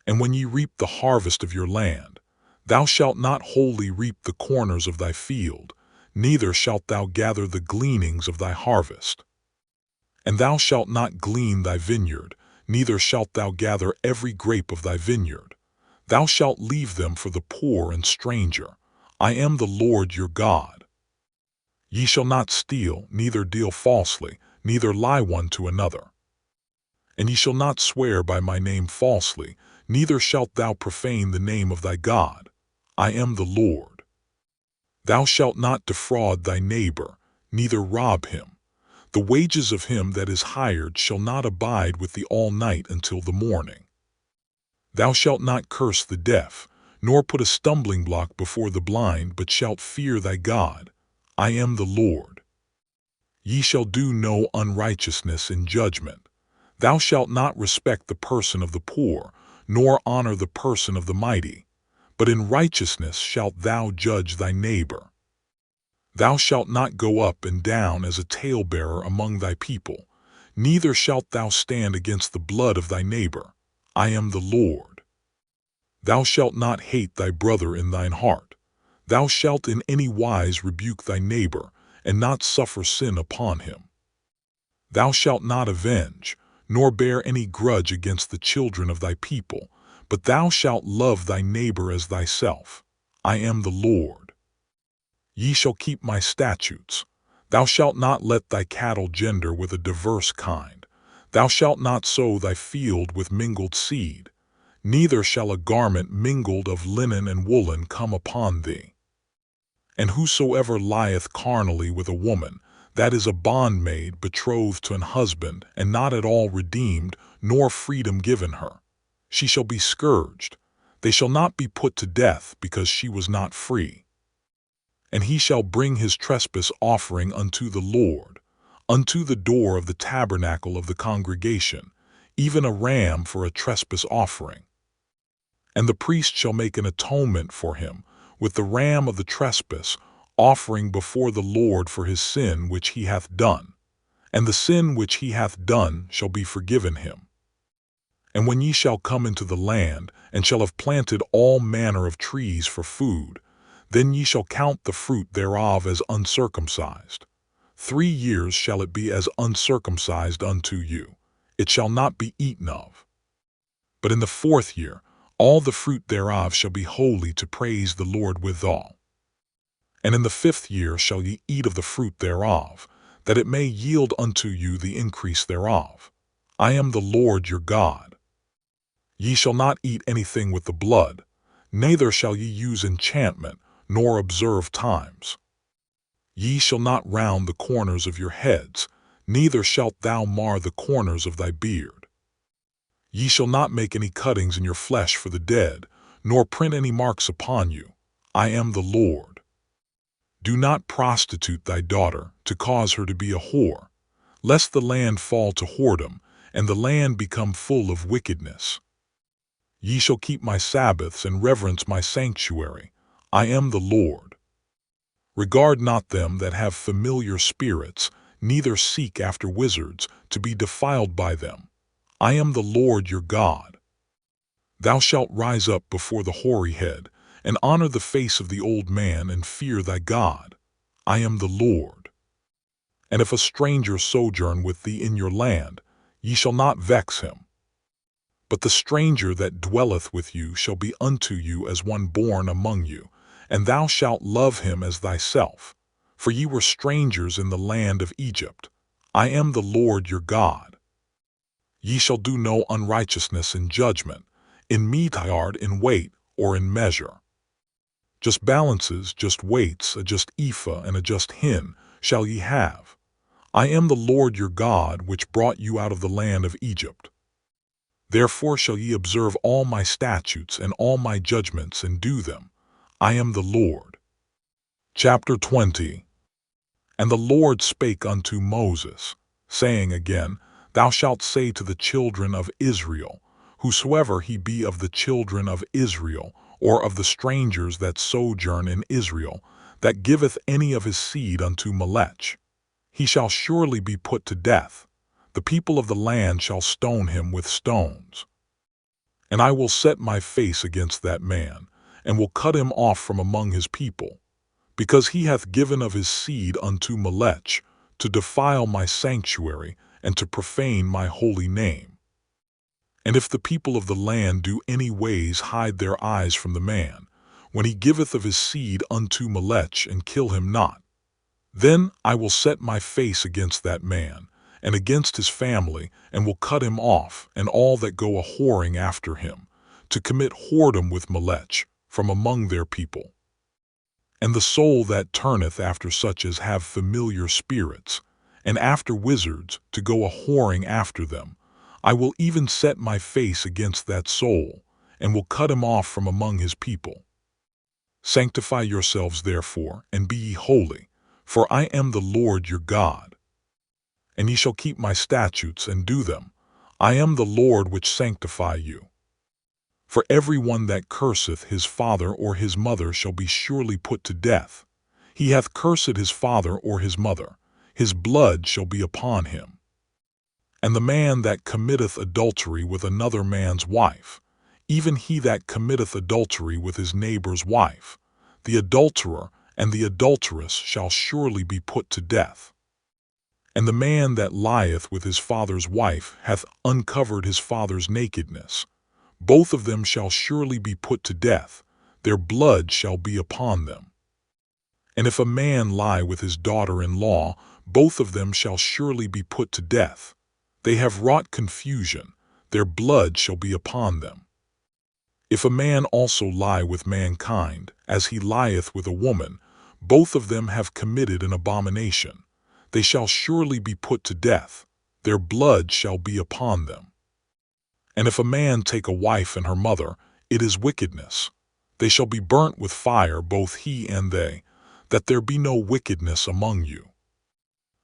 And when ye reap the harvest of your land, thou shalt not wholly reap the corners of thy field, neither shalt thou gather the gleanings of thy harvest. And thou shalt not glean thy vineyard, neither shalt thou gather every grape of thy vineyard. Thou shalt leave them for the poor and stranger. I am the Lord your God. Ye shall not steal, neither deal falsely, neither lie one to another. And ye shall not swear by my name falsely, neither shalt thou profane the name of thy God. I am the Lord. Thou shalt not defraud thy neighbor, neither rob him. The wages of him that is hired shall not abide with thee all night until the morning. Thou shalt not curse the deaf, nor put a stumbling block before the blind, but shalt fear thy God. I am the Lord. Ye shall do no unrighteousness in judgment. Thou shalt not respect the person of the poor, nor honor the person of the mighty, but in righteousness shalt thou judge thy neighbor. Thou shalt not go up and down as a talebearer among thy people, neither shalt thou stand against the blood of thy neighbor. I am the Lord. Thou shalt not hate thy brother in thine heart. Thou shalt in any wise rebuke thy neighbor, and not suffer sin upon him. Thou shalt not avenge, nor bear any grudge against the children of thy people, but thou shalt love thy neighbor as thyself. I am the Lord. Ye shall keep my statutes. Thou shalt not let thy cattle gender with a diverse kind. Thou shalt not sow thy field with mingled seed. Neither shall a garment mingled of linen and woolen come upon thee. And whosoever lieth carnally with a woman, that is a bondmaid betrothed to an husband, and not at all redeemed, nor freedom given her, she shall be scourged. They shall not be put to death, because she was not free. And he shall bring his trespass offering unto the Lord, unto the door of the tabernacle of the congregation, even a ram for a trespass offering. And the priest shall make an atonement for him with the ram of the trespass offering before the Lord for his sin which he hath done, and the sin which he hath done shall be forgiven him. And when ye shall come into the land, and shall have planted all manner of trees for food, then ye shall count the fruit thereof as uncircumcised. 3 years shall it be as uncircumcised unto you. It shall not be eaten of. But in the 4th year, all the fruit thereof shall be holy to praise the Lord withal. And in the 5th year shall ye eat of the fruit thereof, that it may yield unto you the increase thereof. I am the Lord your God. Ye shall not eat anything with the blood, neither shall ye use enchantment, nor observe times. Ye shall not round the corners of your heads, neither shalt thou mar the corners of thy beard. Ye shall not make any cuttings in your flesh for the dead, nor print any marks upon you. I am the Lord. Do not prostitute thy daughter, to cause her to be a whore, lest the land fall to whoredom, and the land become full of wickedness. Ye shall keep my Sabbaths and reverence my sanctuary. I am the Lord. Regard not them that have familiar spirits, neither seek after wizards, to be defiled by them. I am the Lord your God. Thou shalt rise up before the hoary head, and honor the face of the old man, and fear thy God. I am the Lord. And if a stranger sojourn with thee in your land, ye shall not vex him. But the stranger that dwelleth with you shall be unto you as one born among you, and thou shalt love him as thyself. For ye were strangers in the land of Egypt. I am the Lord your God. Ye shall do no unrighteousness in judgment, in meteyard, in weight, or in measure. Just balances, just weights, a just ephah, and a just hin shall ye have. I am the Lord your God, which brought you out of the land of Egypt. Therefore shall ye observe all my statutes and all my judgments, and do them. I am the Lord. Chapter 20. And the Lord spake unto Moses, saying again, Thou shalt say to the children of Israel, whosoever he be of the children of Israel, or of the strangers that sojourn in Israel, that giveth any of his seed unto Molech, he shall surely be put to death. The people of the land shall stone him with stones. And I will set my face against that man, and will cut him off from among his people, because he hath given of his seed unto Molech, to defile my sanctuary, and to profane my holy name. And if the people of the land do any ways hide their eyes from the man, when he giveth of his seed unto Molech, and kill him not, then I will set my face against that man, and against his family, and will cut him off, and all that go a whoring after him, to commit whoredom with Molech, from among their people. And the soul that turneth after such as have familiar spirits, and after wizards, to go a whoring after them, I will even set my face against that soul, and will cut him off from among his people. Sanctify yourselves therefore, and be ye holy, for I am the Lord your God. And ye shall keep my statutes and do them. I am the Lord which sanctify you. For every one that curseth his father or his mother shall be surely put to death. He hath cursed his father or his mother, his blood shall be upon him. And the man that committeth adultery with another man's wife, even he that committeth adultery with his neighbor's wife, the adulterer and the adulteress shall surely be put to death. And the man that lieth with his father's wife hath uncovered his father's nakedness. Both of them shall surely be put to death, their blood shall be upon them. And if a man lie with his daughter-in-law, both of them shall surely be put to death. They have wrought confusion, their blood shall be upon them. If a man also lie with mankind, as he lieth with a woman, both of them have committed an abomination. They shall surely be put to death, their blood shall be upon them. And if a man take a wife and her mother, it is wickedness. They shall be burnt with fire, both he and they, that there be no wickedness among you.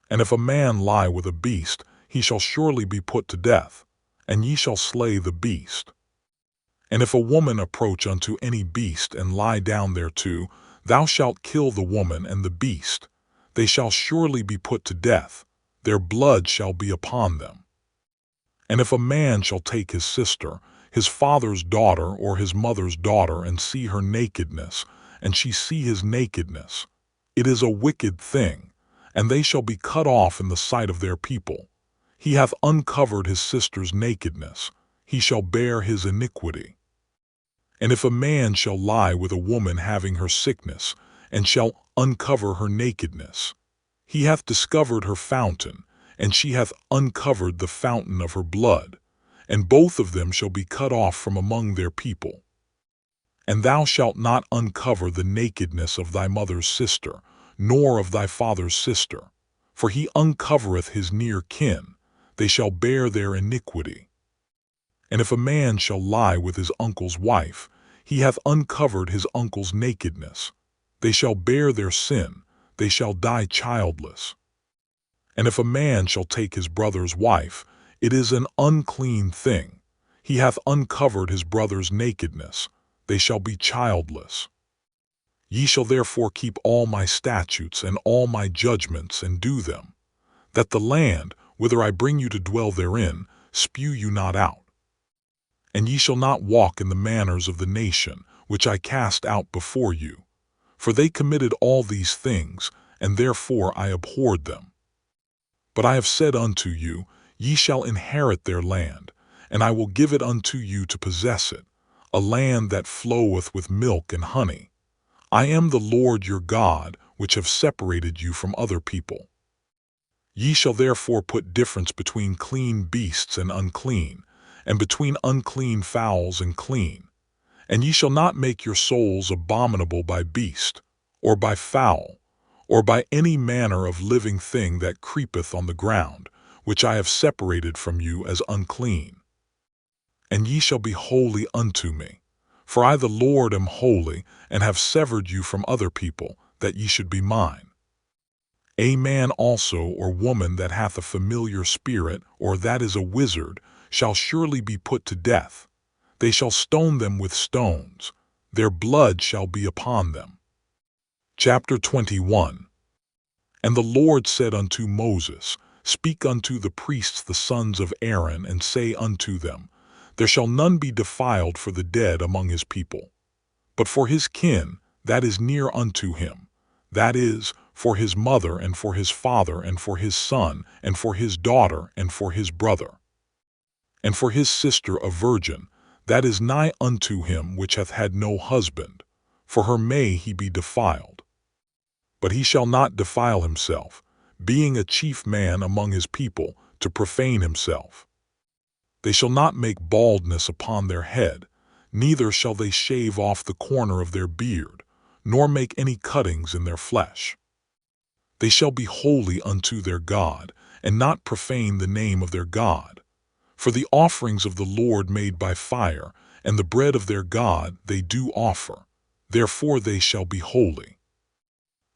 And if a man lie with a beast, he shall surely be put to death, and ye shall slay the beast. And if a woman approach unto any beast and lie down thereto, thou shalt kill the woman and the beast. They shall surely be put to death, their blood shall be upon them. And if a man shall take his sister, his father's daughter or his mother's daughter, and see her nakedness, and she see his nakedness, it is a wicked thing, and they shall be cut off in the sight of their people. He hath uncovered his sister's nakedness, he shall bear his iniquity. And if a man shall lie with a woman having her sickness, and shall uncover her nakedness, he hath discovered her fountain, and she hath uncovered the fountain of her blood, and both of them shall be cut off from among their people. And thou shalt not uncover the nakedness of thy mother's sister, nor of thy father's sister, for he uncovereth his near kin, they shall bear their iniquity. And if a man shall lie with his uncle's wife, he hath uncovered his uncle's nakedness. They shall bear their sin, they shall die childless. And if a man shall take his brother's wife, it is an unclean thing. He hath uncovered his brother's nakedness, they shall be childless. Ye shall therefore keep all my statutes and all my judgments, and do them, that the land, whither I bring you to dwell therein, spew you not out. And ye shall not walk in the manners of the nation, which I cast out before you. For they committed all these things, and therefore I abhorred them. But I have said unto you, ye shall inherit their land, and I will give it unto you to possess it, a land that floweth with milk and honey. I am the Lord your God, which have separated you from other people. Ye shall therefore put difference between clean beasts and unclean, and between unclean fowls and clean. And ye shall not make your souls abominable by beast, or by fowl, or by any manner of living thing that creepeth on the ground, which I have separated from you as unclean. And ye shall be holy unto me. For I the Lord am holy, and have severed you from other people, that ye should be mine. A man also or woman that hath a familiar spirit, or that is a wizard, shall surely be put to death. They shall stone them with stones. Their blood shall be upon them. Chapter 21. And the Lord said unto Moses, Speak unto the priests the sons of Aaron, and say unto them, There shall none be defiled for the dead among his people, but for his kin that is near unto him, that is, for his mother, and for his father, and for his son, and for his daughter, and for his brother, and for his sister a virgin, that is nigh unto him which hath had no husband, for her may he be defiled. But he shall not defile himself, being a chief man among his people, to profane himself. They shall not make baldness upon their head, neither shall they shave off the corner of their beard, nor make any cuttings in their flesh. They shall be holy unto their God, and not profane the name of their God. For the offerings of the Lord made by fire, and the bread of their God they do offer, therefore they shall be holy.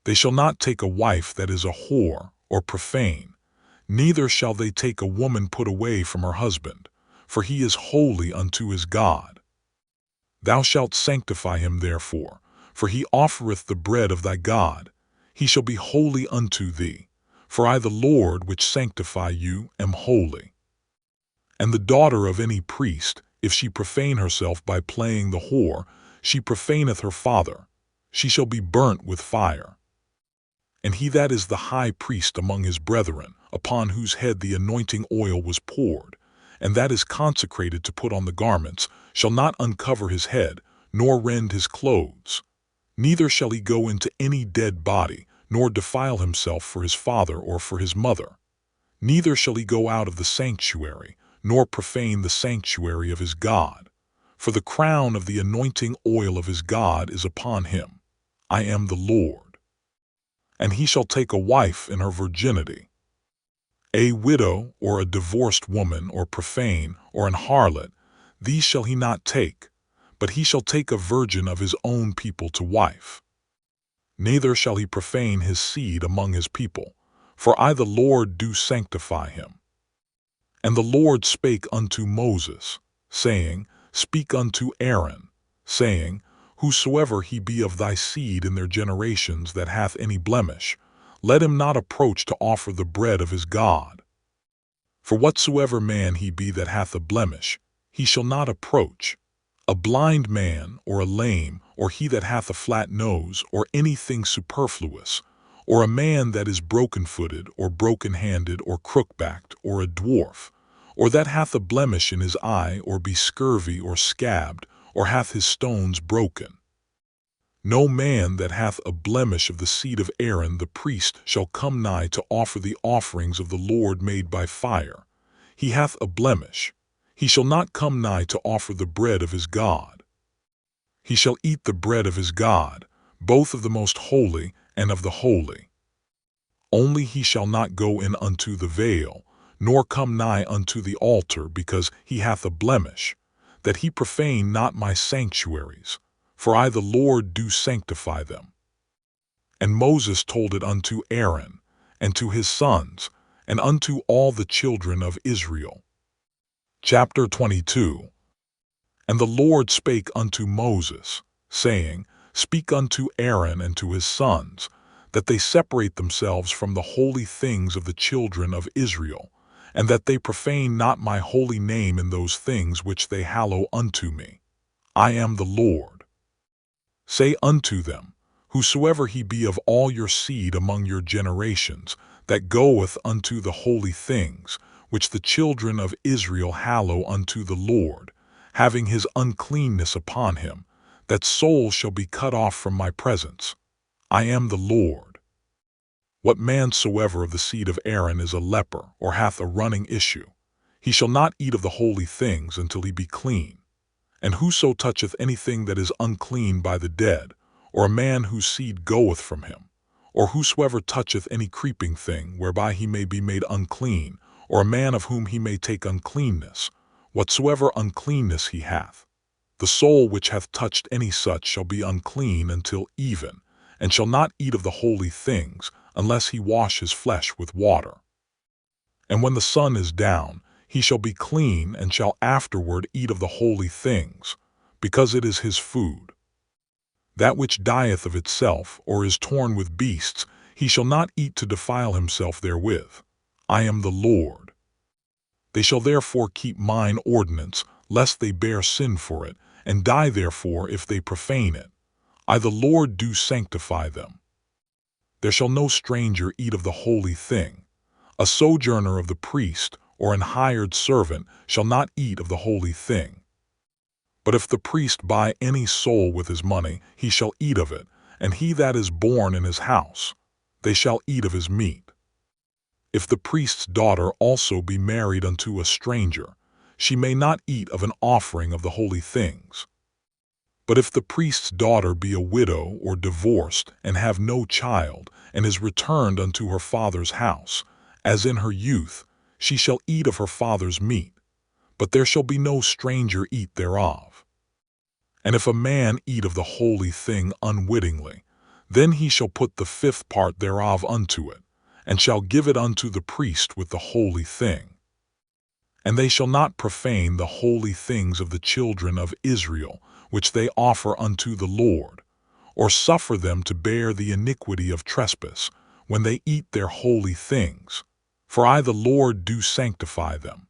They shall not take a wife that is a whore, or profane, neither shall they take a woman put away from her husband, for he is holy unto his God. Thou shalt sanctify him therefore, for he offereth the bread of thy God. He shall be holy unto thee, for I the Lord which sanctify you am holy. And the daughter of any priest, if she profane herself by playing the whore, she profaneth her father, she shall be burnt with fire. And he that is the high priest among his brethren, upon whose head the anointing oil was poured, and that is consecrated to put on the garments, shall not uncover his head, nor rend his clothes. Neither shall he go into any dead body, nor defile himself for his father or for his mother. Neither shall he go out of the sanctuary, nor profane the sanctuary of his God. For the crown of the anointing oil of his God is upon him. I am the Lord. And he shall take a wife in her virginity. A widow, or a divorced woman, or profane, or an harlot, these shall he not take, but he shall take a virgin of his own people to wife. Neither shall he profane his seed among his people, for I the Lord do sanctify him. And the Lord spake unto Moses, saying, Speak unto Aaron, saying, Whosoever he be of thy seed in their generations that hath any blemish, let him not approach to offer the bread of his God. For whatsoever man he be that hath a blemish, he shall not approach. A blind man, or a lame, or he that hath a flat nose, or anything superfluous, or a man that is broken-footed, or broken-handed, or crook-backed, or a dwarf, or that hath a blemish in his eye, or be scurvy, or scabbed, or hath his stones broken. No man that hath a blemish of the seed of Aaron the priest shall come nigh to offer the offerings of the Lord made by fire. He hath a blemish. He shall not come nigh to offer the bread of his God. He shall eat the bread of his God, both of the most holy and of the holy. Only he shall not go in unto the veil, nor come nigh unto the altar, because he hath a blemish, that he profane not my sanctuaries, for I the Lord do sanctify them. And Moses told it unto Aaron, and to his sons, and unto all the children of Israel. Chapter 22. And the Lord spake unto Moses, saying, Speak unto Aaron and to his sons, that they separate themselves from the holy things of the children of Israel, and that they profane not my holy name in those things which they hallow unto me. I am the Lord. Say unto them, whosoever he be of all your seed among your generations, that goeth unto the holy things, which the children of Israel hallow unto the Lord, having his uncleanness upon him, that soul shall be cut off from my presence. I am the Lord. What man soever of the seed of Aaron is a leper, or hath a running issue, he shall not eat of the holy things until he be clean. And whoso toucheth anything that is unclean by the dead, or a man whose seed goeth from him, or whosoever toucheth any creeping thing whereby he may be made unclean, or a man of whom he may take uncleanness, whatsoever uncleanness he hath, the soul which hath touched any such shall be unclean until even, and shall not eat of the holy things, unless he wash his flesh with water. And when the sun is down, he shall be clean, and shall afterward eat of the holy things, because it is his food. That which dieth of itself, or is torn with beasts, he shall not eat to defile himself therewith. I am the Lord. They shall therefore keep mine ordinance, lest they bear sin for it, and die therefore if they profane it. I the Lord do sanctify them. There shall no stranger eat of the holy thing. A sojourner of the priest, or an hired servant, shall not eat of the holy thing. But if the priest buy any soul with his money, he shall eat of it, and he that is born in his house, they shall eat of his meat. If the priest's daughter also be married unto a stranger, she may not eat of an offering of the holy things. But if the priest's daughter be a widow or divorced, and have no child, and is returned unto her father's house, as in her youth, she shall eat of her father's meat, but there shall be no stranger eat thereof. And if a man eat of the holy thing unwittingly, then he shall put the fifth part thereof unto it, and shall give it unto the priest with the holy thing. And they shall not profane the holy things of the children of Israel, which they offer unto the Lord, or suffer them to bear the iniquity of trespass, when they eat their holy things. For I the Lord do sanctify them.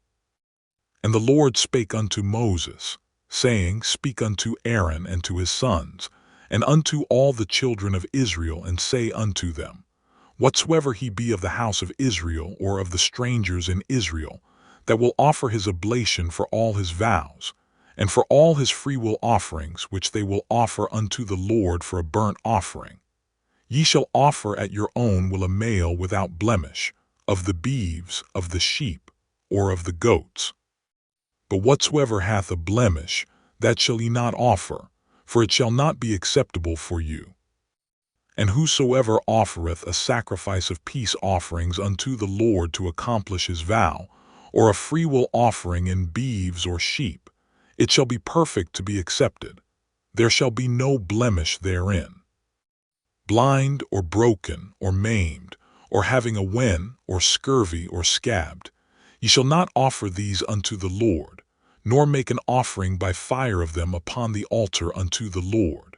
And the Lord spake unto Moses, saying, Speak unto Aaron and to his sons, and unto all the children of Israel, and say unto them, Whatsoever he be of the house of Israel, or of the strangers in Israel, that will offer his oblation for all his vows, and for all his freewill offerings which they will offer unto the Lord for a burnt offering, ye shall offer at your own will a male without blemish, of the beeves, of the sheep, or of the goats. But whatsoever hath a blemish, that shall ye not offer, for it shall not be acceptable for you. And whosoever offereth a sacrifice of peace offerings unto the Lord to accomplish his vow, or a freewill offering in beeves or sheep, it shall be perfect to be accepted. There shall be no blemish therein. Blind, or broken, or maimed, or having a wen, or scurvy, or scabbed, ye shall not offer these unto the Lord, nor make an offering by fire of them upon the altar unto the Lord.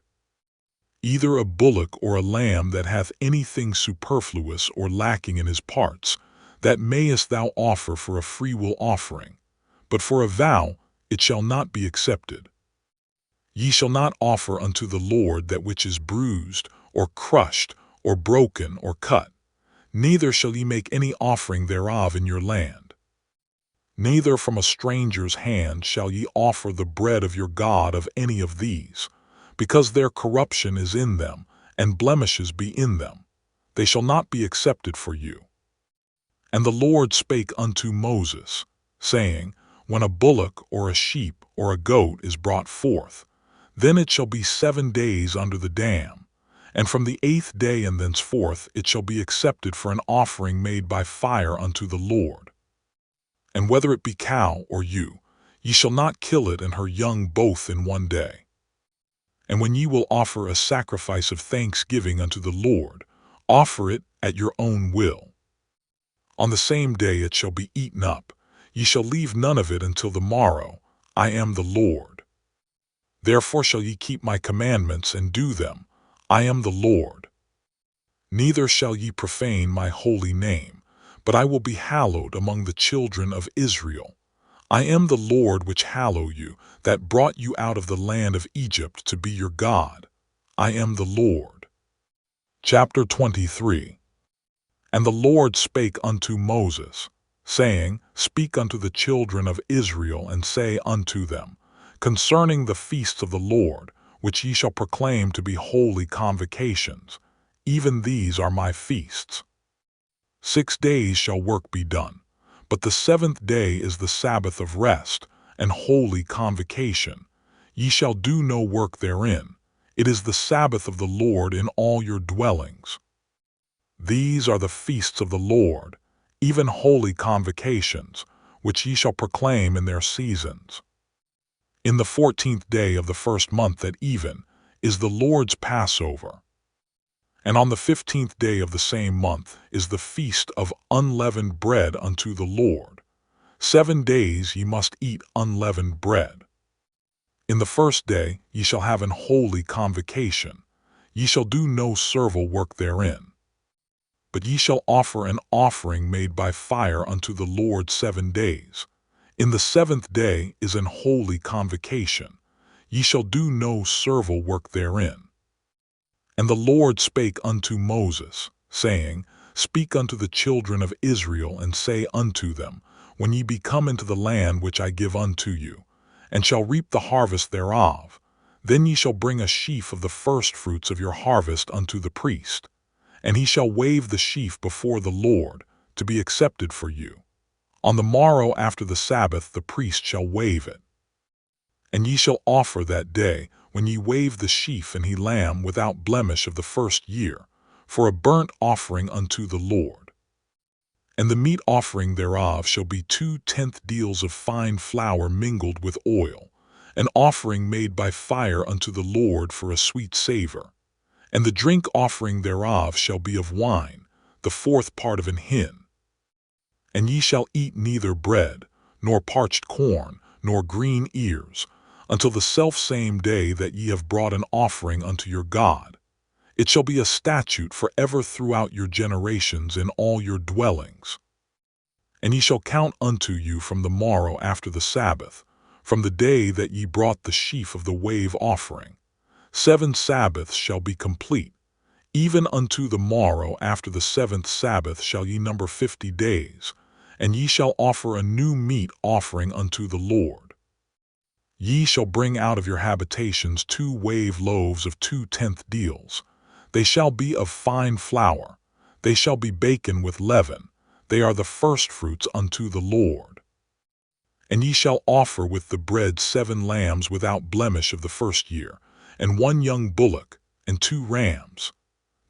Either a bullock or a lamb that hath anything superfluous or lacking in his parts, that mayest thou offer for a freewill offering, but for a vow it shall not be accepted. Ye shall not offer unto the Lord that which is bruised, or crushed, or broken, or cut, neither shall ye make any offering thereof in your land. Neither from a stranger's hand shall ye offer the bread of your God of any of these, because their corruption is in them, and blemishes be in them. They shall not be accepted for you. And the Lord spake unto Moses, saying, When a bullock, or a sheep, or a goat is brought forth, then it shall be 7 days under the dam, and from the 8th day and thenceforth it shall be accepted for an offering made by fire unto the Lord. And whether it be cow or ewe, ye shall not kill it and her young both in 1 day. And when ye will offer a sacrifice of thanksgiving unto the Lord, offer it at your own will. On the same day it shall be eaten up. Ye shall leave none of it until the morrow. I am the Lord. Therefore shall ye keep my commandments and do them. I am the Lord. Neither shall ye profane my holy name, but I will be hallowed among the children of Israel. I am the Lord which hallow you, that brought you out of the land of Egypt to be your God. I am the Lord. Chapter 23. And the Lord spake unto Moses, saying, Speak unto the children of Israel, and say unto them, Concerning the feasts of the Lord, which ye shall proclaim to be holy convocations, even these are my feasts. 6 days shall work be done, but the 7th day is the Sabbath of rest, and holy convocation. Ye shall do no work therein. It is the Sabbath of the Lord in all your dwellings. These are the feasts of the Lord, even holy convocations, which ye shall proclaim in their seasons. In the 14th day of the first month at even is the Lord's Passover. And on the 15th day of the same month is the feast of unleavened bread unto the Lord. 7 days ye must eat unleavened bread. In the first day ye shall have an holy convocation. Ye shall do no servile work therein. But ye shall offer an offering made by fire unto the Lord 7 days. In the 7th day is an holy convocation. Ye shall do no servile work therein. And the Lord spake unto Moses, saying, Speak unto the children of Israel, and say unto them, When ye be come into the land which I give unto you, and shall reap the harvest thereof, then ye shall bring a sheaf of the firstfruits of your harvest unto the priest, and he shall wave the sheaf before the Lord, to be accepted for you. On the morrow after the Sabbath the priest shall wave it. And ye shall offer that day, when ye wave the sheaf, an lamb without blemish of the first year, for a burnt offering unto the Lord. And the meat offering thereof shall be 2/10 deals of fine flour mingled with oil, an offering made by fire unto the Lord for a sweet savor. And the drink offering thereof shall be of wine, the 4th part of an hin. And ye shall eat neither bread, nor parched corn, nor green ears, until the selfsame day that ye have brought an offering unto your God. It shall be a statute forever throughout your generations in all your dwellings. And ye shall count unto you from the morrow after the Sabbath, from the day that ye brought the sheaf of the wave offering. 7 Sabbaths shall be complete. Even unto the morrow after the 7th Sabbath shall ye number 50 days, and ye shall offer a new meat offering unto the Lord. Ye shall bring out of your habitations 2 wave loaves of 2/10 deals. They shall be of fine flour. They shall be baken with leaven. They are the firstfruits unto the Lord. And ye shall offer with the bread 7 lambs without blemish of the first year, and 1 young bullock, and 2 rams.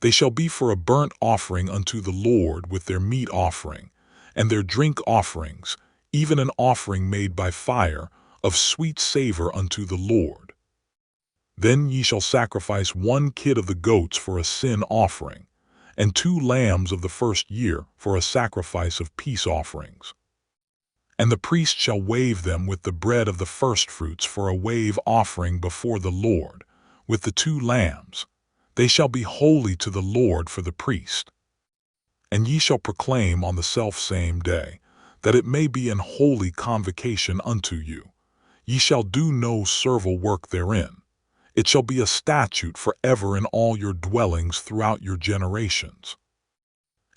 They shall be for a burnt offering unto the Lord with their meat offering, and their drink offerings, even an offering made by fire, of sweet savor unto the Lord. Then ye shall sacrifice 1 kid of the goats for a sin offering, and 2 lambs of the first year for a sacrifice of peace offerings. And the priest shall wave them with the bread of the firstfruits for a wave offering before the Lord, with the 2 lambs. They shall be holy to the Lord for the priest. And ye shall proclaim on the selfsame day, that it may be an holy convocation unto you. Ye shall do no servile work therein. It shall be a statute forever in all your dwellings throughout your generations.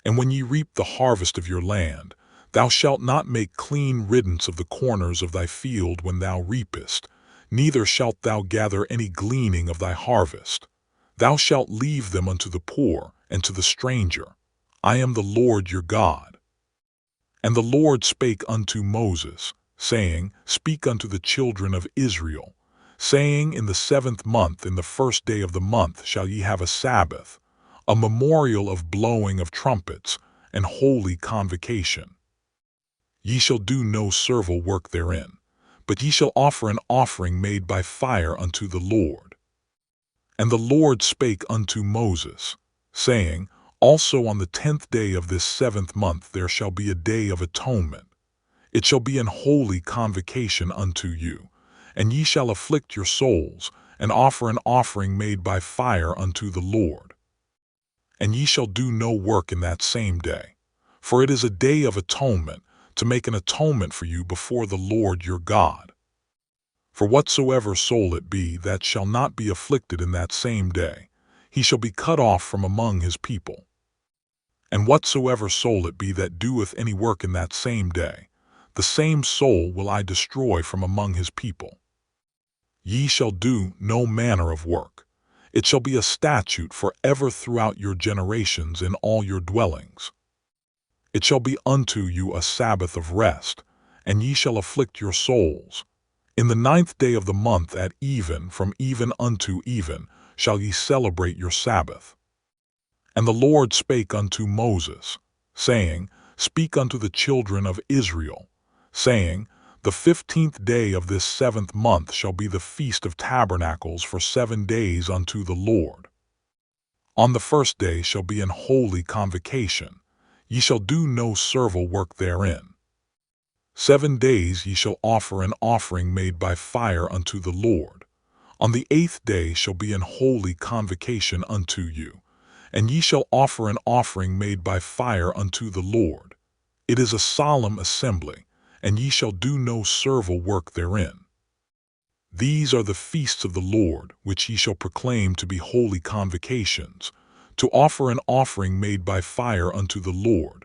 And when ye reap the harvest of your land, thou shalt not make clean riddance of the corners of thy field when thou reapest, neither shalt thou gather any gleaning of thy harvest. Thou shalt leave them unto the poor and to the stranger. I am the Lord your God. And the Lord spake unto Moses, saying, Speak unto the children of Israel, saying, In the 7th month, in the first day of the month, shall ye have a Sabbath, a memorial of blowing of trumpets, and holy convocation. Ye shall do no servile work therein, but ye shall offer an offering made by fire unto the Lord. And the Lord spake unto Moses, saying, Also on the 10th day of this 7th month there shall be a day of atonement. It shall be an holy convocation unto you, and ye shall afflict your souls, and offer an offering made by fire unto the Lord. And ye shall do no work in that same day, For it is a day of atonement, to make an atonement for you before the Lord your God. For whatsoever soul it be that shall not be afflicted in that same day, he shall be cut off from among his people. And whatsoever soul it be that doeth any work in that same day, the same soul will I destroy from among his people. Ye shall do no manner of work. It shall be a statute forever throughout your generations in all your dwellings. It shall be unto you a Sabbath of rest, and ye shall afflict your souls. In the 9th day of the month at even, from even unto even, shall ye celebrate your Sabbath. And the Lord spake unto Moses, saying, Speak unto the children of Israel, saying, The 15th day of this 7th month shall be the feast of tabernacles for 7 days unto the Lord. On the 1st day shall be an holy convocation. Ye shall do no servile work therein. 7 days ye shall offer an offering made by fire unto the Lord. On the 8th day shall be an holy convocation unto you, and ye shall offer an offering made by fire unto the Lord. It is a solemn assembly, and ye shall do no servile work therein. These are the feasts of the Lord, which ye shall proclaim to be holy convocations, to offer an offering made by fire unto the Lord,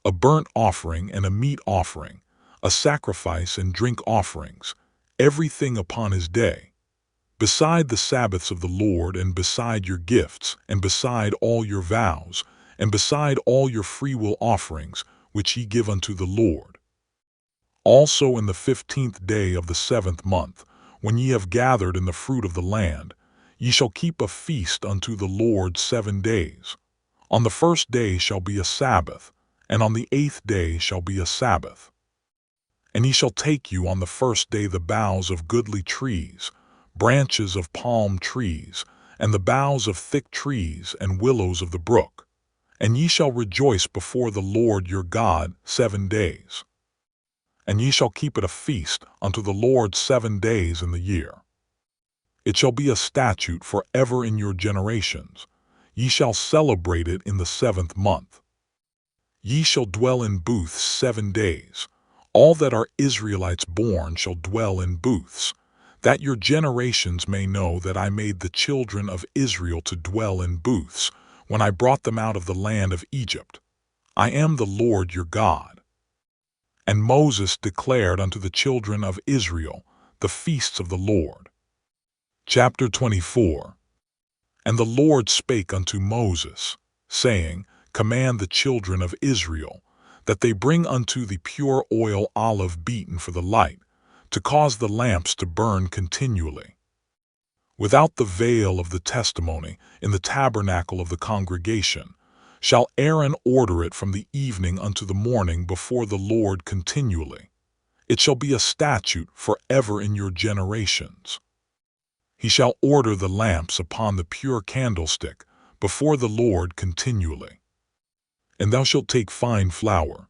a burnt offering and a meat offering, a sacrifice and drink offerings, everything upon his day, beside the Sabbaths of the Lord, and beside your gifts, and beside all your vows, and beside all your freewill offerings, which ye give unto the Lord. Also in the 15th day of the 7th month, when ye have gathered in the fruit of the land, ye shall keep a feast unto the Lord 7 days. On the 1st day shall be a Sabbath, and on the 8th day shall be a Sabbath. And ye shall take you on the 1st day the boughs of goodly trees, branches of palm trees, and the boughs of thick trees and willows of the brook, and ye shall rejoice before the Lord your God 7 days. And ye shall keep it a feast unto the Lord 7 days in the year. It shall be a statute forever in your generations. Ye shall celebrate it in the 7th month. Ye shall dwell in booths 7 days. All that are Israelites born shall dwell in booths, that your generations may know that I made the children of Israel to dwell in booths, when I brought them out of the land of Egypt. I am the Lord your God. And Moses declared unto the children of Israel the feasts of the Lord. Chapter 24. And the Lord spake unto Moses, saying, Command the children of Israel, that they bring unto thee pure oil olive beaten for the light, to cause the lamps to burn continually. Without the veil of the testimony, in the tabernacle of the congregation, shall Aaron order it from the evening unto the morning before the Lord continually. It shall be a statute forever in your generations. He shall order the lamps upon the pure candlestick before the Lord continually. And thou shalt take fine flour,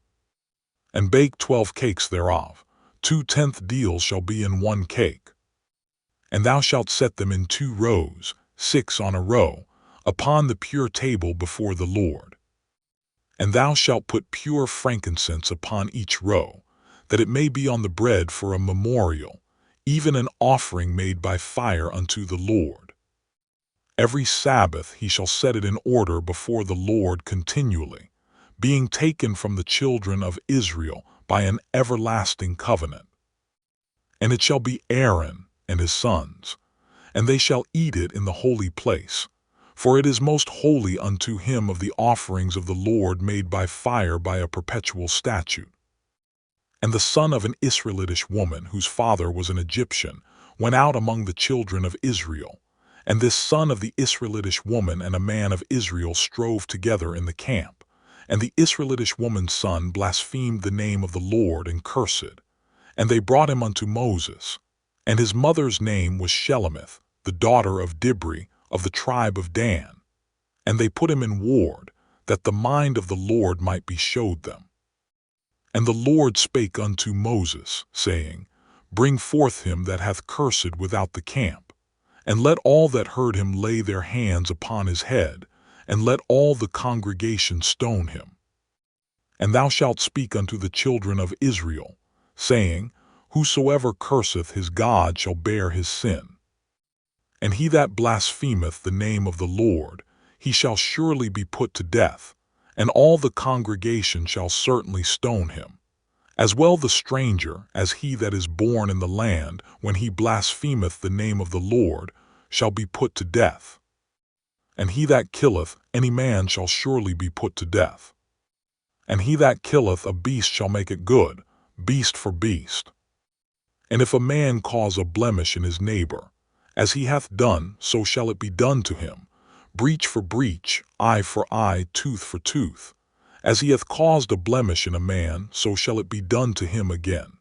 and bake 12 cakes thereof. 2/10 deals shall be in 1 cake. And thou shalt set them in 2 rows, 6 on a row, upon the pure table before the Lord. And thou shalt put pure frankincense upon each row, that it may be on the bread for a memorial, even an offering made by fire unto the Lord. Every Sabbath he shall set it in order before the Lord continually, being taken from the children of Israel by an everlasting covenant. And it shall be Aaron and his sons, and they shall eat it in the holy place, for it is most holy unto him of the offerings of the Lord made by fire by a perpetual statute. And the son of an Israelitish woman, whose father was an Egyptian, went out among the children of Israel, and this son of the Israelitish woman and a man of Israel strove together in the camp. And the Israelitish woman's son blasphemed the name of the Lord and cursed. And they brought him unto Moses. And his mother's name was Shelemith, the daughter of Dibri, of the tribe of Dan. And they put him in ward, that the mind of the Lord might be showed them. And the Lord spake unto Moses, saying, Bring forth him that hath cursed without the camp, and let all that heard him lay their hands upon his head, and let all the congregation stone him. And thou shalt speak unto the children of Israel, saying, Whosoever curseth his God shall bear his sin. And he that blasphemeth the name of the Lord, he shall surely be put to death, and all the congregation shall certainly stone him. As well the stranger as he that is born in the land, when he blasphemeth the name of the Lord, shall be put to death. And he that killeth any man shall surely be put to death. And he that killeth a beast shall make it good, beast for beast. And if a man cause a blemish in his neighbor, as he hath done, so shall it be done to him, breach for breach, eye for eye, tooth for tooth. As he hath caused a blemish in a man, so shall it be done to him again.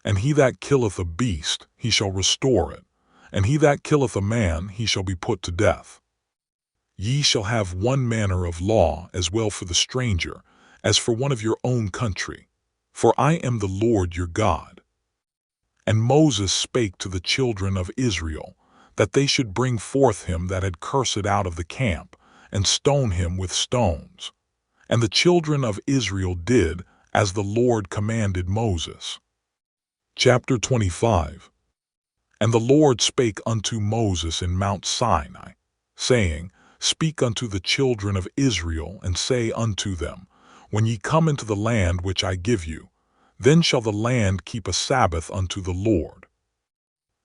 And he that killeth a beast, he shall restore it, and he that killeth a man, he shall be put to death. Ye shall have one manner of law as well for the stranger, as for one of your own country, for I am the Lord your God. And Moses spake to the children of Israel, that they should bring forth him that had cursed out of the camp, and stone him with stones. And the children of Israel did as the Lord commanded Moses. Chapter 25. And the Lord spake unto Moses in Mount Sinai, saying, Speak unto the children of Israel, and say unto them, When ye come into the land which I give you, then shall the land keep a Sabbath unto the Lord.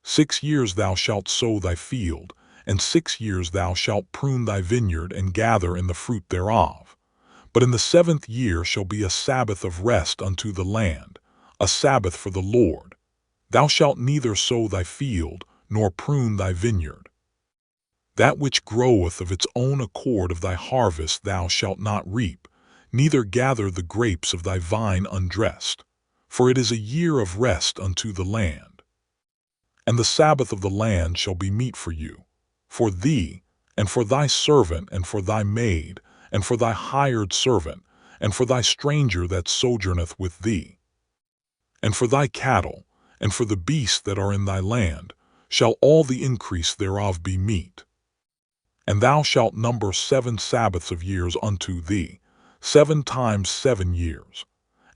6 years thou shalt sow thy field, and 6 years thou shalt prune thy vineyard and gather in the fruit thereof. But in the 7th year shall be a Sabbath of rest unto the land, a Sabbath for the Lord. Thou shalt neither sow thy field, nor prune thy vineyard. That which groweth of its own accord of thy harvest thou shalt not reap, neither gather the grapes of thy vine undressed. For it is a year of rest unto the land. And the Sabbath of the land shall be meat for you, for thee, and for thy servant, and for thy maid, and for thy hired servant, and for thy stranger that sojourneth with thee. And for thy cattle, and for the beasts that are in thy land, shall all the increase thereof be meat. And thou shalt number 7 Sabbaths of years unto thee, 7 times 7 years.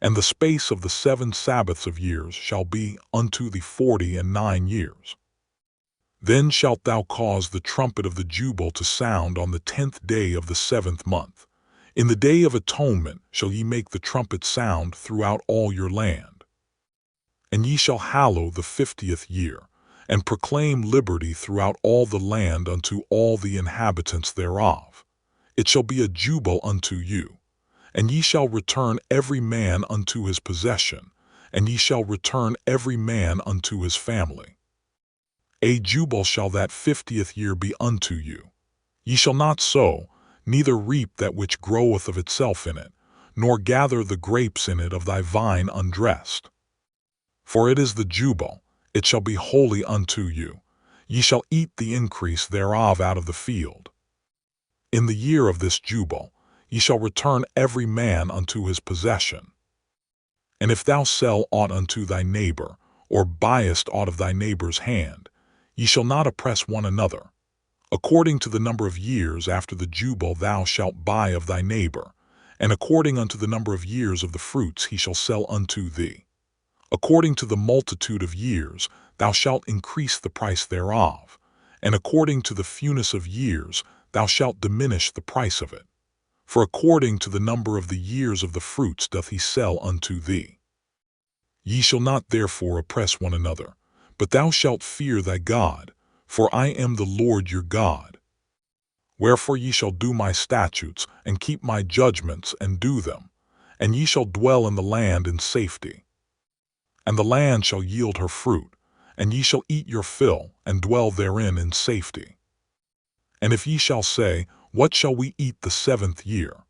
And the space of the 7 Sabbaths of years shall be unto thee 49 years. Then shalt thou cause the trumpet of the jubile to sound on the 10th day of the 7th month. In the day of atonement shall ye make the trumpet sound throughout all your land. And ye shall hallow the 50th year, and proclaim liberty throughout all the land unto all the inhabitants thereof. It shall be a jubile unto you. And ye shall return every man unto his possession, and ye shall return every man unto his family. A jubile shall that 50th year be unto you. Ye shall not sow, neither reap that which groweth of itself in it, nor gather the grapes in it of thy vine undressed. For it is the jubile, it shall be holy unto you. Ye shall eat the increase thereof out of the field. In the year of this jubile, ye shall return every man unto his possession. And if thou sell aught unto thy neighbor, or buyest aught of thy neighbor's hand, ye shall not oppress one another. According to the number of years after the jubile thou shalt buy of thy neighbor, and according unto the number of years of the fruits he shall sell unto thee. According to the multitude of years thou shalt increase the price thereof, and according to the fewness of years thou shalt diminish the price of it. For according to the number of the years of the fruits doth he sell unto thee. Ye shall not therefore oppress one another, but thou shalt fear thy God, for I am the Lord your God. Wherefore ye shall do my statutes, and keep my judgments, and do them, and ye shall dwell in the land in safety. And the land shall yield her fruit, and ye shall eat your fill, and dwell therein in safety. And if ye shall say, What shall we eat the 7th year?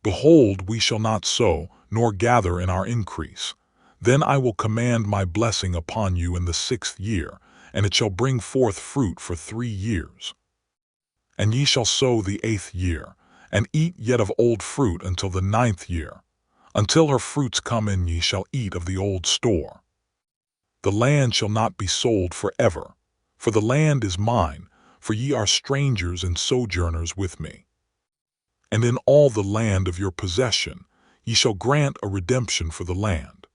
Behold, we shall not sow, nor gather in our increase. Then I will command my blessing upon you in the 6th year, and it shall bring forth fruit for 3 years. And ye shall sow the 8th year, and eat yet of old fruit until the 9th year. Until her fruits come in ye shall eat of the old store. The land shall not be sold forever, for the land is mine, for ye are strangers and sojourners with me. And in all the land of your possession ye shall grant a redemption for the land.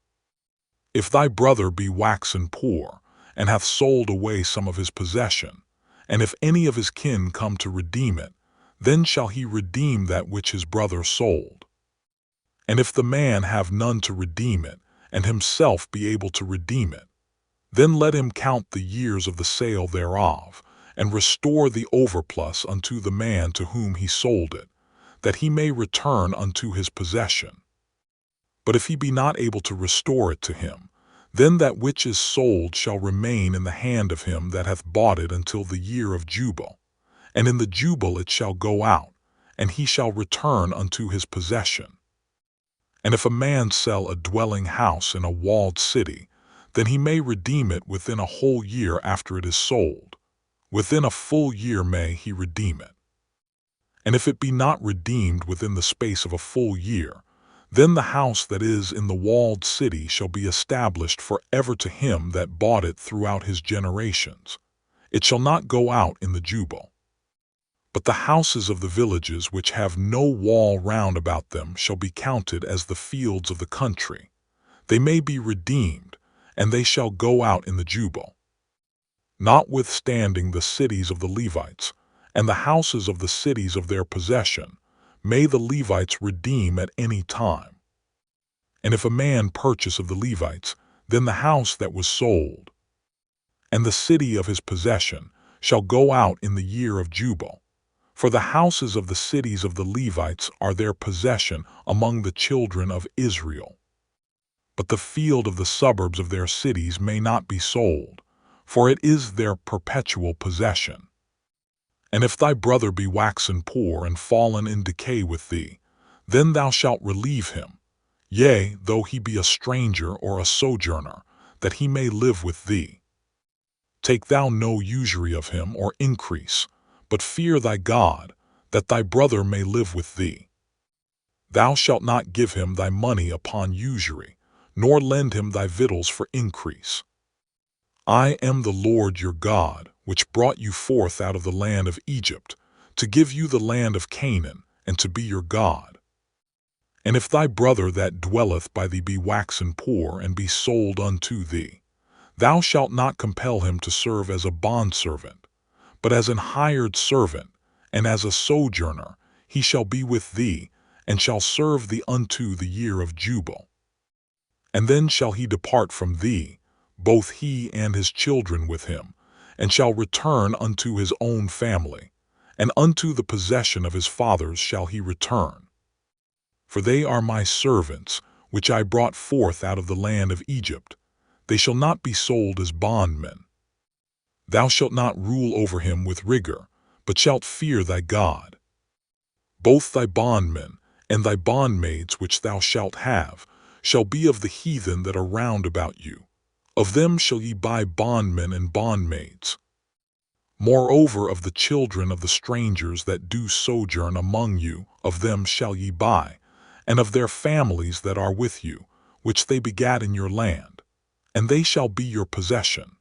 If thy brother be waxen poor, and hath sold away some of his possession, and if any of his kin come to redeem it, then shall he redeem that which his brother sold. And if the man have none to redeem it, and himself be able to redeem it, then let him count the years of the sale thereof, and restore the overplus unto the man to whom he sold it, that he may return unto his possession. But if he be not able to restore it to him, then that which is sold shall remain in the hand of him that hath bought it until the year of Jubilee, and in the Jubilee it shall go out, and he shall return unto his possession. And if a man sell a dwelling house in a walled city, then he may redeem it within a whole year after it is sold. Within a full year may he redeem it. And if it be not redeemed within the space of a full year, then the house that is in the walled city shall be established forever to him that bought it throughout his generations. It shall not go out in the Jubilee. But the houses of the villages which have no wall round about them shall be counted as the fields of the country. They may be redeemed, and they shall go out in the Jubilee. Notwithstanding the cities of the Levites, and the houses of the cities of their possession, may the Levites redeem at any time. And if a man purchase of the Levites, then the house that was sold, and the city of his possession, shall go out in the year of Jubilee. For the houses of the cities of the Levites are their possession among the children of Israel. But the field of the suburbs of their cities may not be sold, for it is their perpetual possession. And if thy brother be waxen poor and fallen in decay with thee, then thou shalt relieve him, yea, though he be a stranger or a sojourner, that he may live with thee. Take thou no usury of him or increase, but fear thy God, that thy brother may live with thee. Thou shalt not give him thy money upon usury, nor lend him thy victuals for increase. I am the Lord your God, which brought you forth out of the land of Egypt, to give you the land of Canaan, and to be your God. And if thy brother that dwelleth by thee be waxen poor and be sold unto thee, thou shalt not compel him to serve as a bondservant, but as an hired servant, and as a sojourner, he shall be with thee, and shall serve thee unto the year of Jubilee. And then shall he depart from thee, both he and his children with him, and shall return unto his own family, and unto the possession of his fathers shall he return. For they are my servants, which I brought forth out of the land of Egypt. They shall not be sold as bondmen. Thou shalt not rule over him with rigor, but shalt fear thy God. Both thy bondmen and thy bondmaids which thou shalt have shall be of the heathen that are round about you. Of them shall ye buy bondmen and bondmaids. Moreover, of the children of the strangers that do sojourn among you, of them shall ye buy, and of their families that are with you, which they begat in your land, and they shall be your possession.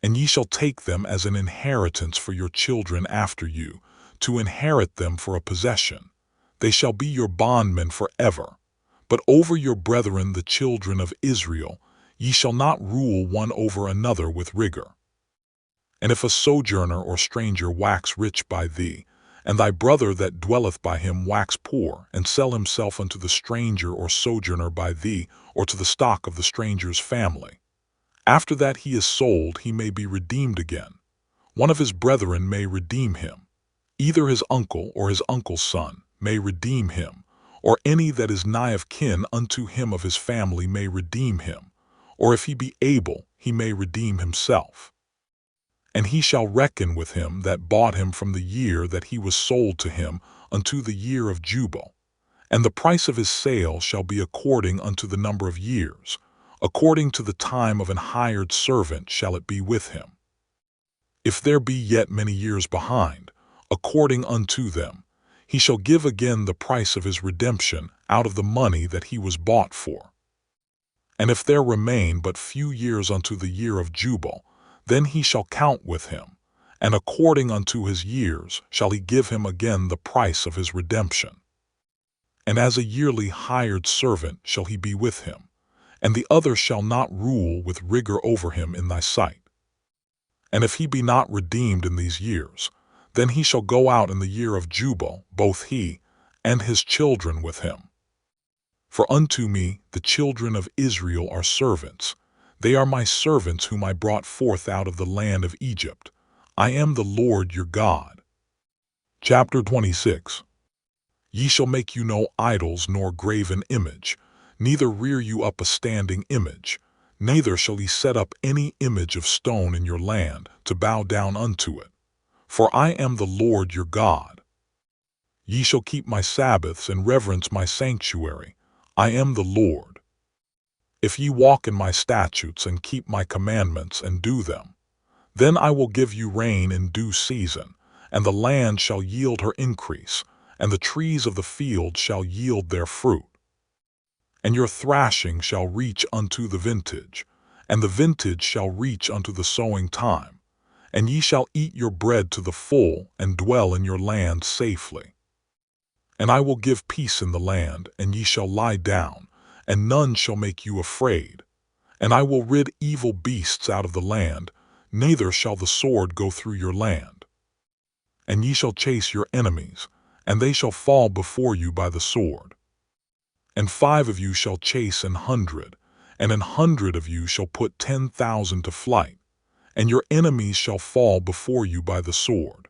And ye shall take them as an inheritance for your children after you, to inherit them for a possession. They shall be your bondmen forever. But over your brethren the children of Israel, ye shall not rule one over another with rigor. And if a sojourner or stranger wax rich by thee, and thy brother that dwelleth by him wax poor, and sell himself unto the stranger or sojourner by thee, or to the stock of the stranger's family, after that he is sold, he may be redeemed again. One of his brethren may redeem him. Either his uncle or his uncle's son may redeem him, or any that is nigh of kin unto him of his family may redeem him, or if he be able, he may redeem himself. And he shall reckon with him that bought him from the year that he was sold to him unto the year of Jubilee, and the price of his sale shall be according unto the number of years. According to the time of an hired servant shall it be with him. If there be yet many years behind, according unto them, he shall give again the price of his redemption out of the money that he was bought for. And if there remain but few years unto the year of Jubilee, then he shall count with him, and according unto his years shall he give him again the price of his redemption. and as a yearly hired servant shall he be with him, and the other shall not rule with rigor over him in thy sight. And if he be not redeemed in these years, then he shall go out in the year of Jubilee, both he and his children with him. For unto me the children of Israel are servants. They are my servants whom I brought forth out of the land of Egypt. I am the Lord your God. Chapter 26. Ye shall make you no idols nor graven image, neither rear you up a standing image, neither shall ye set up any image of stone in your land, to bow down unto it. For I am the Lord your God. Ye shall keep my Sabbaths and reverence my sanctuary. I am the Lord. If ye walk in my statutes and keep my commandments and do them, then I will give you rain in due season, and the land shall yield her increase, and the trees of the field shall yield their fruit. And your thrashing shall reach unto the vintage, and the vintage shall reach unto the sowing time, and ye shall eat your bread to the full, and dwell in your land safely. And I will give peace in the land, and ye shall lie down, and none shall make you afraid. And I will rid evil beasts out of the land, neither shall the sword go through your land. And ye shall chase your enemies, and they shall fall before you by the sword. And 5 of you shall chase 100, and 100 of you shall put 10,000 to flight, and your enemies shall fall before you by the sword.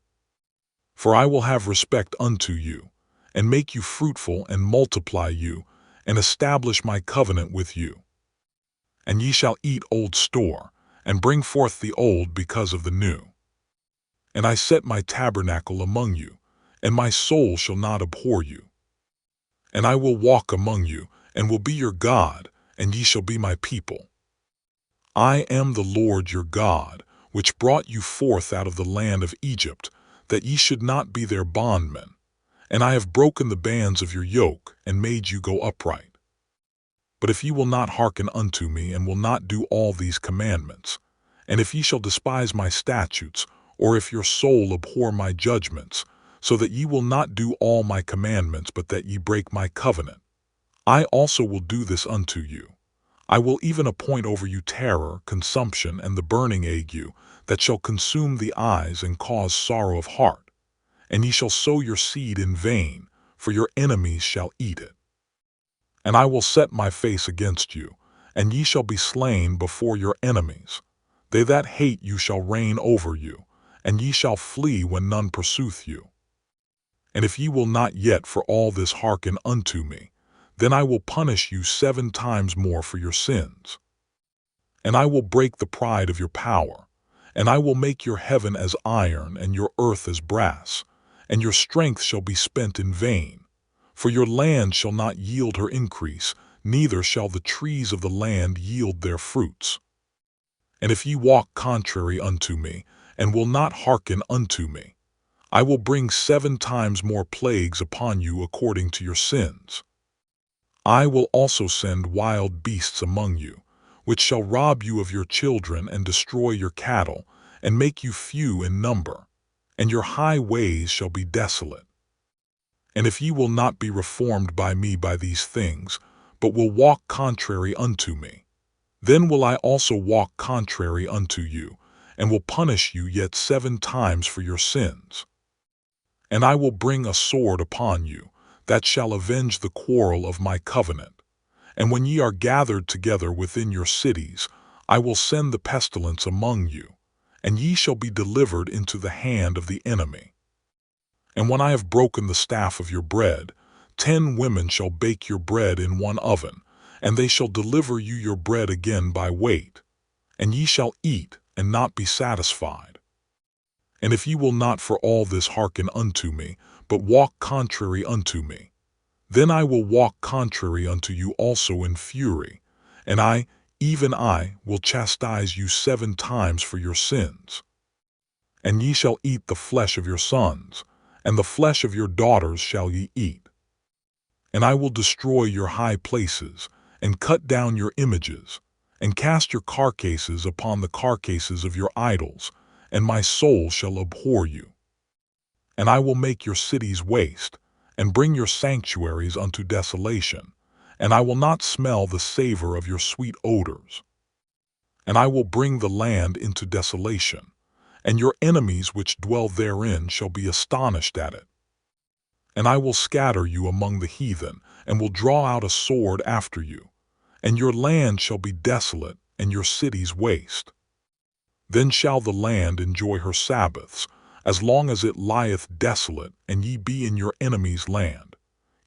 For I will have respect unto you, and make you fruitful, and multiply you, and establish my covenant with you. And ye shall eat old store, and bring forth the old because of the new. And I set my tabernacle among you, and my soul shall not abhor you. And I will walk among you, and will be your God, and ye shall be my people. I am the Lord your God, which brought you forth out of the land of Egypt, that ye should not be their bondmen. And I have broken the bands of your yoke, and made you go upright. But if ye will not hearken unto me, and will not do all these commandments, and if ye shall despise my statutes, or if your soul abhor my judgments, so that ye will not do all my commandments, but that ye break my covenant, I also will do this unto you. I will even appoint over you terror, consumption, and the burning ague, that shall consume the eyes and cause sorrow of heart. And ye shall sow your seed in vain, for your enemies shall eat it. And I will set my face against you, and ye shall be slain before your enemies. They that hate you shall reign over you, and ye shall flee when none pursueth you. And if ye will not yet for all this hearken unto me, then I will punish you 7 times more for your sins. And I will break the pride of your power, and I will make your heaven as iron and your earth as brass, and your strength shall be spent in vain. For your land shall not yield her increase, neither shall the trees of the land yield their fruits. And if ye walk contrary unto me, and will not hearken unto me, I will bring 7 times more plagues upon you according to your sins. I will also send wild beasts among you, which shall rob you of your children and destroy your cattle, and make you few in number, and your high ways shall be desolate. And if ye will not be reformed by me by these things, but will walk contrary unto me, then will I also walk contrary unto you, and will punish you yet 7 times for your sins. And I will bring a sword upon you, that shall avenge the quarrel of my covenant. And when ye are gathered together within your cities, I will send the pestilence among you, and ye shall be delivered into the hand of the enemy. And when I have broken the staff of your bread, 10 women shall bake your bread in one oven, and they shall deliver you your bread again by weight. And ye shall eat, and not be satisfied. And if ye will not for all this hearken unto me, but walk contrary unto me, then I will walk contrary unto you also in fury, and I, even I, will chastise you 7 times for your sins. And ye shall eat the flesh of your sons, and the flesh of your daughters shall ye eat. And I will destroy your high places, and cut down your images, and cast your carcasses upon the carcasses of your idols, and my soul shall abhor you. And I will make your cities waste, and bring your sanctuaries unto desolation, and I will not smell the savor of your sweet odors. And I will bring the land into desolation, and your enemies which dwell therein shall be astonished at it. And I will scatter you among the heathen, and will draw out a sword after you, and your land shall be desolate, and your cities waste. Then shall the land enjoy her Sabbaths, as long as it lieth desolate, and ye be in your enemy's land.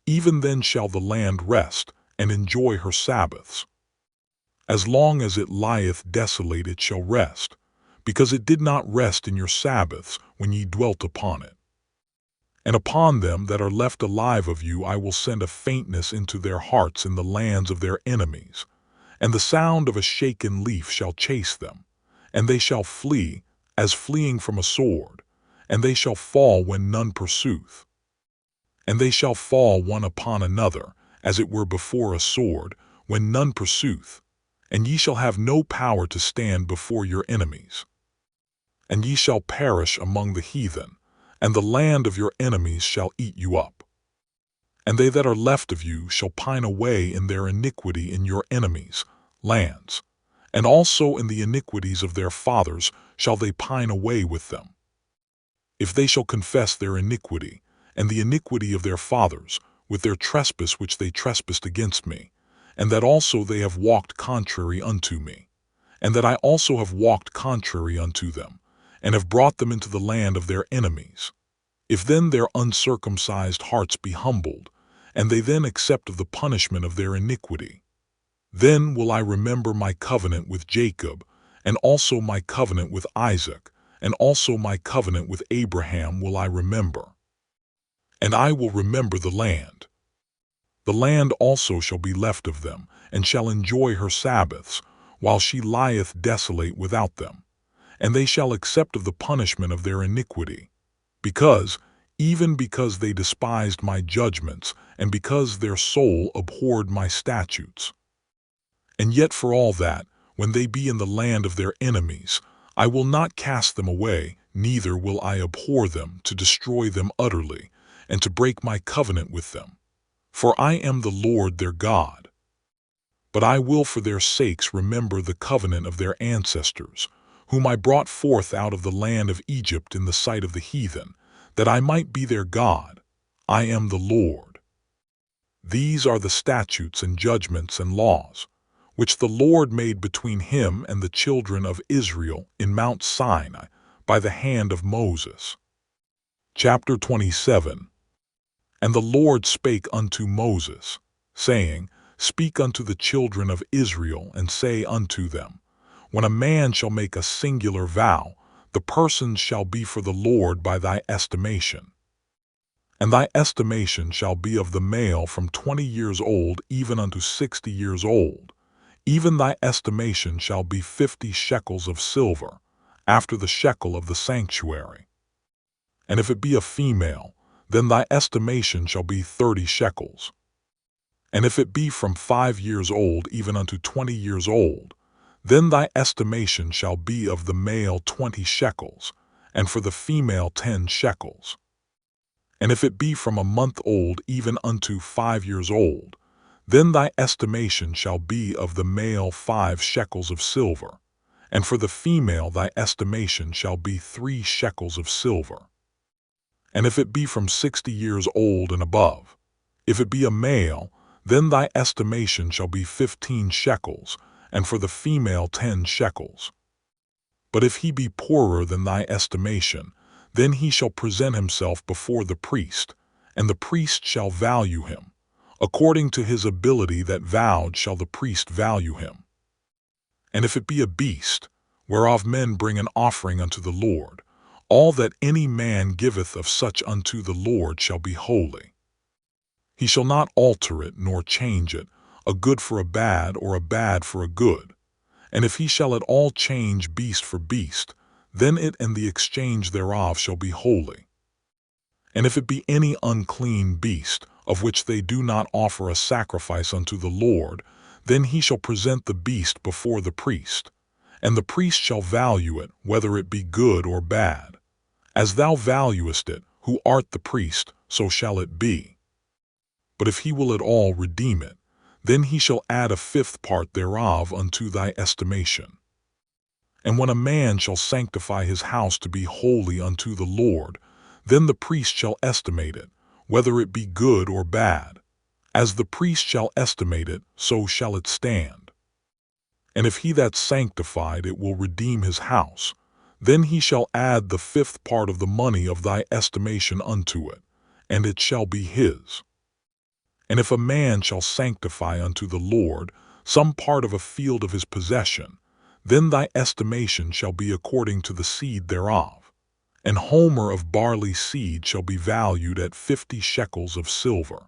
Even then shall the land rest, and enjoy her Sabbaths. As long as it lieth desolate it shall rest, because it did not rest in your Sabbaths when ye dwelt upon it. And upon them that are left alive of you I will send a faintness into their hearts in the lands of their enemies, and the sound of a shaken leaf shall chase them, and they shall flee, as fleeing from a sword, and they shall fall when none pursueth. And they shall fall one upon another, as it were before a sword, when none pursueth, and ye shall have no power to stand before your enemies. And ye shall perish among the heathen, and the land of your enemies shall eat you up. And they that are left of you shall pine away in their iniquity in your enemies' lands, and also in the iniquities of their fathers shall they pine away with them. If they shall confess their iniquity, and the iniquity of their fathers, with their trespass which they trespassed against me, and that also they have walked contrary unto me, and that I also have walked contrary unto them, and have brought them into the land of their enemies. If then their uncircumcised hearts be humbled, and they then accept of the punishment of their iniquity, then will I remember my covenant with Jacob, and also my covenant with Isaac, and also my covenant with Abraham will I remember. And I will remember the land. The land also shall be left of them, and shall enjoy her Sabbaths, while she lieth desolate without them. And they shall accept of the punishment of their iniquity, even because they despised my judgments, and because their soul abhorred my statutes. And yet for all that, when they be in the land of their enemies, I will not cast them away, neither will I abhor them, to destroy them utterly, and to break my covenant with them. For I am the Lord their God. But I will for their sakes remember the covenant of their ancestors, whom I brought forth out of the land of Egypt in the sight of the heathen, that I might be their God. I am the Lord. These are the statutes and judgments and laws, which the Lord made between him and the children of Israel in Mount Sinai by the hand of Moses. Chapter 27. And the Lord spake unto Moses, saying, Speak unto the children of Israel, and say unto them, When a man shall make a singular vow, the persons shall be for the Lord by thy estimation. And thy estimation shall be of the male from 20 years old even unto 60 years old. Even thy estimation shall be 50 shekels of silver, after the shekel of the sanctuary. And if it be a female, then thy estimation shall be 30 shekels. And if it be from 5 years old even unto 20 years old, then thy estimation shall be of the male 20 shekels, and for the female 10 shekels. And if it be from a month old even unto 5 years old, then thy estimation shall be of the male 5 shekels of silver, and for the female thy estimation shall be 3 shekels of silver. And if it be from 60 years old and above, if it be a male, then thy estimation shall be 15 shekels, and for the female 10 shekels. But if he be poorer than thy estimation, then he shall present himself before the priest, and the priest shall value him. According to his ability that vowed shall the priest value him. And if it be a beast, whereof men bring an offering unto the Lord, all that any man giveth of such unto the Lord shall be holy. He shall not alter it nor change it, a good for a bad or a bad for a good. And if he shall at all change beast for beast, then it and the exchange thereof shall be holy. And if it be any unclean beast, of which they do not offer a sacrifice unto the Lord, then he shall present the beast before the priest, and the priest shall value it, whether it be good or bad. As thou valuest it, who art the priest, so shall it be. But if he will at all redeem it, then he shall add a fifth part thereof unto thy estimation. And when a man shall sanctify his house to be holy unto the Lord, then the priest shall estimate it, whether it be good or bad. As the priest shall estimate it, so shall it stand. And if he that sanctified it will redeem his house, then he shall add the fifth part of the money of thy estimation unto it, and it shall be his. And if a man shall sanctify unto the Lord some part of a field of his possession, then thy estimation shall be according to the seed thereof. An homer of barley seed shall be valued at 50 shekels of silver.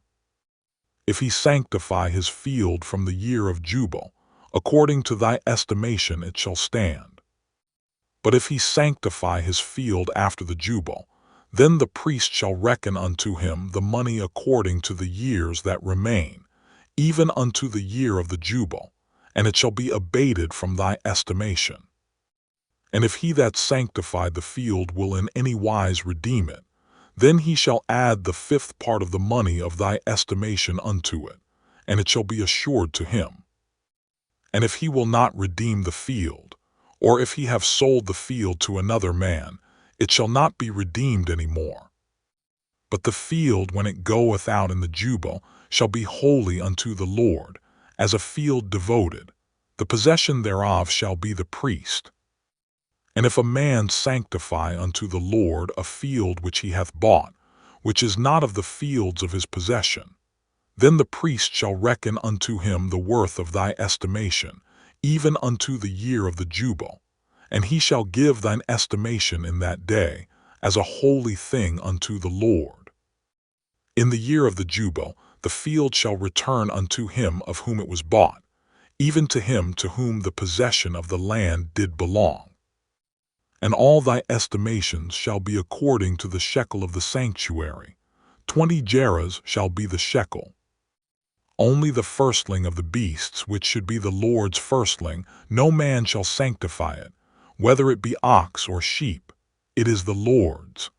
If he sanctify his field from the year of Jubilee, according to thy estimation it shall stand. But if he sanctify his field after the Jubilee, then the priest shall reckon unto him the money according to the years that remain, even unto the year of the Jubilee, and it shall be abated from thy estimation. And if he that sanctified the field will in any wise redeem it, then he shall add the fifth part of the money of thy estimation unto it, and it shall be assured to him. And if he will not redeem the field, or if he have sold the field to another man, it shall not be redeemed any more. But the field, when it goeth out in the Jubilee, shall be holy unto the Lord, as a field devoted. The possession thereof shall be the priest. And if a man sanctify unto the Lord a field which he hath bought, which is not of the fields of his possession, then the priest shall reckon unto him the worth of thy estimation, even unto the year of the Jubilee, and he shall give thine estimation in that day, as a holy thing unto the Lord. In the year of the Jubilee the field shall return unto him of whom it was bought, even to him to whom the possession of the land did belong. And all thy estimations shall be according to the shekel of the sanctuary. 20 gerahs shall be the shekel. Only the firstling of the beasts, which should be the Lord's firstling, no man shall sanctify it, whether it be ox or sheep, it is the Lord's.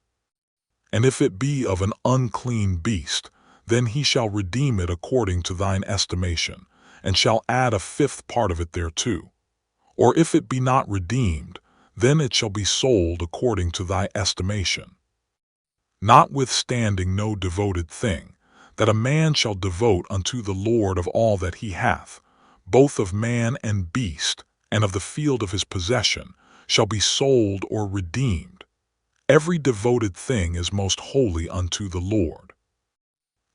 And if it be of an unclean beast, then he shall redeem it according to thine estimation, and shall add a fifth part of it thereto. Or if it be not redeemed, then it shall be sold according to thy estimation. Notwithstanding no devoted thing, that a man shall devote unto the Lord of all that he hath, both of man and beast, and of the field of his possession, shall be sold or redeemed. Every devoted thing is most holy unto the Lord.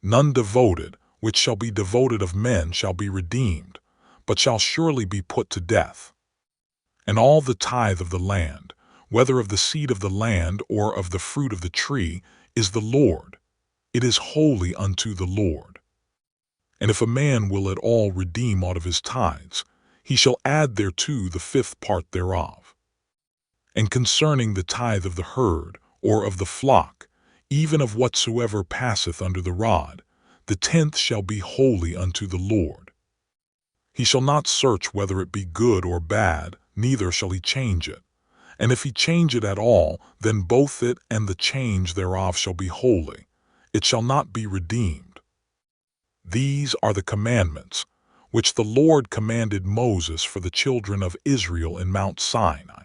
None devoted, which shall be devoted of men, shall be redeemed, but shall surely be put to death. And all the tithe of the land, whether of the seed of the land or of the fruit of the tree, is the Lord. It is holy unto the Lord. And if a man will at all redeem aught of his tithes, he shall add thereto the fifth part thereof. And concerning the tithe of the herd, or of the flock, even of whatsoever passeth under the rod, the 10th shall be holy unto the Lord. He shall not search whether it be good or bad, neither shall he change it. And if he change it at all, then both it and the change thereof shall be holy. It shall not be redeemed. These are the commandments, which the Lord commanded Moses for the children of Israel in Mount Sinai.